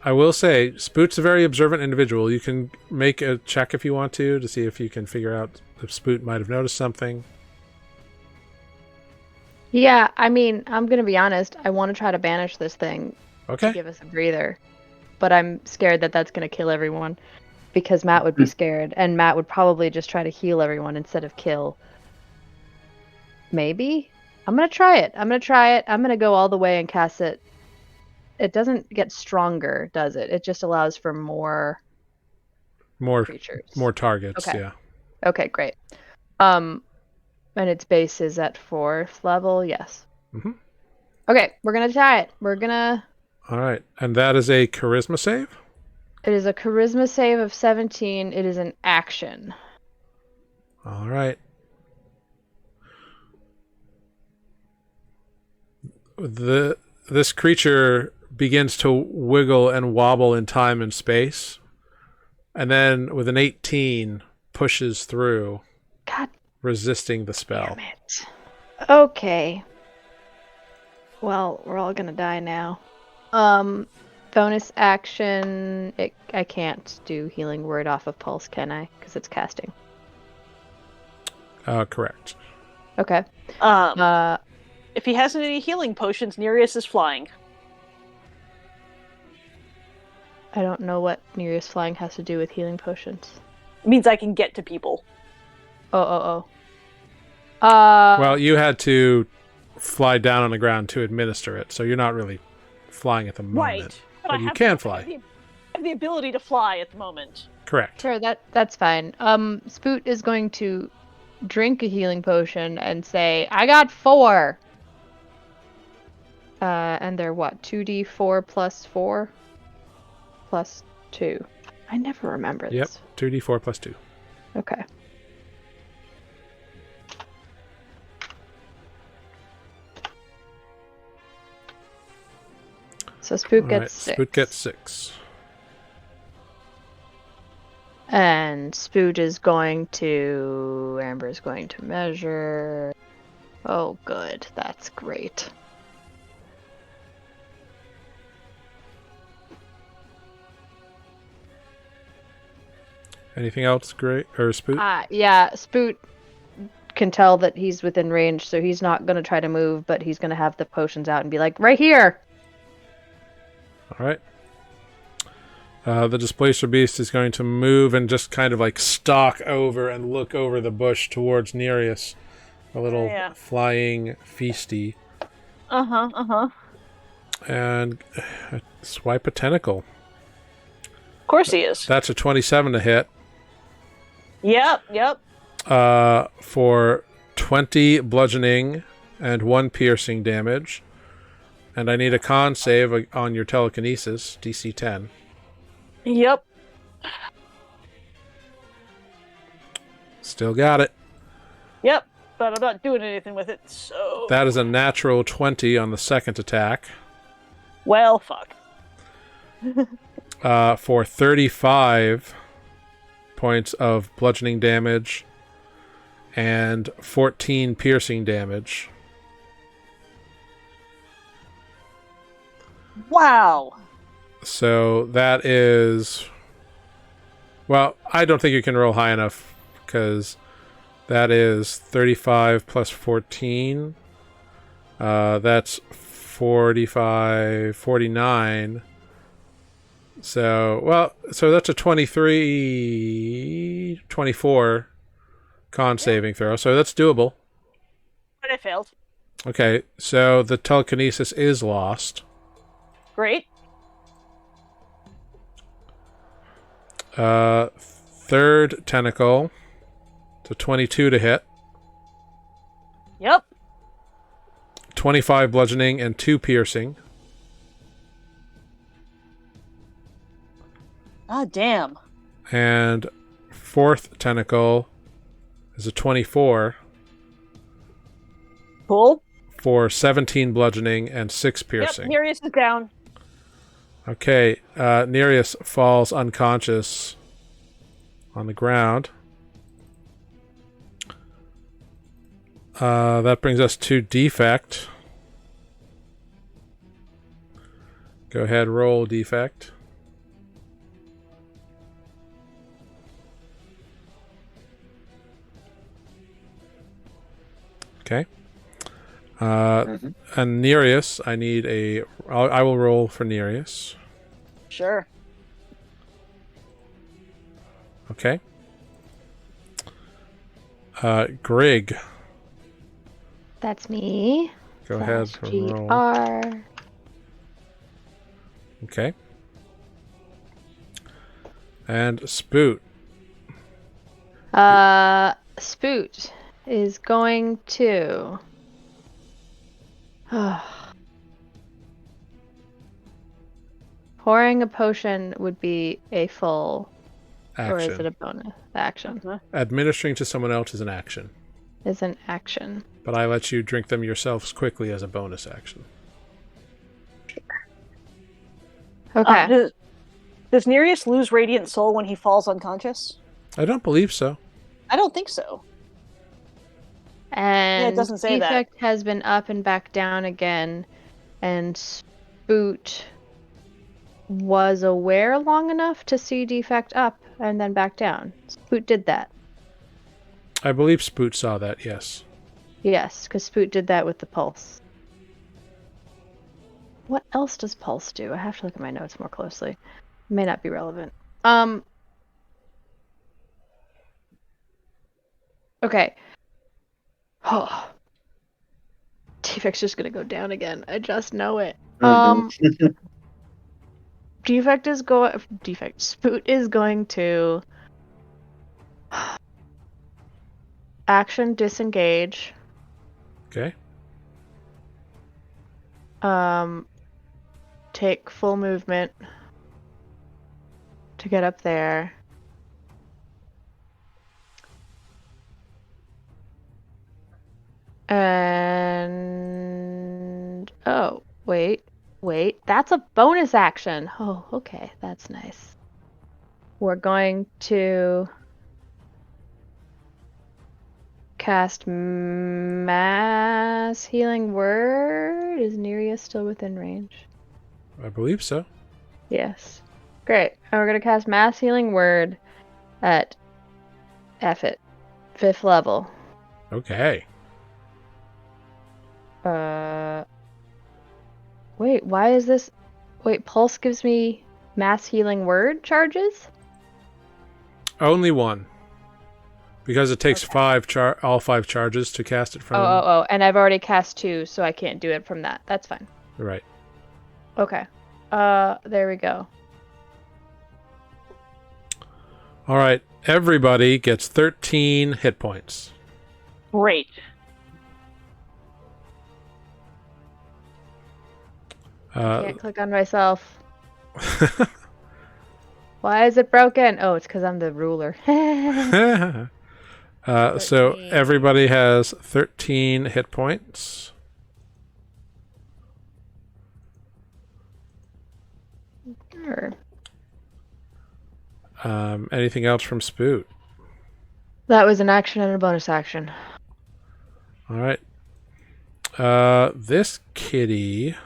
I will say, Spoot's a very observant individual. You can make a check if you want to see if you can figure out if Spoot might have noticed something. Yeah, I mean, I'm gonna be honest. I want to try to banish this thing, Okay. give us a breather. But I'm scared that that's going to kill everyone because Matt would be scared, and Matt would probably just try to heal everyone instead of kill. Maybe? I'm going to try it. I'm going to go all the way and cast it. It doesn't get stronger, does it? It just allows for more creatures. More targets, Okay. yeah. Okay, great. And its base is at 4th level, yes. Mm-hmm. Okay, we're going to try it. We're going to... All right. And that is a charisma save? It is a charisma save of 17. It is an action. All right. This creature begins to wiggle and wobble in time and space, and then with an 18 pushes through, God resisting the spell. damn it. Okay. Well, we're all gonna die now. Bonus action. I can't do healing word off of pulse, can I? Because it's casting. Correct. Okay. If he hasn't any healing potions, Nereus is flying. I don't know what Nereus flying has to do with healing potions. It means I can get to people. Oh. Well, you had to fly down on the ground to administer it, so you're not really flying at the moment. Right. But you can fly. I have the ability to fly at the moment. Correct. Sure, that's fine. Spoot is going to drink a healing potion and say, I got 4. And they're what? 2d4 plus 4? Plus 2. I never remember Yep, this. 2d4 plus 2. Okay. So Spoot gets 6. Spoot gets 6. And Spoot is going to... Amber is going to measure... Oh, good. That's great. Anything else great? Or Spoot? Yeah, Spoot can tell that he's within range, so he's not going to try to move, but he's going to have the potions out and be like, right here! All right. The displacer beast is going to move and just kind of like stalk over and look over the bush towards Nereus. A little flying feisty. And swipe a tentacle. Of course he is. That's a 27 to hit. Yep. For 20 bludgeoning and 1 piercing damage. And I need a con save on your telekinesis, DC 10. Yep. Still got it. Yep, but I'm not doing anything with it, so... That is a natural 20 on the second attack. Well, fuck. For 35 points of bludgeoning damage and 14 piercing damage. Wow. So that is... Well, I don't think you can roll high enough because that is 35 plus 14. That's 45, 49. So that's a 24 con saving throw. So that's doable. But I failed. Okay, so the telekinesis is lost. Great. Third tentacle. It's a 22 to hit. Yep. 25 bludgeoning and 2 piercing. Ah, damn. And fourth tentacle is a 24 Cool. for 17 bludgeoning and 6 piercing. Yep, Nereus is down. Okay, Nereus falls unconscious on the ground. That brings us to defect. Go ahead, roll defect. Okay. Mhm. And Nereus, I need I will roll for Nereus. Sure. Okay. Grig, That's me. go ahead Slash and roll. GR. Okay. And Spoot. Spoot is going to. Pouring a potion would be a full, or is it Action. a bonus action? Administering to someone else is an action, Is an action. but I let you drink them yourselves quickly as a bonus action. Okay. Does Nereus lose Radiant Soul when he falls unconscious? I don't believe so. I don't think so. And it doesn't say that. Defect has been up and back down again, and Spoot was aware long enough to see Defect up and then back down. Spoot did that. I believe Spoot saw that, yes. Yes, because Spoot did that with the pulse. What else does pulse do? I have to look at my notes more closely. It may not be relevant. Okay. Oh. Defect's just gonna go down again. I just know it. Mhm. Spoot is going to action disengage. Okay. Take full movement to get up there. And oh, wait, that's a bonus action. Oh, okay, that's nice. We're going to cast Mass Healing Word. Is Nereus still within range? I believe so. Yes. Great. And we're going to cast Mass Healing Word at F it. 5th level. Okay. Wait, why is this? Wait, Pulse gives me Mass Healing Word charges? Only one. Because it takes all 5 charges to cast it from... Oh, and I've already cast 2, so I can't do it from that. That's fine. Right. Okay. There we go. All right. Everybody gets 13 hit points. Great. I can't click on myself. Why is it broken? Oh, it's because I'm the ruler. So everybody has 13 hit points. Sure. Anything else from Spoot? That was an action and a bonus action. All right. This kitty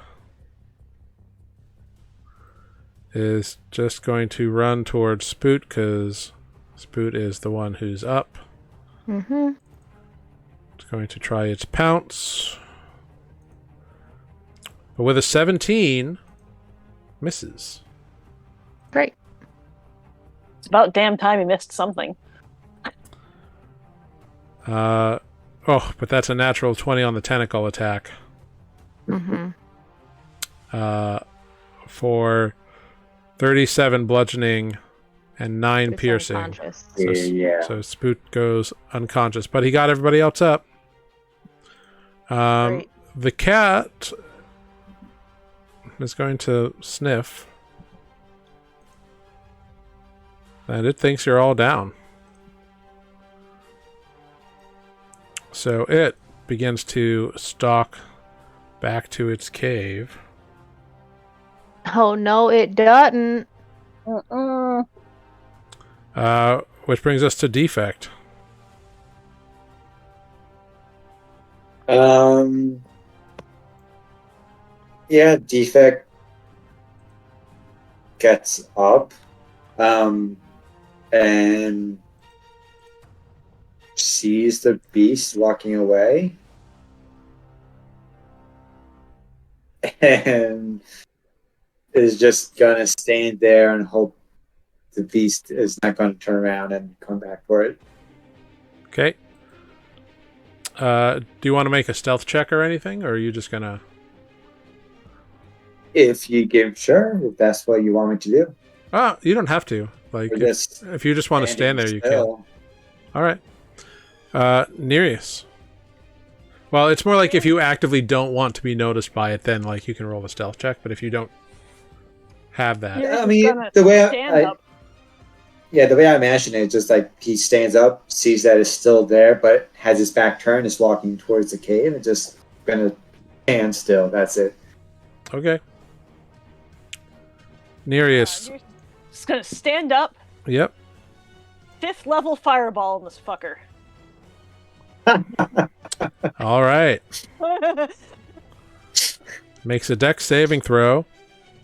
is just going to run towards Spoot because Spoot is the one who's up. Mm-hmm. It's going to try its pounce. But with a 17, misses. Great. It's about damn time he missed something. But that's a natural 20 on the tentacle attack. Mm-hmm. For 37 bludgeoning and 9 It's piercing. unconscious. Yeah. So Spoot goes unconscious, but he got everybody else up. Great. The cat is going to sniff, and it thinks you're all down. So it begins to stalk back to its cave. Oh no, it doesn't. Which brings us to Defect. Yeah, Defect gets up and sees the beast walking away. and is just gonna stand there and hope the beast is not going to turn around and come back for it. Okay. Do you want to make a stealth check or anything, or are you just gonna? If you give, sure, if that's what you want me to do. Oh, you don't have to. Like, Or just if you just want to stand there, you can. still. All right. Nereus. Well, it's more like if you actively don't want to be noticed by it, then like you can roll a stealth check. But if you don't have that, You're I just mean, gonna the way stand up. the way I imagine it, just like he stands up, sees that it's still there, but has his back turned, is walking towards the cave, and just gonna stand still. That's it. okay. Nereus. You're just gonna stand up, Yep. 5th level fireball in this fucker. All right. Makes a dex saving throw.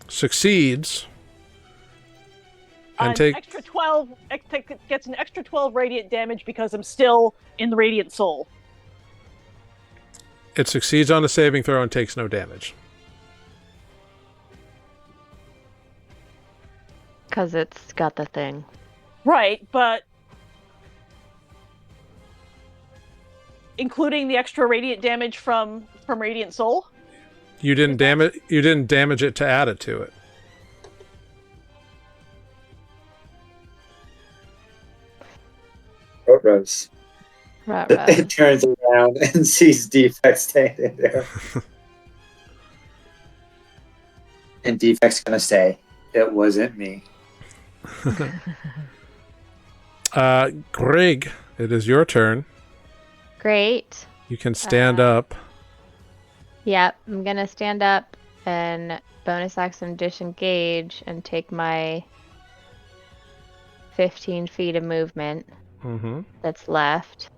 Succeeds. And take extra 12 gets an extra 12 radiant damage because I'm still in the radiant soul. it succeeds on the saving throw and takes no damage. Because it's got the thing. Right, but including the extra radiant damage from radiant soul. You didn't damage it to add it to it. Rose. Right. It turns around and sees Defect standing there. And Defect's gonna say, "It wasn't me." Greg, it is your turn. Great. You can stand up. Yep, I'm gonna stand up and bonus action disengage and take my 15 feet of movement Mm-hmm. that's left.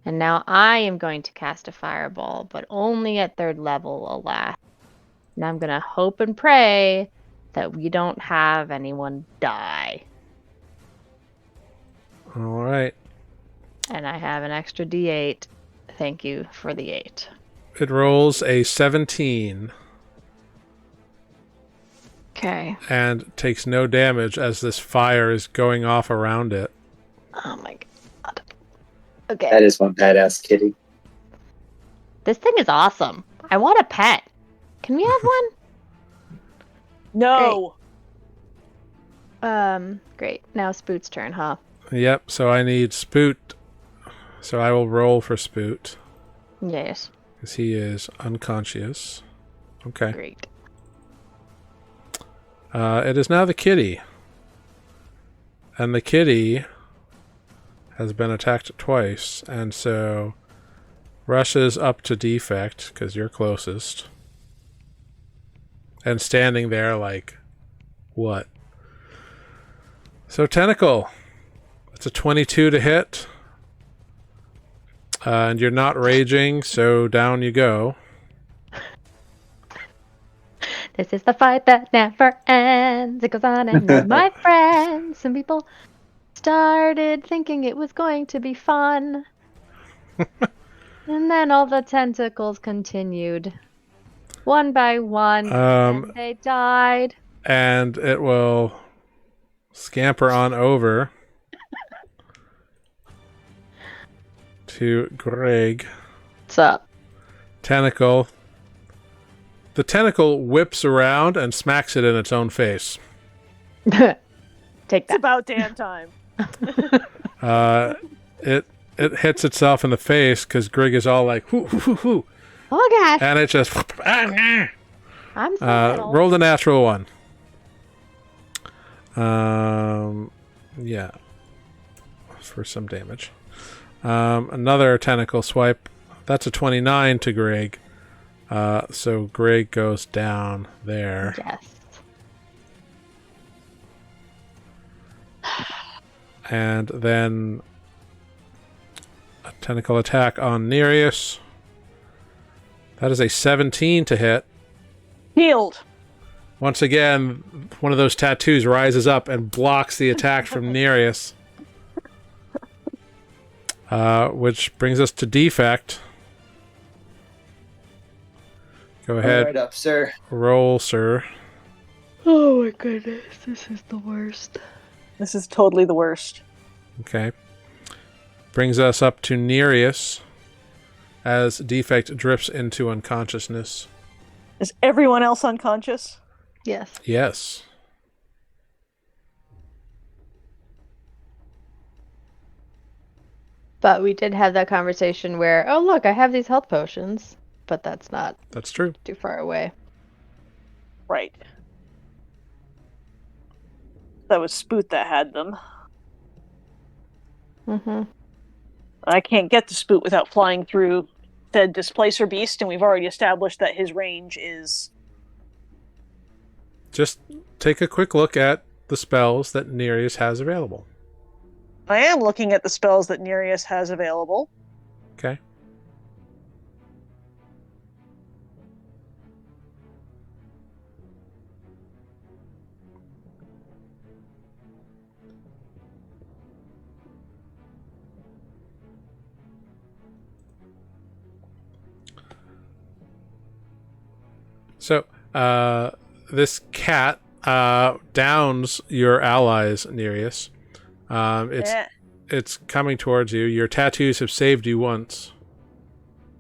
And now I am going to cast a fireball, but only at 3rd level, alas. And I'm gonna hope and pray that we don't have anyone die. All right. And I have an extra D8. Thank you for the 8. It rolls a 17 Okay. and takes no damage as this fire is going off around it. Oh my god. Okay. That is one badass kitty. This thing is awesome. I want a pet. Can we have one? No. Great. Now Spoot's turn, huh? Yep, so I need Spoot. So I will roll for Spoot. Yes. Because he is unconscious. Okay. Great. It is now the kitty. And the kitty has been attacked twice, and so rushes up to Defect, because you're closest. And standing there like, what? So Tentacle. It's a 22 to hit. And you're not raging, so down you go. This is the fight that never ends. It goes on and on, my friends. Some people started thinking it was going to be fun. And then all the tentacles continued. One by one. And they died. And it will scamper on over to Greg. What's up? Tentacle. The tentacle whips around and smacks it in its own face. Take It's that. about damn time. It hits itself in the face because Greg is all like, hoo, hoo, hoo, hoo. Oh gosh. And it just I'm so little. rolled a natural one. Yeah. For some damage. Another tentacle swipe. That's a 29 to Greg. So Greg goes down there. Yes. And then a tentacle attack on Nereus. That is a 17 to hit. Healed. Once again, one of those tattoos rises up and blocks the attack from Nereus. Which brings us to Defect. Go ahead. Right up, sir. Roll, sir. Oh my goodness, this is the worst. This is totally the worst. Okay. Brings us up to Nereus as Defect drifts into unconsciousness. Is everyone else unconscious? Yes. Yes. But we did have that conversation where, oh look, I have these health potions, but that's not That's true. too far away. Right. That was Spoot that had them. Mm-hmm. I can't get to Spoot without flying through said displacer beast, and we've already established that his range is... Just take a quick look at the spells that Nereus has available. I am looking at the spells that Nereus has available. Okay. So, this cat downs your allies, Nereus. It's coming towards you. Your tattoos have saved you once.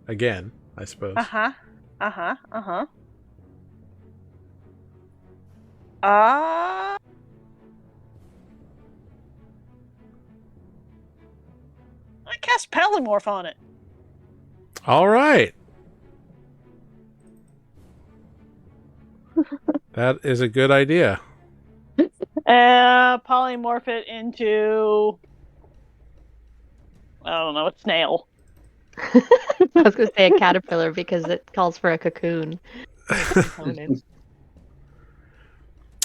Again, I suppose. I cast Polymorph on it. All right. That is a good idea. Polymorph it into... I don't know, a snail. I was going to say a caterpillar because it calls for a cocoon.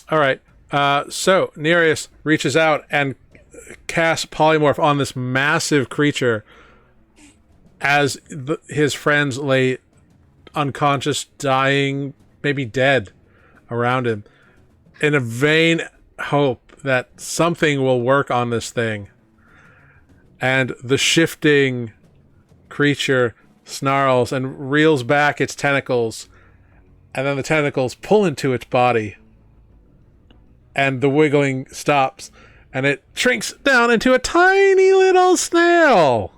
All right. So Nereus reaches out and casts polymorph on this massive creature as his friends lay unconscious, dying, maybe dead around him, in a vain hope that something will work on this thing. And the shifting creature snarls and reels back its tentacles, and then the tentacles pull into its body, and the wiggling stops, and it shrinks down into a tiny little snail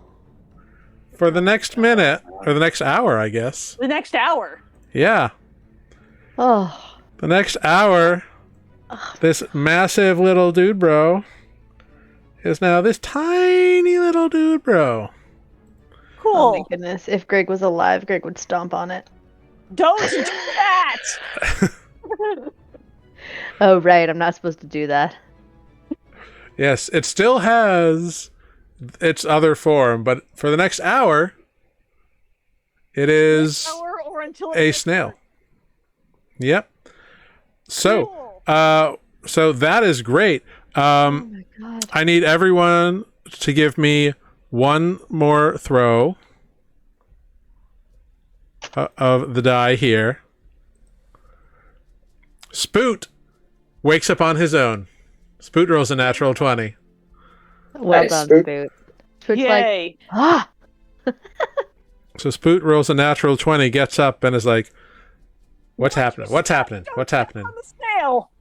for the next minute, or the next hour, I guess. The next hour. Yeah. Oh. The next hour, this massive little dude bro is now this tiny little dude bro. Cool. Oh my goodness. If Greg was alive, Greg would stomp on it. Don't do that! Oh, right. I'm not supposed to do that. Yes, it still has its other form, but for the next hour, it is Hour or until a snail. Yep. So, Cool. So that is great. Oh my god. I need everyone to give me one more throw of the die here. Spoot wakes up on his own. Spoot rolls a natural 20. Well Nice, done, Spoot. Spoot. Spoot's like, Yay. ah! So Spoot rolls a natural 20, gets up, and is like, What's happening? What's happening? What's happening? On the snail.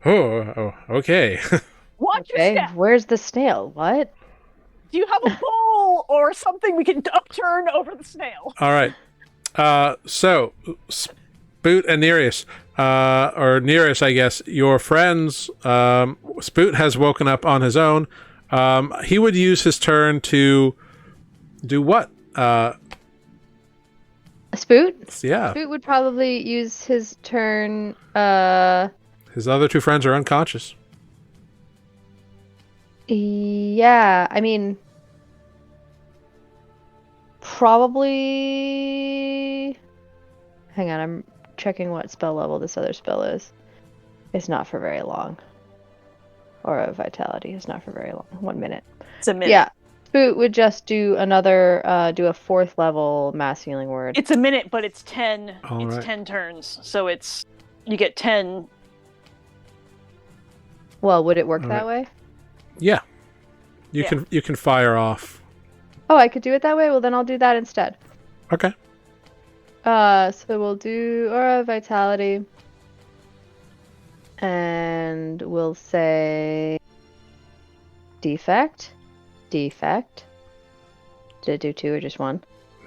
Oh, okay. Watch your Okay, step. where's the snail? What? Do you have a bowl or something we can upturn over the snail? All right. So Spoot and Nereus, or Nereus, I guess, your friends, Spoot has woken up on his own. He would use his turn to do what? Spoot? Yeah. Spoot would probably use his turn, His other two friends are unconscious. yeah, I mean, probably... Hang on, I'm checking what spell level this other spell is. It's not for very long. Or a vitality, it's not for very long. 1 minute. It's a minute. Yeah, Spoot would just do another, do a 4th level mass healing word. It's a minute, but it's 10. All it's right. 10 turns, so it's you get 10. Well, would it work All that way? Yeah. You Yeah. can fire off. Oh, I could do it that way? Well, then I'll do that instead. Okay. So we'll do Aura of Vitality. And we'll say defect. Defect. Did it do 2 or just 1?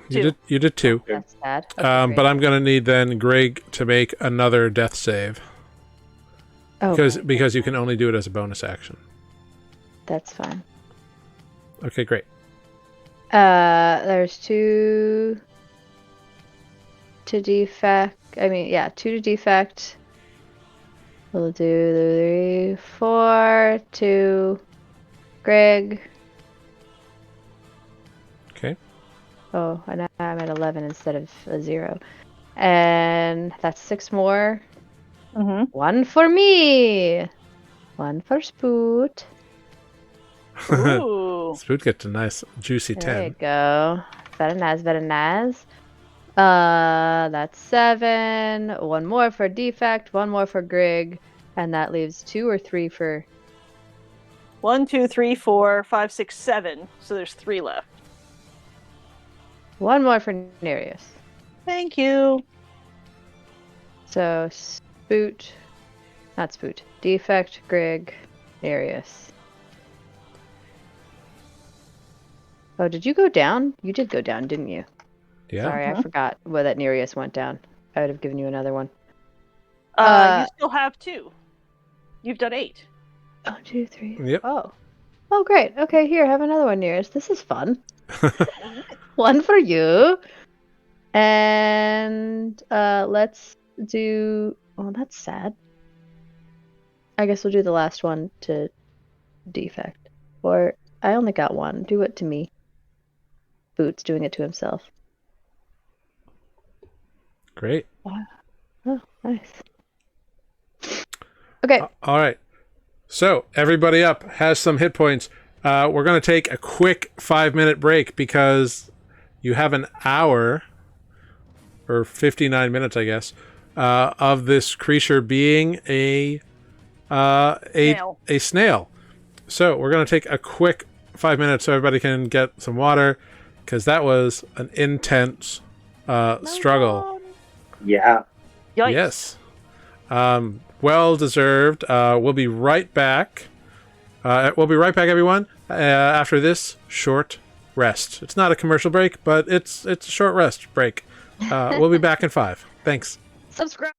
You did 2. That's sad. Okay, But I'm gonna need then Greg to make another death save. Because you can only do it as a bonus action. That's fine. Okay, great. There's 2 to defect. 2 to defect. We'll do 3, 4 to Greg. Okay. Oh, and now I'm at 11 instead of a 0. And that's 6 more. Mm-hmm. 1 for me. 1 for Spoot. Ooh. Spoot gets a nice juicy 10. There you go. Very nice, very nice. That's 7. 1 more for defect. 1 more for Grig, and that leaves 2 or 3 for. 1, 2, 3, 4, 5, 6, 7. So there's 3 left. 1 more for Nereus. Thank you. So Spoot, not Spoot. Defect, Grig, Nereus. Oh, did you go down? You did go down, didn't you? Yeah. Sorry, I forgot where that Nereus went down. I would have given you another one. You still have 2. You've done 8. 1, 2, 3. Yep. Oh, great. Okay, here, have another one, Nereus. This is fun. 1 for you. And let's do. Oh, that's sad. I guess we'll do the last one to defect. Or I only got 1. Do it to me. Boots doing it to himself. Great. Wow. Oh, nice. Okay. All right. So everybody up has some hit points. We're going to take a quick 5-minute break because you have an hour or 59 minutes, I guess, of this creature being a snail. So we're going to take a quick 5 minutes so everybody can get some water because that was an intense struggle. Yeah. Yikes. Yes. Well deserved. We'll be right back. Everyone, after this short rest. It's not a commercial break, but it's a short rest break. We'll be back in 5. Thanks. Subscribe.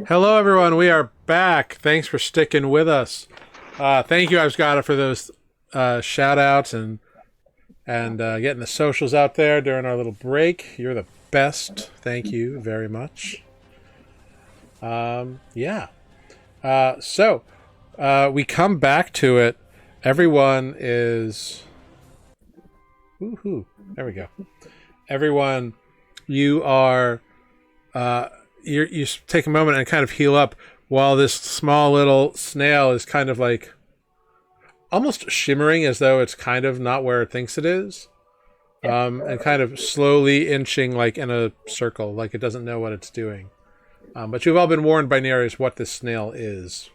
Hello, everyone. We are back. Thanks for sticking with us. Thank you, I've for those shout outs and getting the socials out there during our little break. You're the best. Thank you very much. Yeah. So we come back to it. Everyone is. Woohoo! There we go. Everyone, you are. You take a moment and kind of heal up while this small little snail is kind of like almost shimmering as though it's kind of not where it thinks it is. And kind of slowly inching like in a circle, like it doesn't know what it's doing. But you've all been warned by Nereus what this snail is.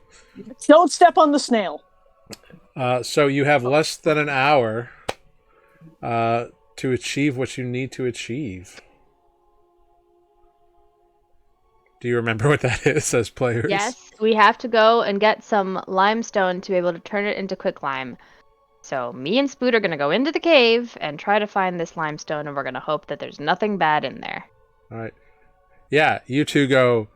Don't step on the snail. So you have less than an hour to achieve what you need to achieve. Do you remember what that is as players? Yes, we have to go and get some limestone to be able to turn it into quicklime. So me and Spoot are going to go into the cave and try to find this limestone, and we're going to hope that there's nothing bad in there. All right. Yeah, you two go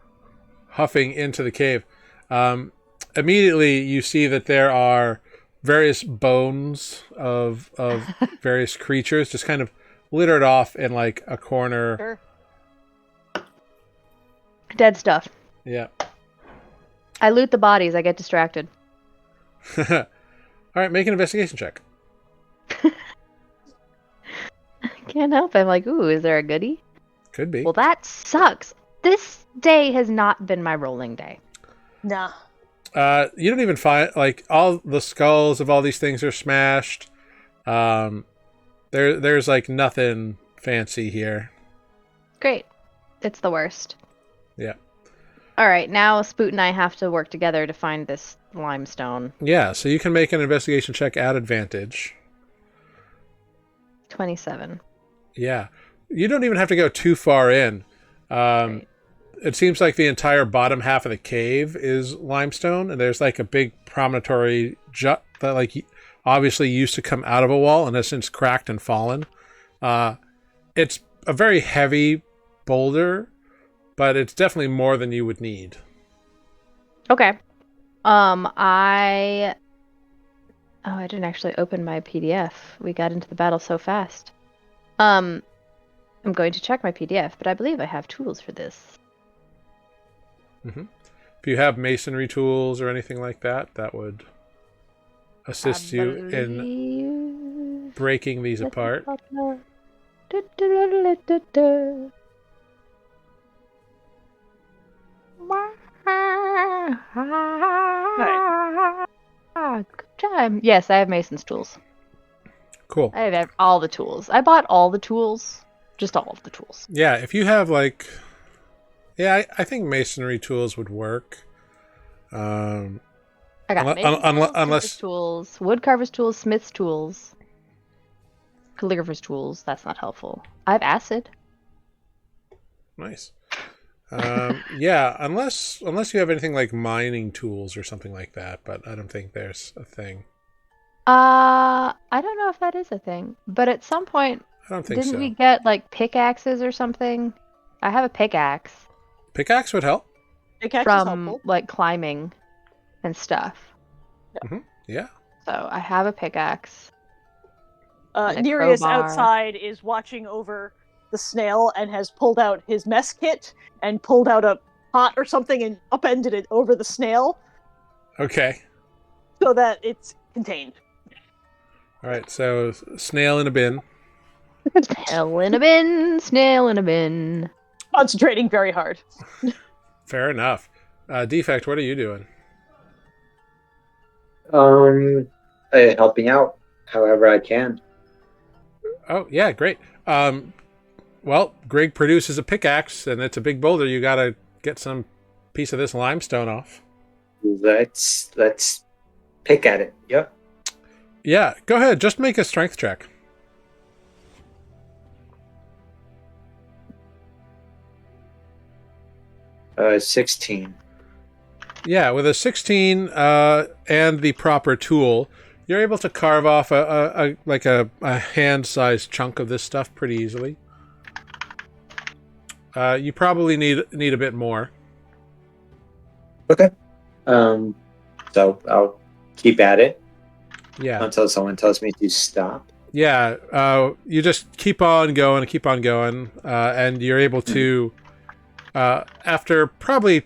huffing into the cave. Immediately, you see that there are various bones of various creatures just kind of littered off in like a corner. Sure. Dead stuff. Yeah. I loot the bodies. I get distracted. All right, make an investigation check. I can't help it. I'm like, ooh, is there a goodie? Could be. Well, that sucks. This day has not been my rolling day. Nah. You don't even find like all the skulls of all these things are smashed. There's like nothing fancy here. Great. It's the worst. Yeah. All right, now Spoot and I have to work together to find this limestone. Yeah, so you can make an investigation check at advantage. 27. Yeah. You don't even have to go too far in. Right. It seems like the entire bottom half of the cave is limestone, and there's like a big promontory jut that like obviously used to come out of a wall and has since cracked and fallen. It's a very heavy boulder, but it's definitely more than you would need. Okay. I didn't actually open my PDF. We got into the battle so fast. I'm going to check my PDF, but I believe I have tools for this. Mm-hmm. If you have masonry tools or anything like that, that would assist you in breaking these apart. Good time. Yes, I have Mason's tools. Cool. I have all the tools. I bought all the tools. Just all of the tools. Yeah, if you have like... Yeah, I think masonry tools would work. I got unless tools, woodcarver's tools, smith's tools, calligrapher's tools. That's not helpful. I have acid. Nice. Yeah, unless you have anything like mining tools or something like that, but I don't think there's a thing. I don't know if that is a thing, but at some point, I don't think didn't we get like pickaxes or something? I have a pickaxe. Pickaxe would help. Pickaxe From like climbing and stuff. Mm-hmm. Yeah. So I have a pickaxe. Nereus outside is watching over the snail and has pulled out his mess kit and pulled out a pot or something and upended it over the snail. Okay. So that it's contained. All right, so snail in a bin. Snail in a bin, snail in a bin. Concentrating very hard. Fair enough. Defect, what are you doing? Helping out however I can. Oh, yeah, great. Well, Greg produces a pickaxe, and it's a big boulder. You gotta get some piece of this limestone off. Let's pick at it. Yep. Yeah, go ahead. Just make a strength check. Uh, 16. Yeah, with a 16 and the proper tool, you're able to carve off a hand-sized chunk of this stuff pretty easily. You probably need a bit more. Okay. So I'll keep at it Yeah. until someone tells me to stop. Yeah. You just keep on going, and you're able to, after probably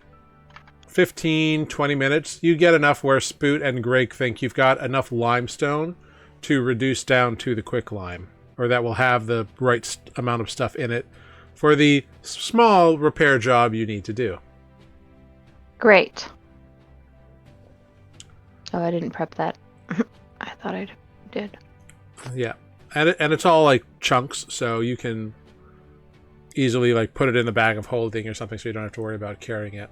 15, 20 minutes, you get enough where Spoot and Greg think you've got enough limestone to reduce down to the quick lime, or that will have the right amount of stuff in it for the small repair job you need to do. Great. Oh, I didn't prep that. I thought I did. Yeah. And it's all like chunks, so you can easily like put it in the bag of holding or something, so you don't have to worry about carrying it.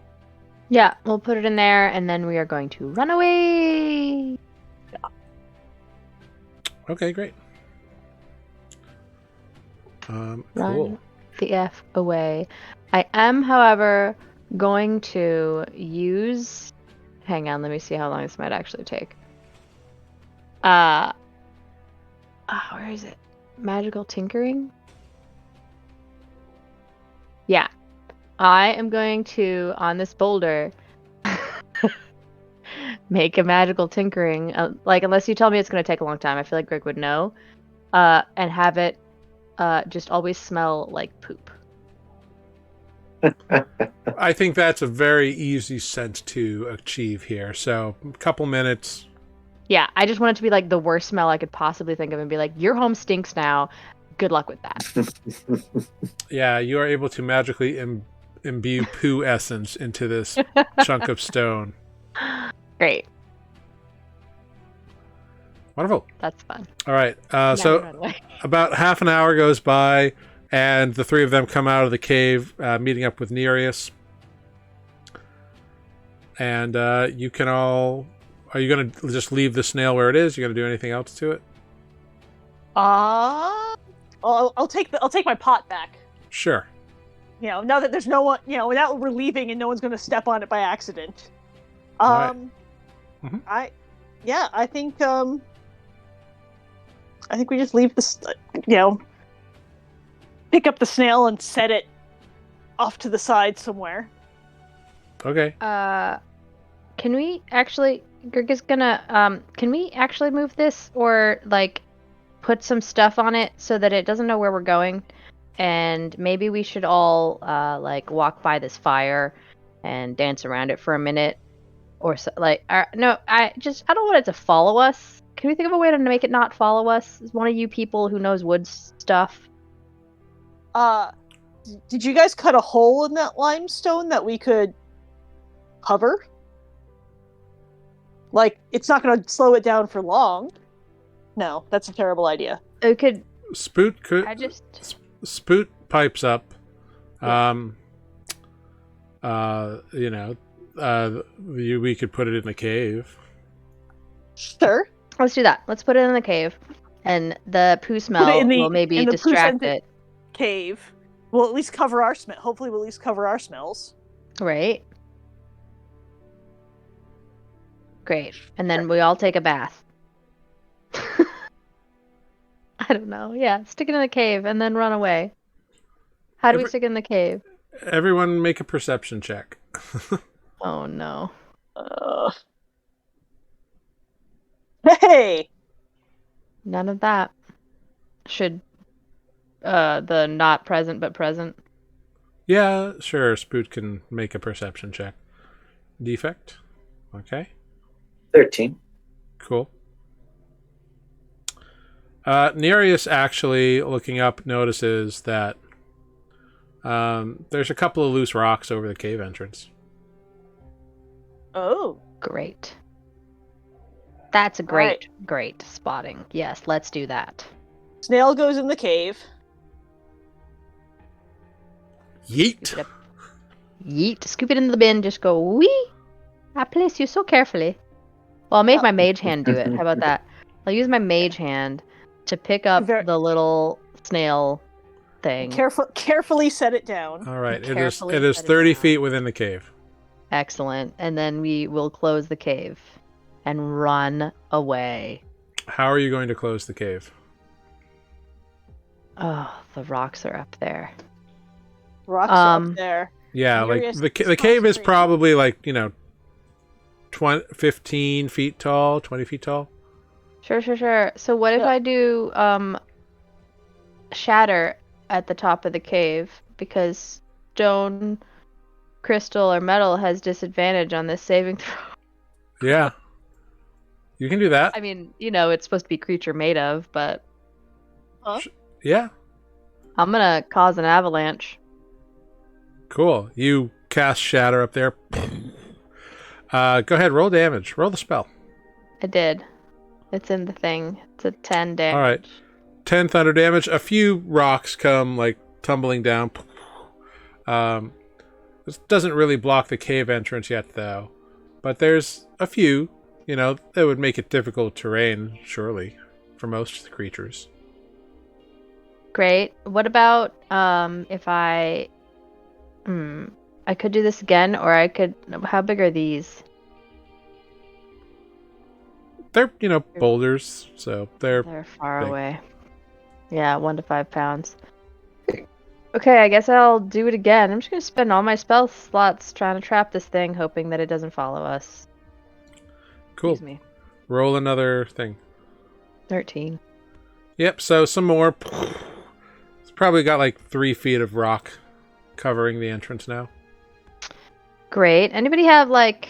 Yeah, we'll put it in there, and then we are going to run away. Okay, great. Cool. Run the F away. I am, however, going to use... Hang on, let me see how long this might actually take. Where is it? Magical tinkering? Yeah. I am going to, on this boulder, make a magical tinkering. Like, unless you tell me it's going to take a long time, I feel like Greg would know. And have it just always smell like poop. I think that's a very easy scent to achieve here. So, a couple minutes. Yeah, I just want it to be like the worst smell I could possibly think of and be like, your home stinks now. Good luck with that. Yeah, you are able to magically imbue poo essence into this chunk of stone. Great. Wonderful. That's fun. All right. Now So run away. about half an hour goes by, and the three of them come out of the cave, meeting up with Nereus. And you can all... Are you going to just leave the snail where it is? You going to do anything else to it? I'll take my pot back. Sure. You know, now that there's no one, you know, now we're leaving and no one's going to step on it by accident. Right. Mm-hmm. I think we just leave this, you know, pick up the snail and set it off to the side somewhere. Okay. Can we actually... Greg is gonna... can we actually move this? Or, like, put some stuff on it so that it doesn't know where we're going? And maybe we should all, like, walk by this fire and dance around it for a minute. Or, so, like... no, I don't want it to follow us. Can we think of a way to make it not follow us? Is one of you people who knows wood stuff? Did you guys cut a hole in that limestone that we could cover? Like, it's not going to slow it down for long. No, that's a terrible idea. It could... Spoot could... Spoot pipes up. Yeah. We could put it in a cave. Sure. Let's do that. Let's put it in the cave. And the poo smell will maybe distract it. Cave. We'll at least cover our smell. Hopefully we'll at least cover our smells. Right. Great. And then we all take a bath. I don't know. Yeah, stick it in the cave and then run away. How do we stick it in the cave? Everyone make a perception check. Oh, no. Hey! None of that. Should the not present but present? Yeah, sure. Spoot can make a perception check. Defect? Okay. 13. Cool. Nereus actually, looking up, notices that there's a couple of loose rocks over the cave entrance. Oh. Great. That's a great spotting. Yes, let's do that. Snail goes in the cave. Yeet! Yeet. Scoop it in the bin. Just go, wee! I place you so carefully. Well, I'll make my mage hand do it. How about that? I'll use my mage hand to pick up the little snail thing. Carefully set it down. All right. It is 30 feet within the cave. Excellent. And then we will close the cave and run away. How are you going to close the cave? Oh, the rocks are up there. Rocks are up there. Yeah, like the cave is probably like, 15 feet tall, 20 feet tall. Sure. So what if Yeah. I do shatter at the top of the cave because stone, crystal, or metal has disadvantage on this saving throw? Yeah. You can do that. I mean, it's supposed to be creature made of, but Huh? Yeah. I'm gonna cause an avalanche. Cool. You cast shatter up there. Go ahead, roll damage. Roll the spell. I did. It's in the thing. It's a 10 damage. All right. 10 thunder damage. A few rocks come like tumbling down. This doesn't really block the cave entrance yet, though. But there's a few, that would make it difficult terrain, surely, for most of the creatures. Great. What about if I could do this again, or I could. How big are these? They're, boulders, so they're far big. away. Yeah, 1 to 5 pounds. Okay, I guess I'll do it again. I'm just gonna spend all my spell slots trying to trap this thing, hoping that it doesn't follow us. Cool. Excuse me. Roll another thing. 13. Yep, so some more. It's probably got like 3 feet of rock covering the entrance now. Great. Anybody have like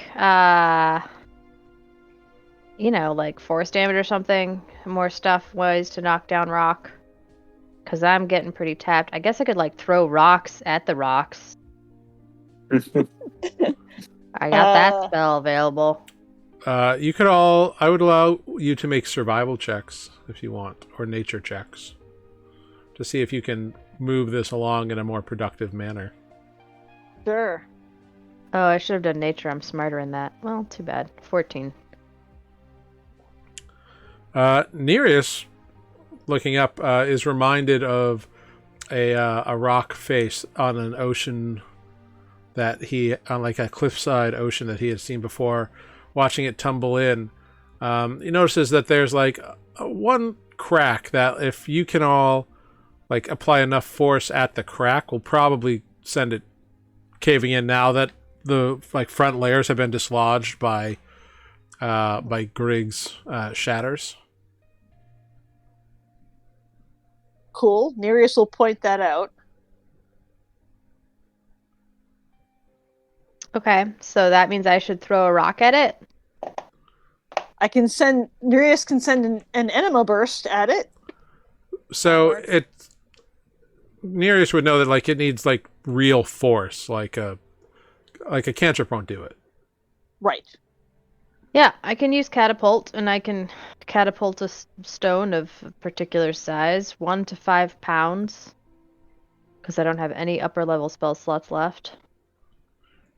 force damage or something? More stuff, ways to knock down rock? Because I'm getting pretty tapped. I guess I could throw rocks at the rocks. I got that spell available. I would allow you to make survival checks if you want, or nature checks, to see if you can move this along in a more productive manner. Sure. Oh, I should have done nature. I'm smarter in that. Well, too bad. 14. Nereus, looking up, is reminded of a rock face on an ocean on like a cliffside ocean that he had seen before. Watching it tumble in, he notices that there's one crack that if you can all apply enough force at the crack will probably send it caving in now that the front layers have been dislodged by Grig's shatters. Cool. Nereus will point that out. Okay, so that means I should throw a rock at it? Nereus can send an enema burst at it. So Nereus would know that it needs real force, like a cantrip won't do it. Right. Yeah, I can use catapult, and I can catapult a stone of a particular size, 1 to 5 pounds, because I don't have any upper level spell slots left.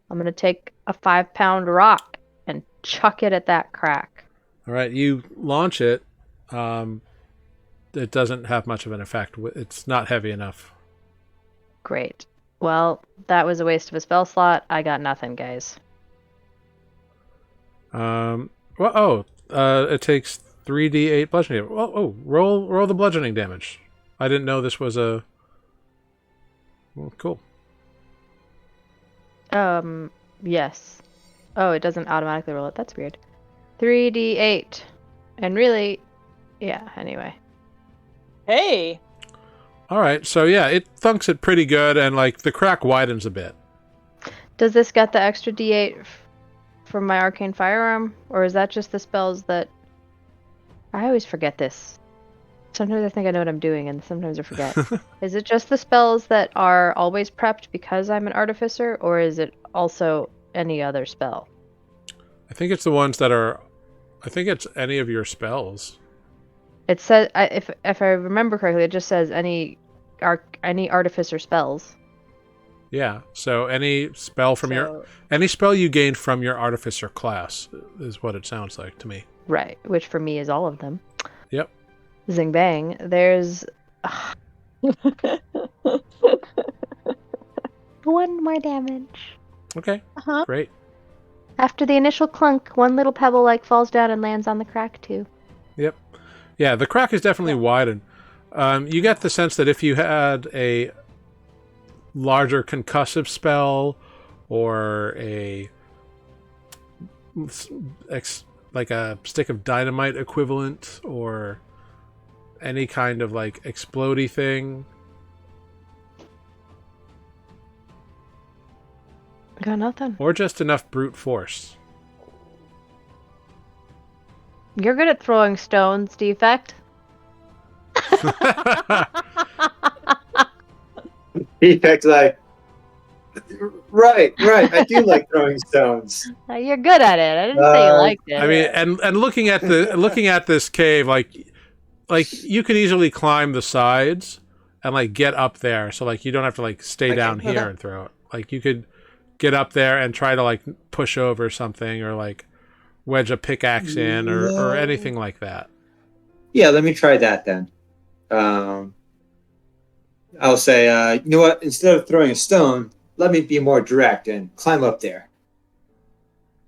I'm going to take a 5-pound rock and chuck it at that crack. All right, you launch it. It doesn't have much of an effect. It's not heavy enough. Great. Well, that was a waste of a spell slot. I got nothing, guys. It takes 3d8 bludgeoning damage. Roll the bludgeoning damage. I didn't know this was a... Well, cool. Yes. Oh, it doesn't automatically roll it. That's weird. 3d8. And really, yeah, anyway. Hey. All right, so yeah, it thunks it pretty good, and the crack widens a bit. Does this get the extra d8 from my arcane firearm, or is that just the spells that... I always forget this. Sometimes I think I know what I'm doing, and sometimes I forget. Is it just the spells that are always prepped because I'm an artificer, or is it also any other spell? I think it's the ones that are... I think it's any of your spells. It says, if I remember correctly, it just says any artificer spells. Yeah, so any spell any spell you gained from your artificer class is what it sounds like to me. Right, which for me is all of them. Yep. Zing bang. There's 1 more damage. Okay. Uh-huh. Great. After the initial clunk, 1 little pebble falls down and lands on the crack too. Yep. Yeah, the crack is definitely widened. You get the sense that if you had a larger concussive spell or a like a stick of dynamite equivalent, or any kind of like explodey thing? Got nothing. Or just enough brute force? You're good at throwing stones, Defect. Defect's like, right. I do like throwing stones. You're good at it. I didn't say you liked it. I mean, and looking at this cave, like you could easily climb the sides and like get up there, so like you don't have to like stay down here and throw it. Like you could get up there and try to like push over something, or like wedge a pickaxe in, or anything like that. Yeah, let me try that then. I'll say, you know what? Instead of throwing a stone, let me be more direct and climb up there.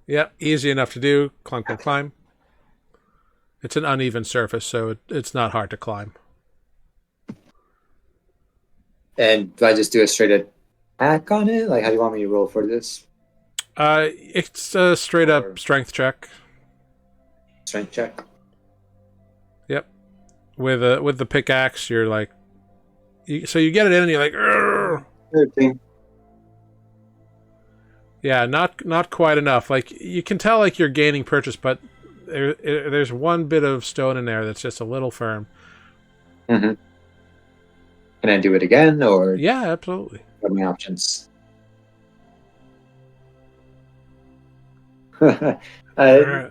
Yep, easy enough to do. Climb. It's an uneven surface, so it's not hard to climb. And do I just do a straight attack on it? Like, how do you want me to roll for this? It's a straight up strength check. Strength check. Yep. With the pickaxe, you're like, so you get it in and you're like, "Urgh." 13. Yeah, not quite enough. Like you can tell, like you're gaining purchase, but there's one bit of stone in there that's just a little firm. Mm-hmm. Can I do it again, or Yeah, absolutely. what are my options?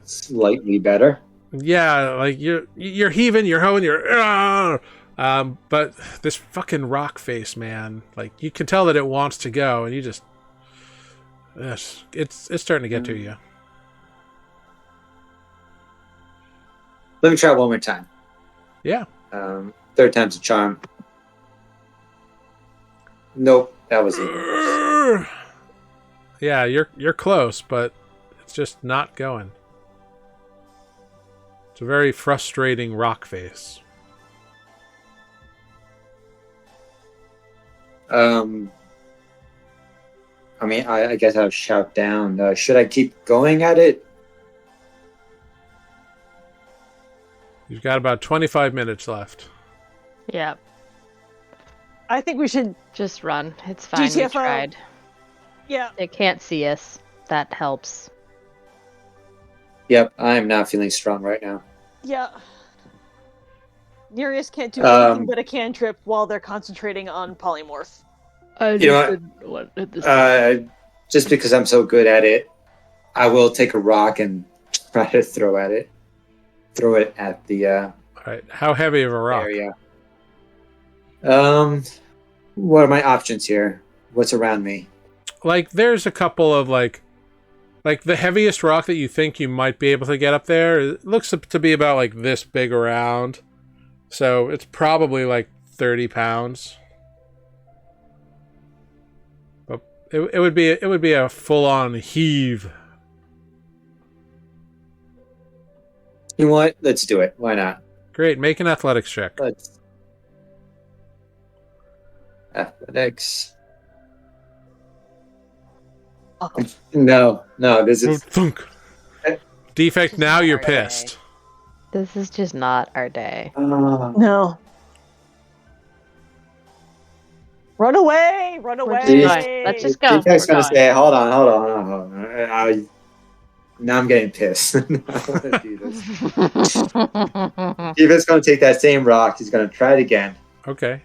Slightly better. Yeah, like you're heaving, you're hoeing, but this fucking rock face, man, like you can tell that it wants to go, and you just, yes, it's starting to get to you. Let me try one more time. Yeah. Third time's a charm. Nope, that was it. Yeah, you're close, but it's just not going. It's a very frustrating rock face. I mean, I guess I'll shout down. Should I keep going at it? You've got about 25 minutes left. Yeah. I think we should. Just run. It's fine. We GTFO. tried. Yeah. They can't see us. That helps. Yep, I'm not feeling strong right now. Yeah. Nereus can't do anything but a cantrip while they're concentrating on polymorph. You know what? Just because I'm so good at it, I will take a rock and try to throw it at the All right. How heavy of a rock? area. What are my options here? What's around me? Like, there's a couple of like the heaviest rock that you think you might be able to get up there. It looks to be about like this big around, so it's probably like 30 pounds. But it would be a full on heave. You know what? Let's do it. Why not? Great. Make an athletics check. Let's. Athletics. No, this is. Thunk. Defect. Now you're pissed. This is just not our day. No. Run away! Run away! Jeez. Let's just go. Defect's We're gonna going. say, hold on. Now I'm getting pissed. I don't want to do this. Defect's gonna take that same rock. He's gonna try it again. Okay.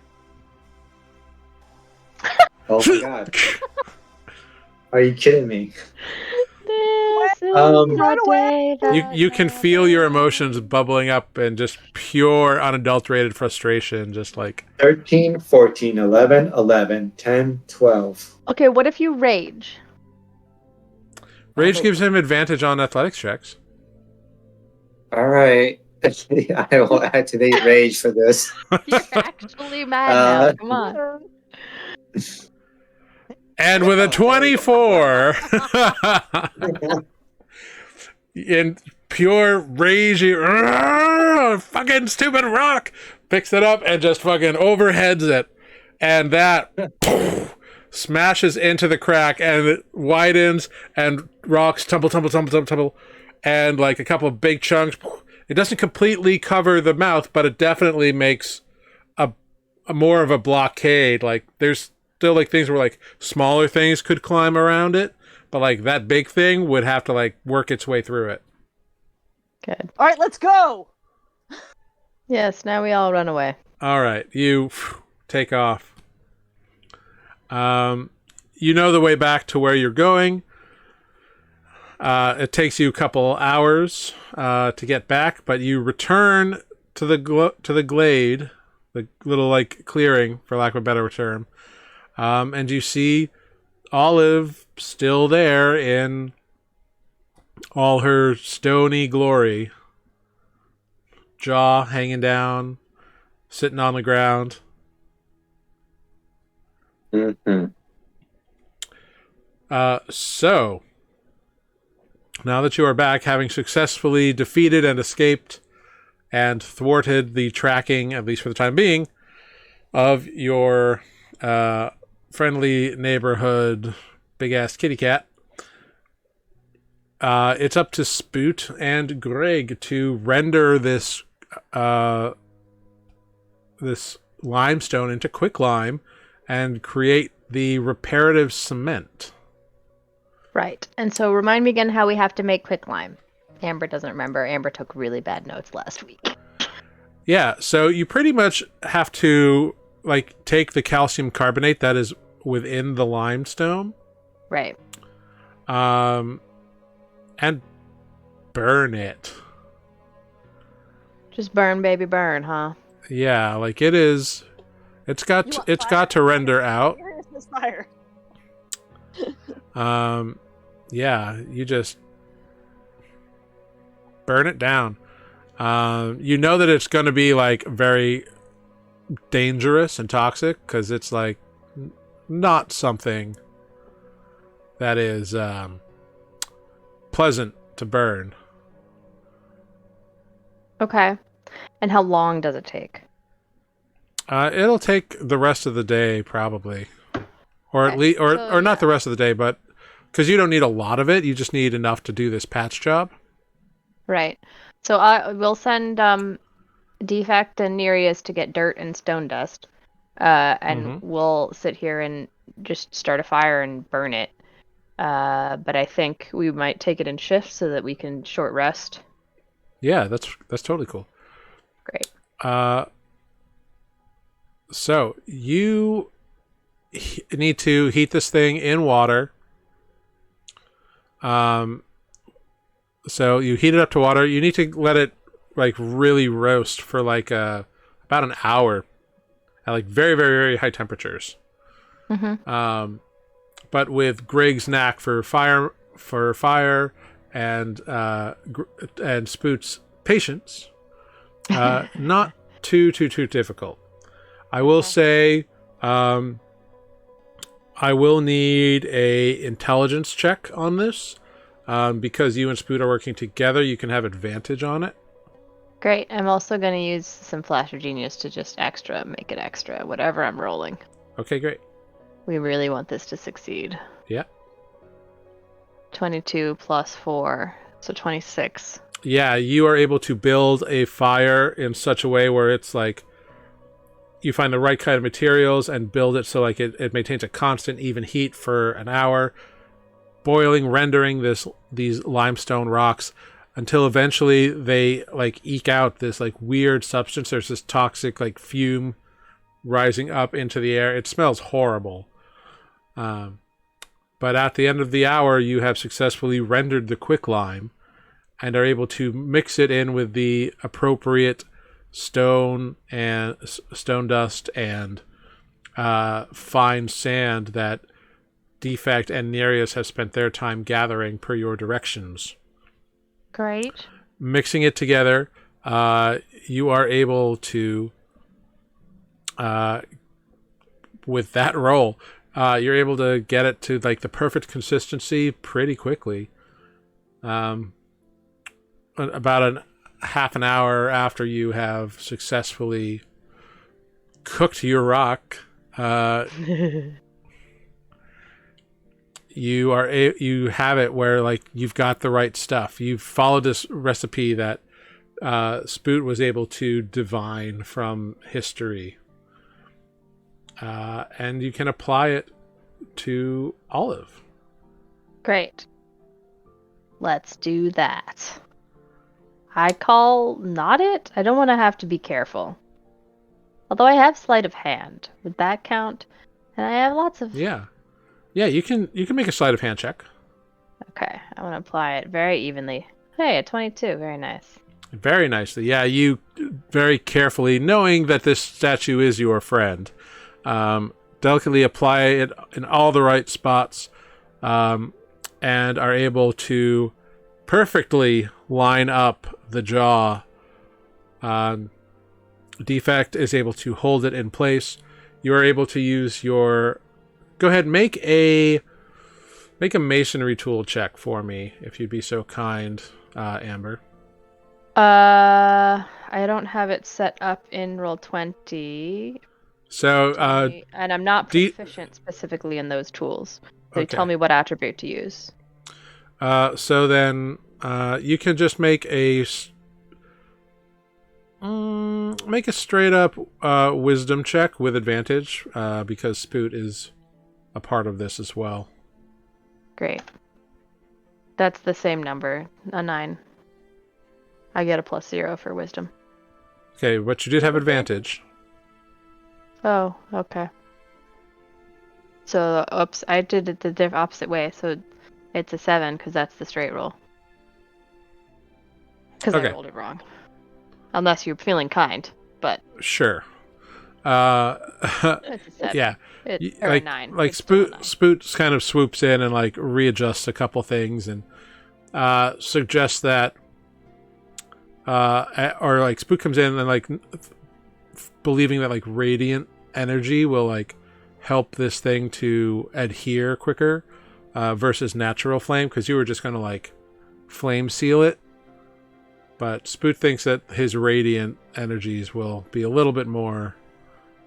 Oh my god. Are you kidding me? This is Run the day that You can feel your emotions bubbling up and just pure unadulterated frustration, just like 13, 14, 11, 11, 10, 12. Okay, what if you rage? rage gives him advantage on athletics checks. All right. I will activate rage for this. You're actually mad now. Come on. And with a 24 in pure rage, fucking stupid rock, picks it up and just fucking overheads it. And that smashes into the crack, and it widens, and rocks tumble, and like a couple of big chunks. It doesn't completely cover the mouth, but it definitely makes a more of a blockade. Like there's still like things where like smaller things could climb around it, but like that big thing would have to like work its way through it. Good. All right, let's go. Yes, now we all run away. All right, you take off. You know the way back to where you're going. It takes you a couple hours to get back, but you return to the glade, the little like clearing, for lack of a better term, and you see Olive still there in all her stony glory, jaw hanging down, sitting on the ground. Mm-hmm. So, now that you are back, having successfully defeated and escaped and thwarted the tracking, at least for the time being, of your friendly neighborhood big-ass kitty cat, it's up to Spoot and Greg to render this this limestone into quicklime and create the reparative cement. Right. And so remind me again how we have to make quicklime. Amber doesn't remember. Amber took really bad notes last week. Yeah, so you pretty much have to like take the calcium carbonate that is within the limestone, Right. and burn it. Just burn, baby, burn, huh? Yeah, like it is. It's got to render out. Here's this fire. Yeah, you just burn it down. You know that it's going to be like very dangerous and toxic because it's like not something that is pleasant to burn. Okay. And how long does it take? It'll take the rest of the day probably, or at Okay, least, or so, not yeah. the rest of the day, but because you don't need a lot of it, you just need enough to do this patch job. Right. So we'll send Defect and Nereus to get dirt and stone dust, and we'll sit here and just start a fire and burn it. But I think we might take it in shifts so that we can short rest. Yeah, that's totally cool. Great. So you need to heat this thing in water. So you heat it up to water. You need to let it like really roast for like about an hour at like very, very, very high temperatures. Mm-hmm. But with Greg's knack for fire and Spoot's patience, not too difficult. I will say, I will need a intelligence check on this, because you and Spoot are working together. You can have advantage on it. Great. I'm also going to use some Flash of Genius to just make it extra, whatever I'm rolling. Okay, great. We really want this to succeed. Yeah. 22 plus 4, so 26. Yeah, you are able to build a fire in such a way where it's like you find the right kind of materials and build it so like it maintains a constant even heat for an hour, boiling, rendering these limestone rocks until eventually they like eke out this like weird substance. There's this toxic like fume rising up into the air. It smells horrible. But at the end of the hour, you have successfully rendered the quicklime and are able to mix it in with the appropriate stone dust and fine sand that Defect and Nereus have spent their time gathering per your directions. Great. Mixing it together, you are able to, with that roll, you're able to get it to like the perfect consistency pretty quickly. About half an hour after you have successfully cooked your rock, you have it where like you've got the right stuff. You've followed this recipe that Spoot was able to divine from history, and you can apply it to Olive. Great. Let's do that. I call not it. I don't want to have to be careful. Although I have sleight of hand. Would that count? And I have lots of... Yeah, you can make a sleight of hand check. Okay, I want to apply it very evenly. Hey, a 22. Very nice. Very nicely. Yeah, you very carefully, knowing that this statue is your friend, delicately apply it in all the right spots, and are able to perfectly line up the jaw. Defect is able to hold it in place. You are able to use your... Go ahead, make a masonry tool check for me, if you'd be so kind, Amber. I don't have it set up in Roll20. So, and I'm not proficient specifically in those tools. So okay. tell me what attribute to use. So then, you can just make a straight up wisdom check with advantage, because Spoot is a part of this as well. Great. That's the same number, a 9. I get a +0 for wisdom. Okay, but you did have advantage. Oh, okay. So, oops, I did it the opposite way. So it's a 7 because that's the straight roll. Because I rolled it wrong. Unless you're feeling kind, but... Sure. It's a 7. Yeah. Or a 9. Like Spoot kind of swoops in and like readjusts a couple things and suggests that or like Spook comes in and like believing that like radiant energy will like help this thing to adhere quicker versus natural flame, because you were just gonna like flame seal it, but Spoot thinks that his radiant energies will be a little bit more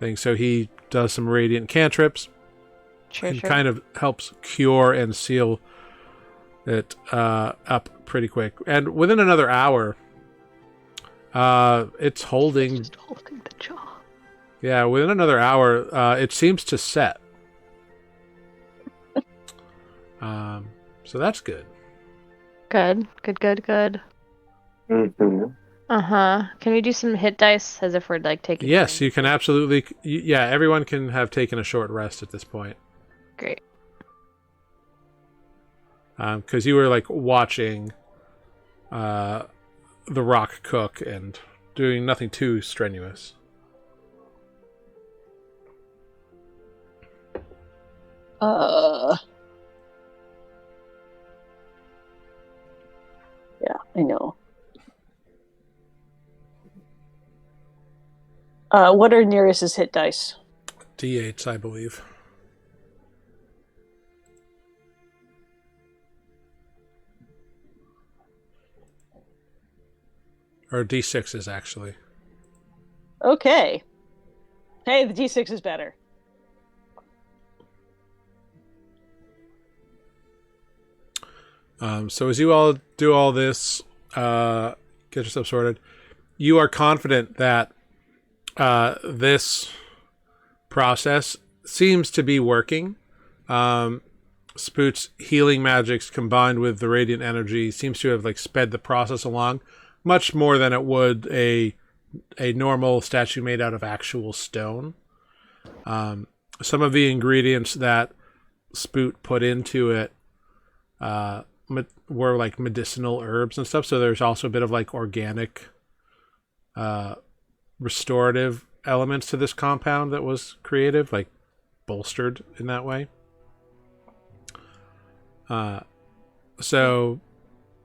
things, so he does some radiant cantrips and kind of helps cure and seal it up pretty quick, and within another hour it's holding... Just holding the jaw. Yeah, within another hour, it seems to set. So that's good. Good. Mm-hmm. Can we do some hit dice as if we're like taking... Yes, you can absolutely... Yeah, everyone can have taken a short rest at this point. Great. Because you were like watching the rock cook and doing nothing too strenuous. Yeah, I know. What are Nereus's hit dice? D8s, I believe. Or D6s, actually. Okay. Hey, the D6 is better. So as you all do all this, get yourself sorted, you are confident that this process seems to be working. Spoot's healing magics combined with the radiant energy seems to have like sped the process along much more than it would a normal statue made out of actual stone. Some of the ingredients that Spoot put into it were like medicinal herbs and stuff, so there's also a bit of like organic restorative elements to this compound that was creative, like bolstered in that way. So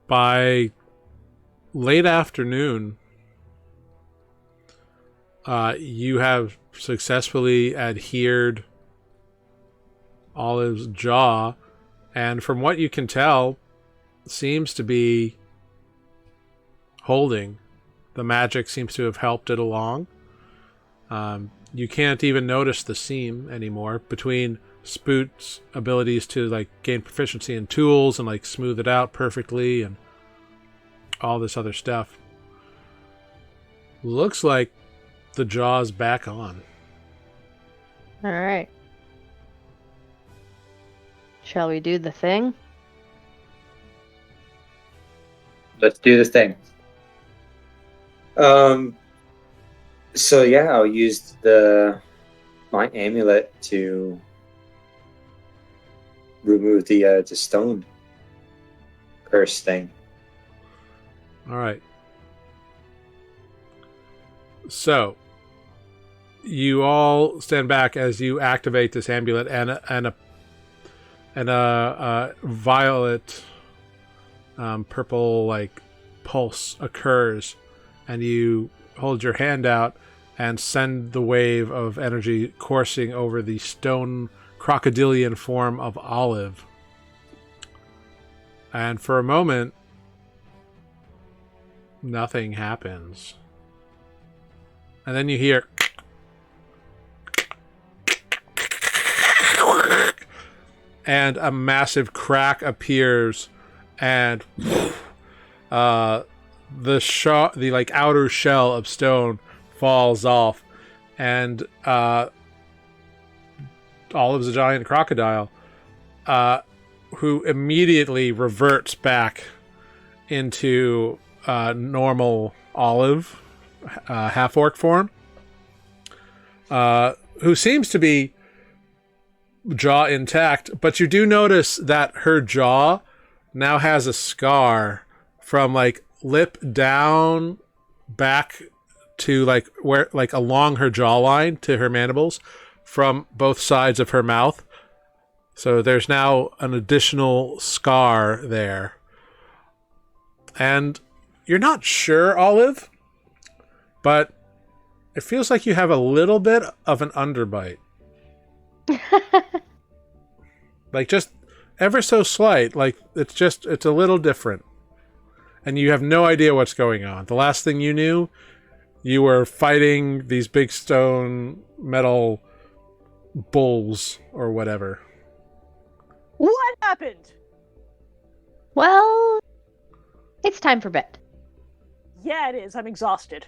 by late afternoon, you have successfully adhered Olive's jaw, and from what you can tell, seems to be holding. The magic seems to have helped it along. You can't even notice the seam anymore between Spoot's abilities to like gain proficiency in tools and like smooth it out perfectly and all this other stuff. Looks like the jaw's back on. All right. Shall we do the thing? Let's do this thing. So yeah, I'll use my amulet to remove the stone curse thing. All right. So you all stand back as you activate this amulet, and a violet, purple like pulse occurs, and you hold your hand out and send the wave of energy coursing over the stone crocodilian form of Olive. And for a moment, nothing happens. And then you hear and a massive crack appears, and the like outer shell of stone falls off, and Olive's a giant crocodile, who immediately reverts back into normal Olive, half-orc form, who seems to be jaw intact, but you do notice that her jaw now has a scar from like lip down back to like where like along her jawline to her mandibles from both sides of her mouth. So there's now an additional scar there. And you're not sure, Olive, but it feels like you have a little bit of an underbite. Like just ever so slight, like it's a little different. And you have no idea what's going on. The last thing you knew, you were fighting these big stone metal bulls or whatever. What happened? Well, it's time for bed. Yeah, it is. I'm exhausted.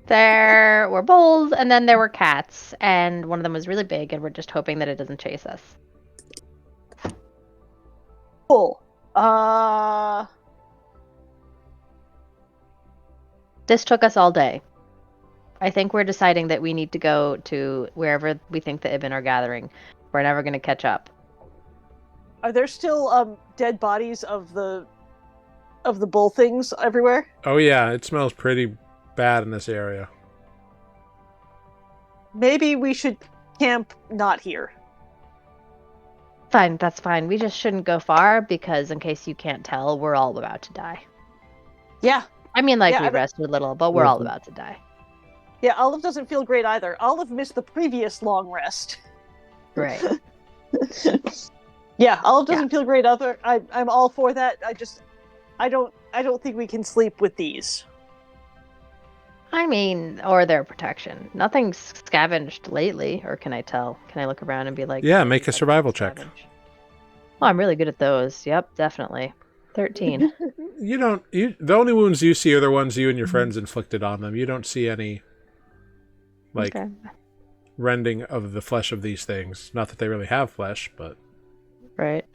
There were bulls, and then there were cats, and one of them was really big, and we're just hoping that it doesn't chase us. Cool. This took us all day. I think we're deciding that we need to go to wherever we think the Ibn are gathering. We're never going to catch up. Are there still dead bodies of the bull things everywhere? Oh yeah, it smells pretty bad in this area. Maybe we should camp not here. Fine, that's fine. We just shouldn't go far because, in case you can't tell, we're all about to die. Yeah. I mean, like, Yeah, we rested a little, but we're all about to die. Yeah, Olive doesn't feel great either. Olive missed the previous long rest. Right. Yeah, Olive doesn't feel great either. I'm all for that. I don't think we can sleep with these. I mean, or their protection. Nothing's scavenged lately, or can I tell? Can I look around and be like... Yeah, make a survival check. Well, I'm really good at those. Yep, definitely. 13. The only wounds you see are the ones you and your friends inflicted on them. You don't see any, like, rending of the flesh of these things. Not that they really have flesh, but... Right.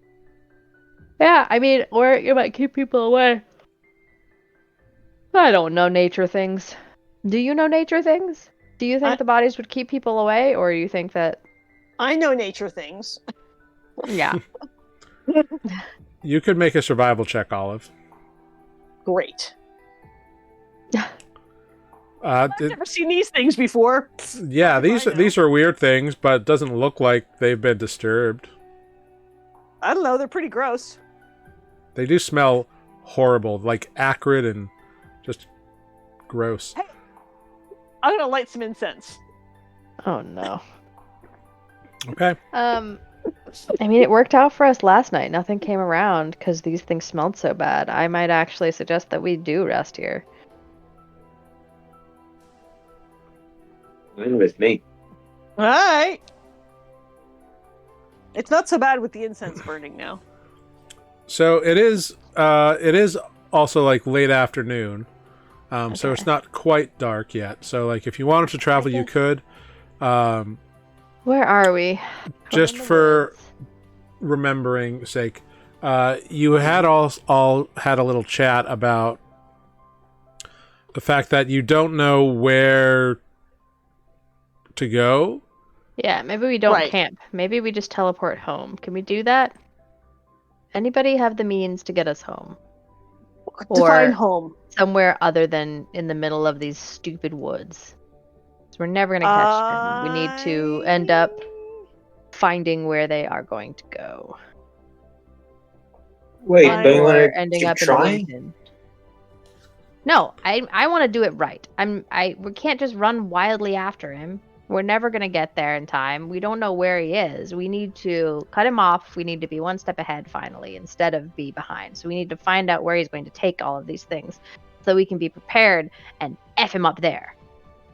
Yeah, I mean, or you might keep people away. I don't know nature things. Do you know nature things? Do you think the bodies would keep people away, or you think that... I know nature things. Yeah. You could make a survival check, Olive. Great. I've never seen these things before. Yeah, these are weird things, but it doesn't look like they've been disturbed. I don't know, they're pretty gross. They do smell horrible, like acrid and just gross. Hey, I'm gonna light some incense. Oh no. Okay. I mean, it worked out for us last night. Nothing came around because these things smelled so bad. I might actually suggest that we do rest here. Fine with me. All right. It's not so bad with the incense burning now. So it is also like late afternoon. So Okay. it's not quite dark yet. So like if you wanted to travel, you could. Where are we? Just In the for woods. remembering sake, you had all had a little chat about the fact that you don't know where to go. Yeah, maybe we don't Right. camp. Maybe we just teleport home. Can we do that? Anybody have the means to get us home? Define Or home. somewhere other than in the middle of these stupid woods? So we're never gonna catch them. We need to end up finding where they are going to go. Wait, I- don't you want Or to ending keep up in the trying? woods. No, I want to do it right. We can't just run wildly after him. We're never gonna get there in time. We don't know where he is. We need to cut him off. We need to be one step ahead finally, instead of be behind. So we need to find out where he's going to take all of these things, so we can be prepared and F him up there.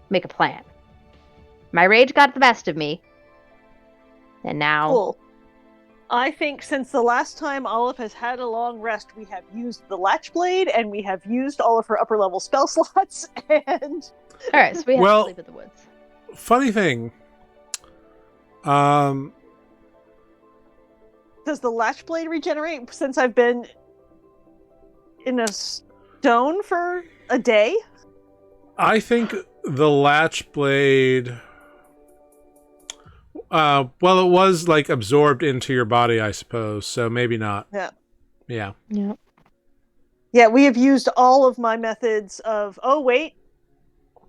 Make a plan. My rage got the best of me, and now Cool. I think since the last time Olive has had a long rest, we have used the Latch Blade and we have used all of her upper level spell slots. And all right. So we have Well- to sleep in the woods. Funny thing. does the Latch Blade regenerate since I've been in a stone for a day? I think the latch blade. Well, it was like absorbed into your body, I suppose. So maybe not. Yeah. Yeah. Yeah. Yeah, we have used all of my methods of. Oh wait,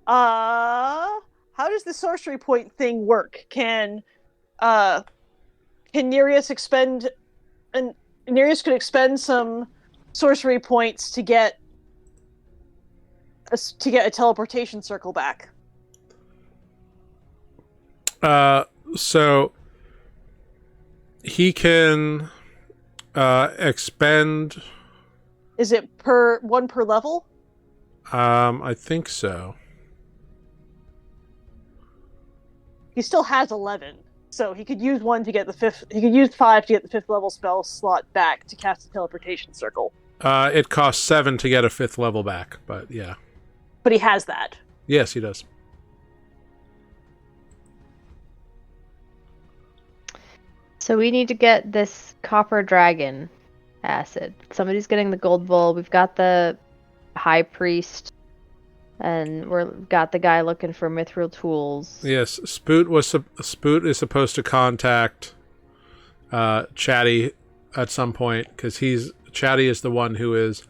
how does the sorcery point thing work? Can Nereus expend? And Nereus could expend some sorcery points to get a teleportation circle back. So he can expend. Is it per level? I think so. He still has 11, so he could use one to get the fifth. He could use 5 to get the 5th level spell slot back to cast a teleportation circle. It costs 7 to get a 5th level back, but yeah. But he has that. Yes, he does. So we need to get this copper dragon acid. Somebody's getting the gold bowl. We've got the high priest, and we've got the guy looking for mithril tools. Yes, Spoot is supposed to contact Chatty at some point because Chatty is the one who is.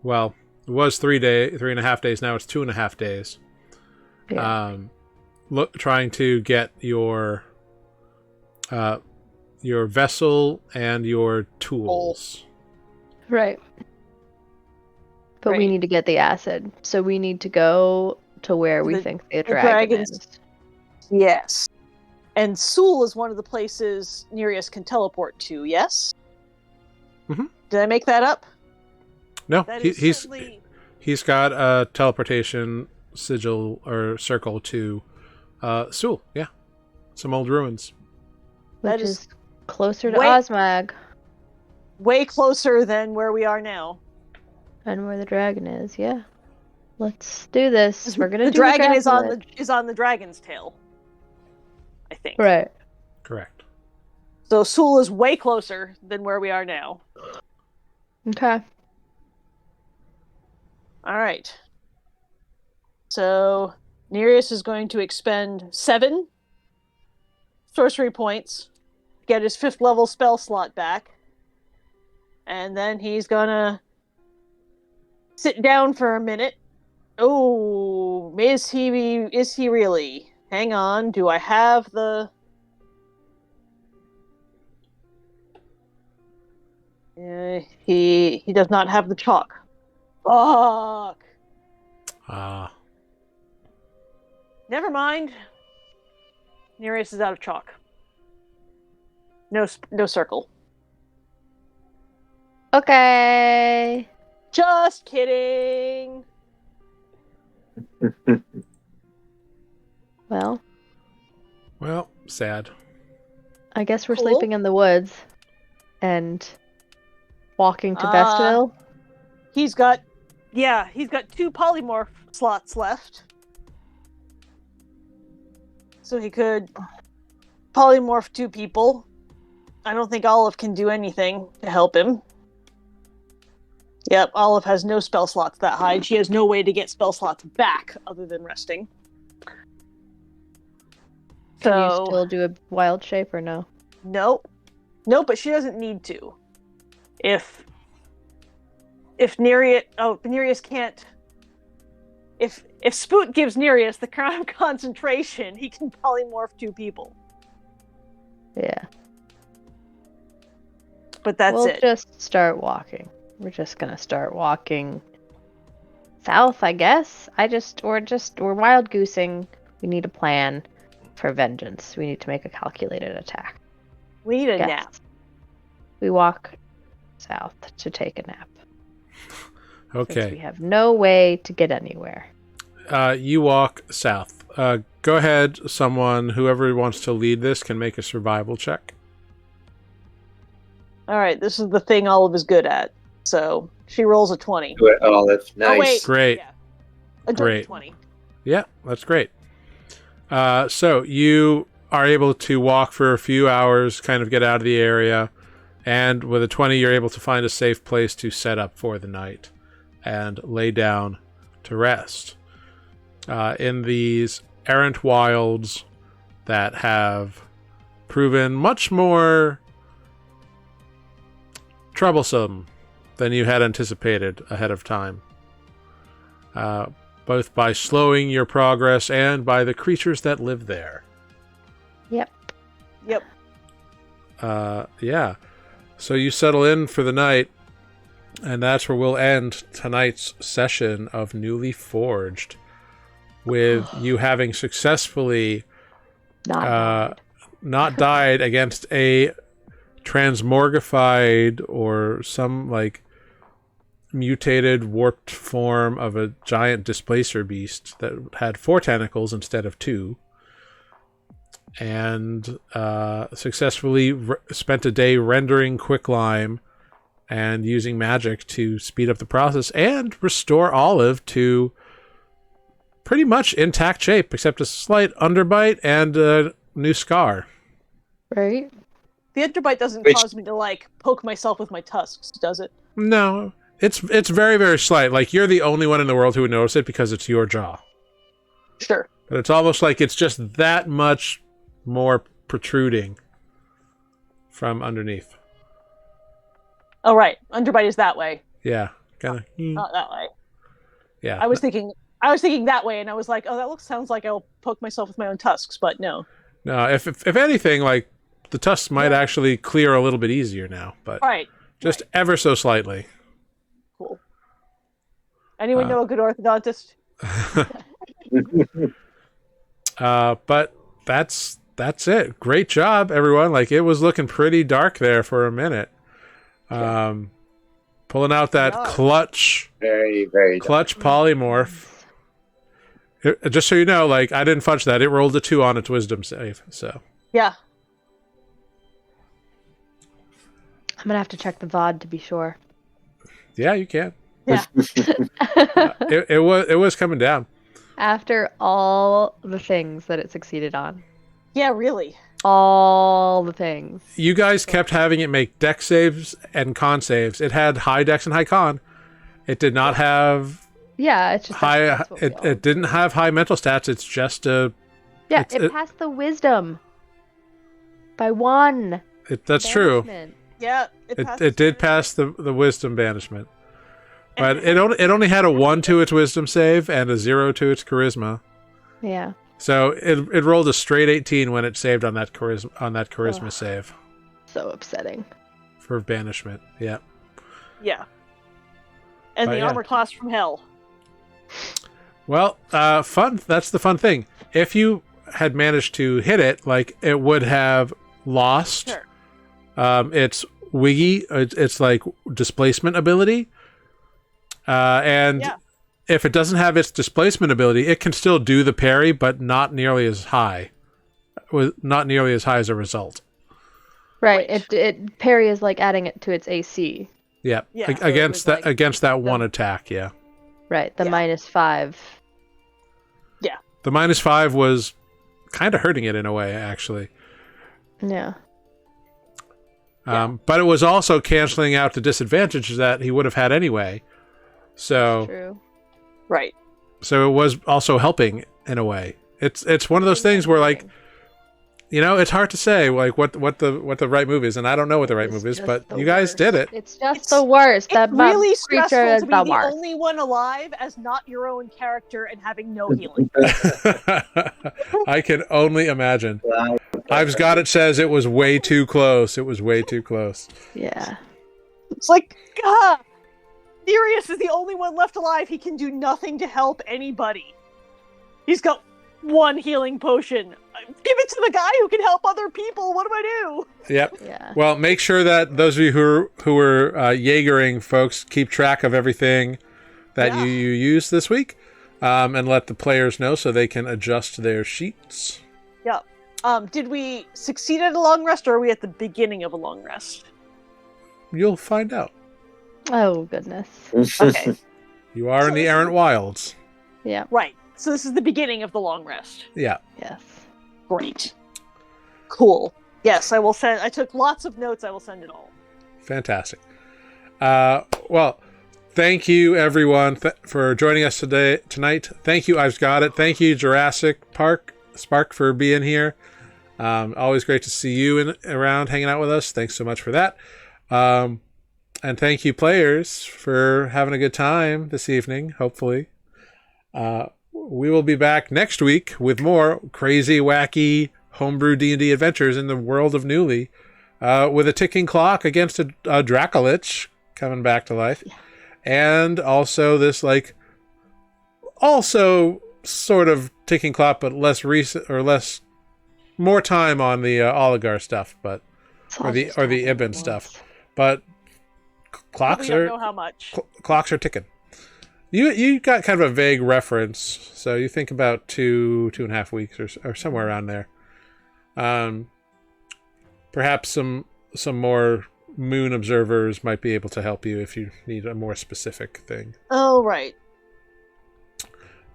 Well, it was 3.5 days. Now it's 2.5 days. Yeah. Trying to get your vessel and your tools. Right. But we Right. need to get the acid. So we need to go to where we The- think the the dragon dragons- is. Yes. And Sul is one of the places Nereus can teleport to, yes? Mhm. Did I make that up? No, That is certainly... he's got a teleportation sigil or circle to Sul. Yeah, some old ruins. That Which is is closer to way- Osmag way closer than where we are now. and where the dragon is. Yeah. Let's do this. We're gonna The do dragon the is on dragon the dragon's tail. I think. Right. Correct. So Sul is way closer than where we are now. Okay. All right. So Nereus is going to expend 7 sorcery points, get his 5th level spell slot back, and then he's gonna sit down for a minute. Oh, is he really? Hang on, do I have the... he does not have the chalk. Fuck. Never mind. Nereus is out of chalk. No circle. Okay. Just kidding. Well, Well, sad. I guess we're Cool. sleeping in the woods and walking to Bestville. He's got 2 polymorph slots left. So he could polymorph 2 people. I don't think Olive can do anything to help him. Yep, Olive has no spell slots that high, and she has no way to get spell slots back other than resting. Can you still do a wild shape or no? Nope. Nope, but she doesn't need to. If Nereus can't. If Spoot gives Nereus the crown of concentration, he can polymorph 2 people. Yeah. But that's we'll it. Just start walking. We're just gonna start walking south, I guess. We're wild goosing. We need a plan for vengeance. We need to make a calculated attack. We need a nap. We walk south to take a nap. Okay. Since we have no way to get anywhere. You walk south. Go ahead, whoever wants to lead this can make a survival check. Alright, this is the thing Olive is good at. So, she rolls a 20. Do it, Olive. Nice. Oh, wait. Great. Yeah. A dirty Great. 20. Yeah, that's great. So you are able to walk for a few hours, kind of get out of the area, and with a 20, you're able to find a safe place to set up for the night and lay down to rest. In these errant wilds that have proven much more troublesome than you had anticipated ahead of time. Both by slowing your progress and by the creatures that live there. Yep. Yeah. So you settle in for the night, and that's where we'll end tonight's session of Nuuli Forged, with you having successfully not died against a transmorgified or some mutated, warped form of a giant displacer beast that had 4 tentacles instead of 2, and successfully spent a day rendering quicklime and using magic to speed up the process and restore Olive to pretty much intact shape, except a slight underbite and a new scar. Right? The underbite doesn't cause me to, poke myself with my tusks, does it? No. It's very, very slight. You're the only one in the world who would notice it because it's your jaw. Sure. But it's almost like it's just that much more protruding from underneath. Oh, right. Underbite is that way. Yeah. Kind of. Not that way. Yeah. I was thinking that way, and I was like, oh, that sounds like I'll poke myself with my own tusks, but no. No, if anything, the tusks might actually clear a little bit easier now, but just ever so slightly. Cool. Anyone know a good orthodontist? But that's it. Great job, everyone. It was looking pretty dark there for a minute. Pulling out that clutch, very, very clutch polymorph. Just so you know, I didn't fudge that. It rolled a 2 on its wisdom save. So yeah. I'm gonna have to check the VOD to be sure. Yeah, you can. Yeah. It was coming down. After all the things that it succeeded on. Yeah, really. All the things. You guys kept having it make dex saves and con saves. It had high dex and high con. It did not have it's just high. It didn't have high mental stats. It's just a. Yeah, it passed the wisdom by 1. That's true. Yeah, it did pass the wisdom banishment, but it only had a 1 to its wisdom save and a 0 to its charisma. Yeah. So it rolled a straight 18 when it saved on that charisma save. So upsetting. For banishment. Yeah. Yeah. And the armor class from hell. Well, fun. That's the fun thing. If you had managed to hit it, it would have lost. Sure. It's Wiggy. It's displacement ability. And if it doesn't have its displacement ability, it can still do the parry, but not nearly as high. Not nearly as high as a result. Right. Right. It parry is like adding it to its AC. Yeah, Yeah. So it was like against that one the- attack. Yeah, Right. The Yeah. -5. the -5 was kind of hurting it in a way, actually. Yeah. But it was also canceling out the disadvantages that he would have had anyway. So, True. Right. so it was also helping in a way. It's one of those things where, like, you know, it's hard to say like what the right move is, and I don't know what the right move is, but you guys did it. It's just the worst. That It's really creature stressful is to be the the worst. only one alive as not your own character and having no healing. I can only imagine. Wow. I've got it says it was way too close. It was way too close. Yeah. It's like, God, Nereus is the only one left alive. He can do nothing to help anybody. He's got one healing potion. Give it to the guy who can help other people. What do I do? Yep. Yeah. Well, make sure that those of you who are Jaegering folks keep track of everything that Yeah. you use this week, and let the players know so they can adjust their sheets. Yeah. Did we succeed at a long rest, or are we at the beginning of a long rest? You'll find out. Oh goodness. Okay. You are in the errant wilds. Yeah. Right. So this is the beginning of the long rest. Yeah. Yes. Great. Cool. Yes, I will send. I took lots of notes. I will send it all. Fantastic. Well, thank you everyone for joining us tonight. Thank you, I've got it. Thank you, Jurassic Spark, for being here. Always great to see you around hanging out with us. Thanks so much for that. And thank you, players, for having a good time this evening, hopefully. We will be back next week with more crazy, wacky homebrew D&D adventures in the world of Nuuli, with a ticking clock against a Dracolich coming back to life. And also this, like, also sort of ticking clock, but less recent, or more time on the Oligar stuff, but or the Ibn stuff. But clocks We don't are know how much. clocks are ticking. You got kind of a vague reference, so you think about 2.5 weeks or somewhere around there. Perhaps some more moon observers might be able to help you if you need a more specific thing. Oh, right.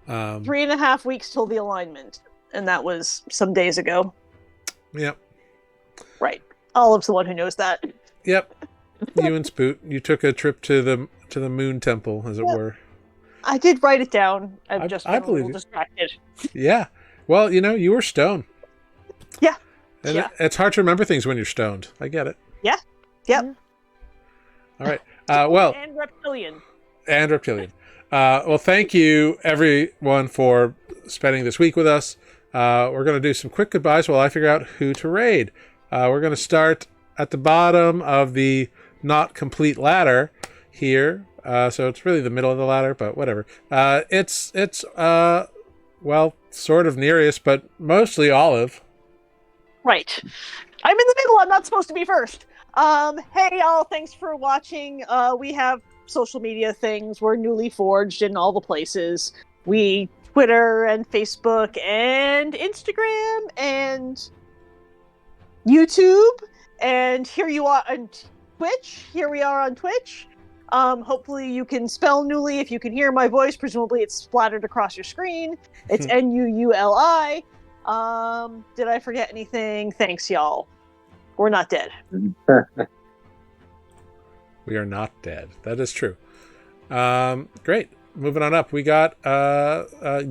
3.5 3.5 weeks till the alignment, and that was some days ago. Yep. Right. Olive's the one who knows that. Yep. You and Spoot, you took a trip to the moon temple, as it were. I did write it down. I've I just been a believe little you. distracted. Yeah. Well, you were stoned. Yeah. And Yeah. it's hard to remember things when you're stoned. I get it. Yep. All right. Well, And reptilian. and reptilian. Well, thank you everyone for spending this week with us. We're going to do some quick goodbyes while I figure out who to raid. We're going to start at the bottom of the not complete ladder here. So it's really the middle of the ladder, but whatever. It's well, sort of Nereus, but mostly Olive. Right. I'm in the middle. I'm not supposed to be first. Hey, y'all. Thanks for watching. We have social media things. We're Nuuli Forged in all the places. We Twitter and Facebook and Instagram and YouTube. And here you are on Twitch. Here we are on Twitch. Hopefully you can spell Nuuli if you can hear my voice. Presumably it's splattered across your screen. It's Nuuli. Did I forget anything? Thanks, y'all. We're not dead. We are not dead. That is true. Great. Moving on up, we got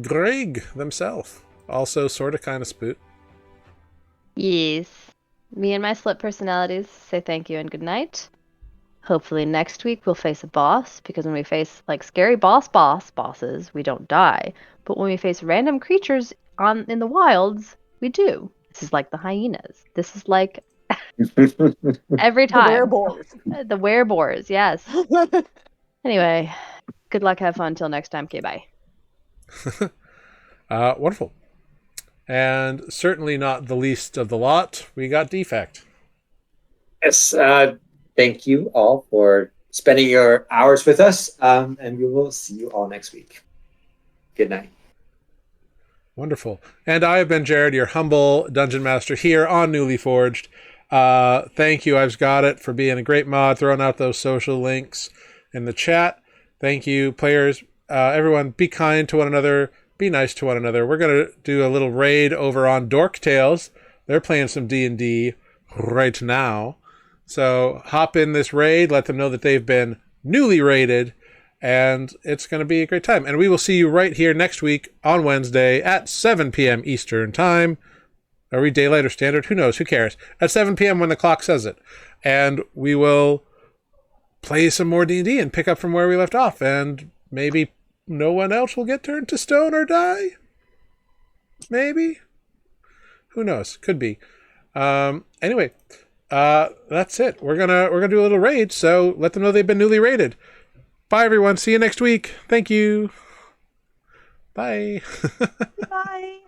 Greg themselves. Also sort of kind of Spoot. Yes. Me and my split personalities say thank you and good night. Hopefully next week we'll face a boss, because when we face like scary bosses, we don't die. But when we face random creatures in the wilds, we do. This is like the hyenas. This is like every The time. werewolves. The werebores, yes. Anyway, good luck, have fun. Till next time. Okay, bye. Wonderful. And certainly not the least of the lot, we got Defect. Yes, thank you all for spending your hours with us, and we will see you all next week. Good night. Wonderful. And I have been Jared, your humble dungeon master here on Nuuli Forged. Thank you, I've got it, for being a great mod, throwing out those social links in the chat. Thank you, players. Everyone, be kind to one another. Be nice to one another. We're going to do a little raid over on Dork Tales. They're playing some D&D right now. So hop in this raid. Let them know that they've been newly raided. And it's going to be a great time. And we will see you right here next week on Wednesday at 7 p.m. Eastern Time. Are we daylight or standard? Who knows? Who cares? At 7 p.m. when the clock says it. And we will play some more D&D and pick up from where we left off. And maybe no one else will get turned to stone or die? Maybe? Who knows? Could be. Anyway, that's it. We're gonna do a little raid, so let them know they've been newly raided. Bye, everyone. See you next week. Thank you. Bye. Bye.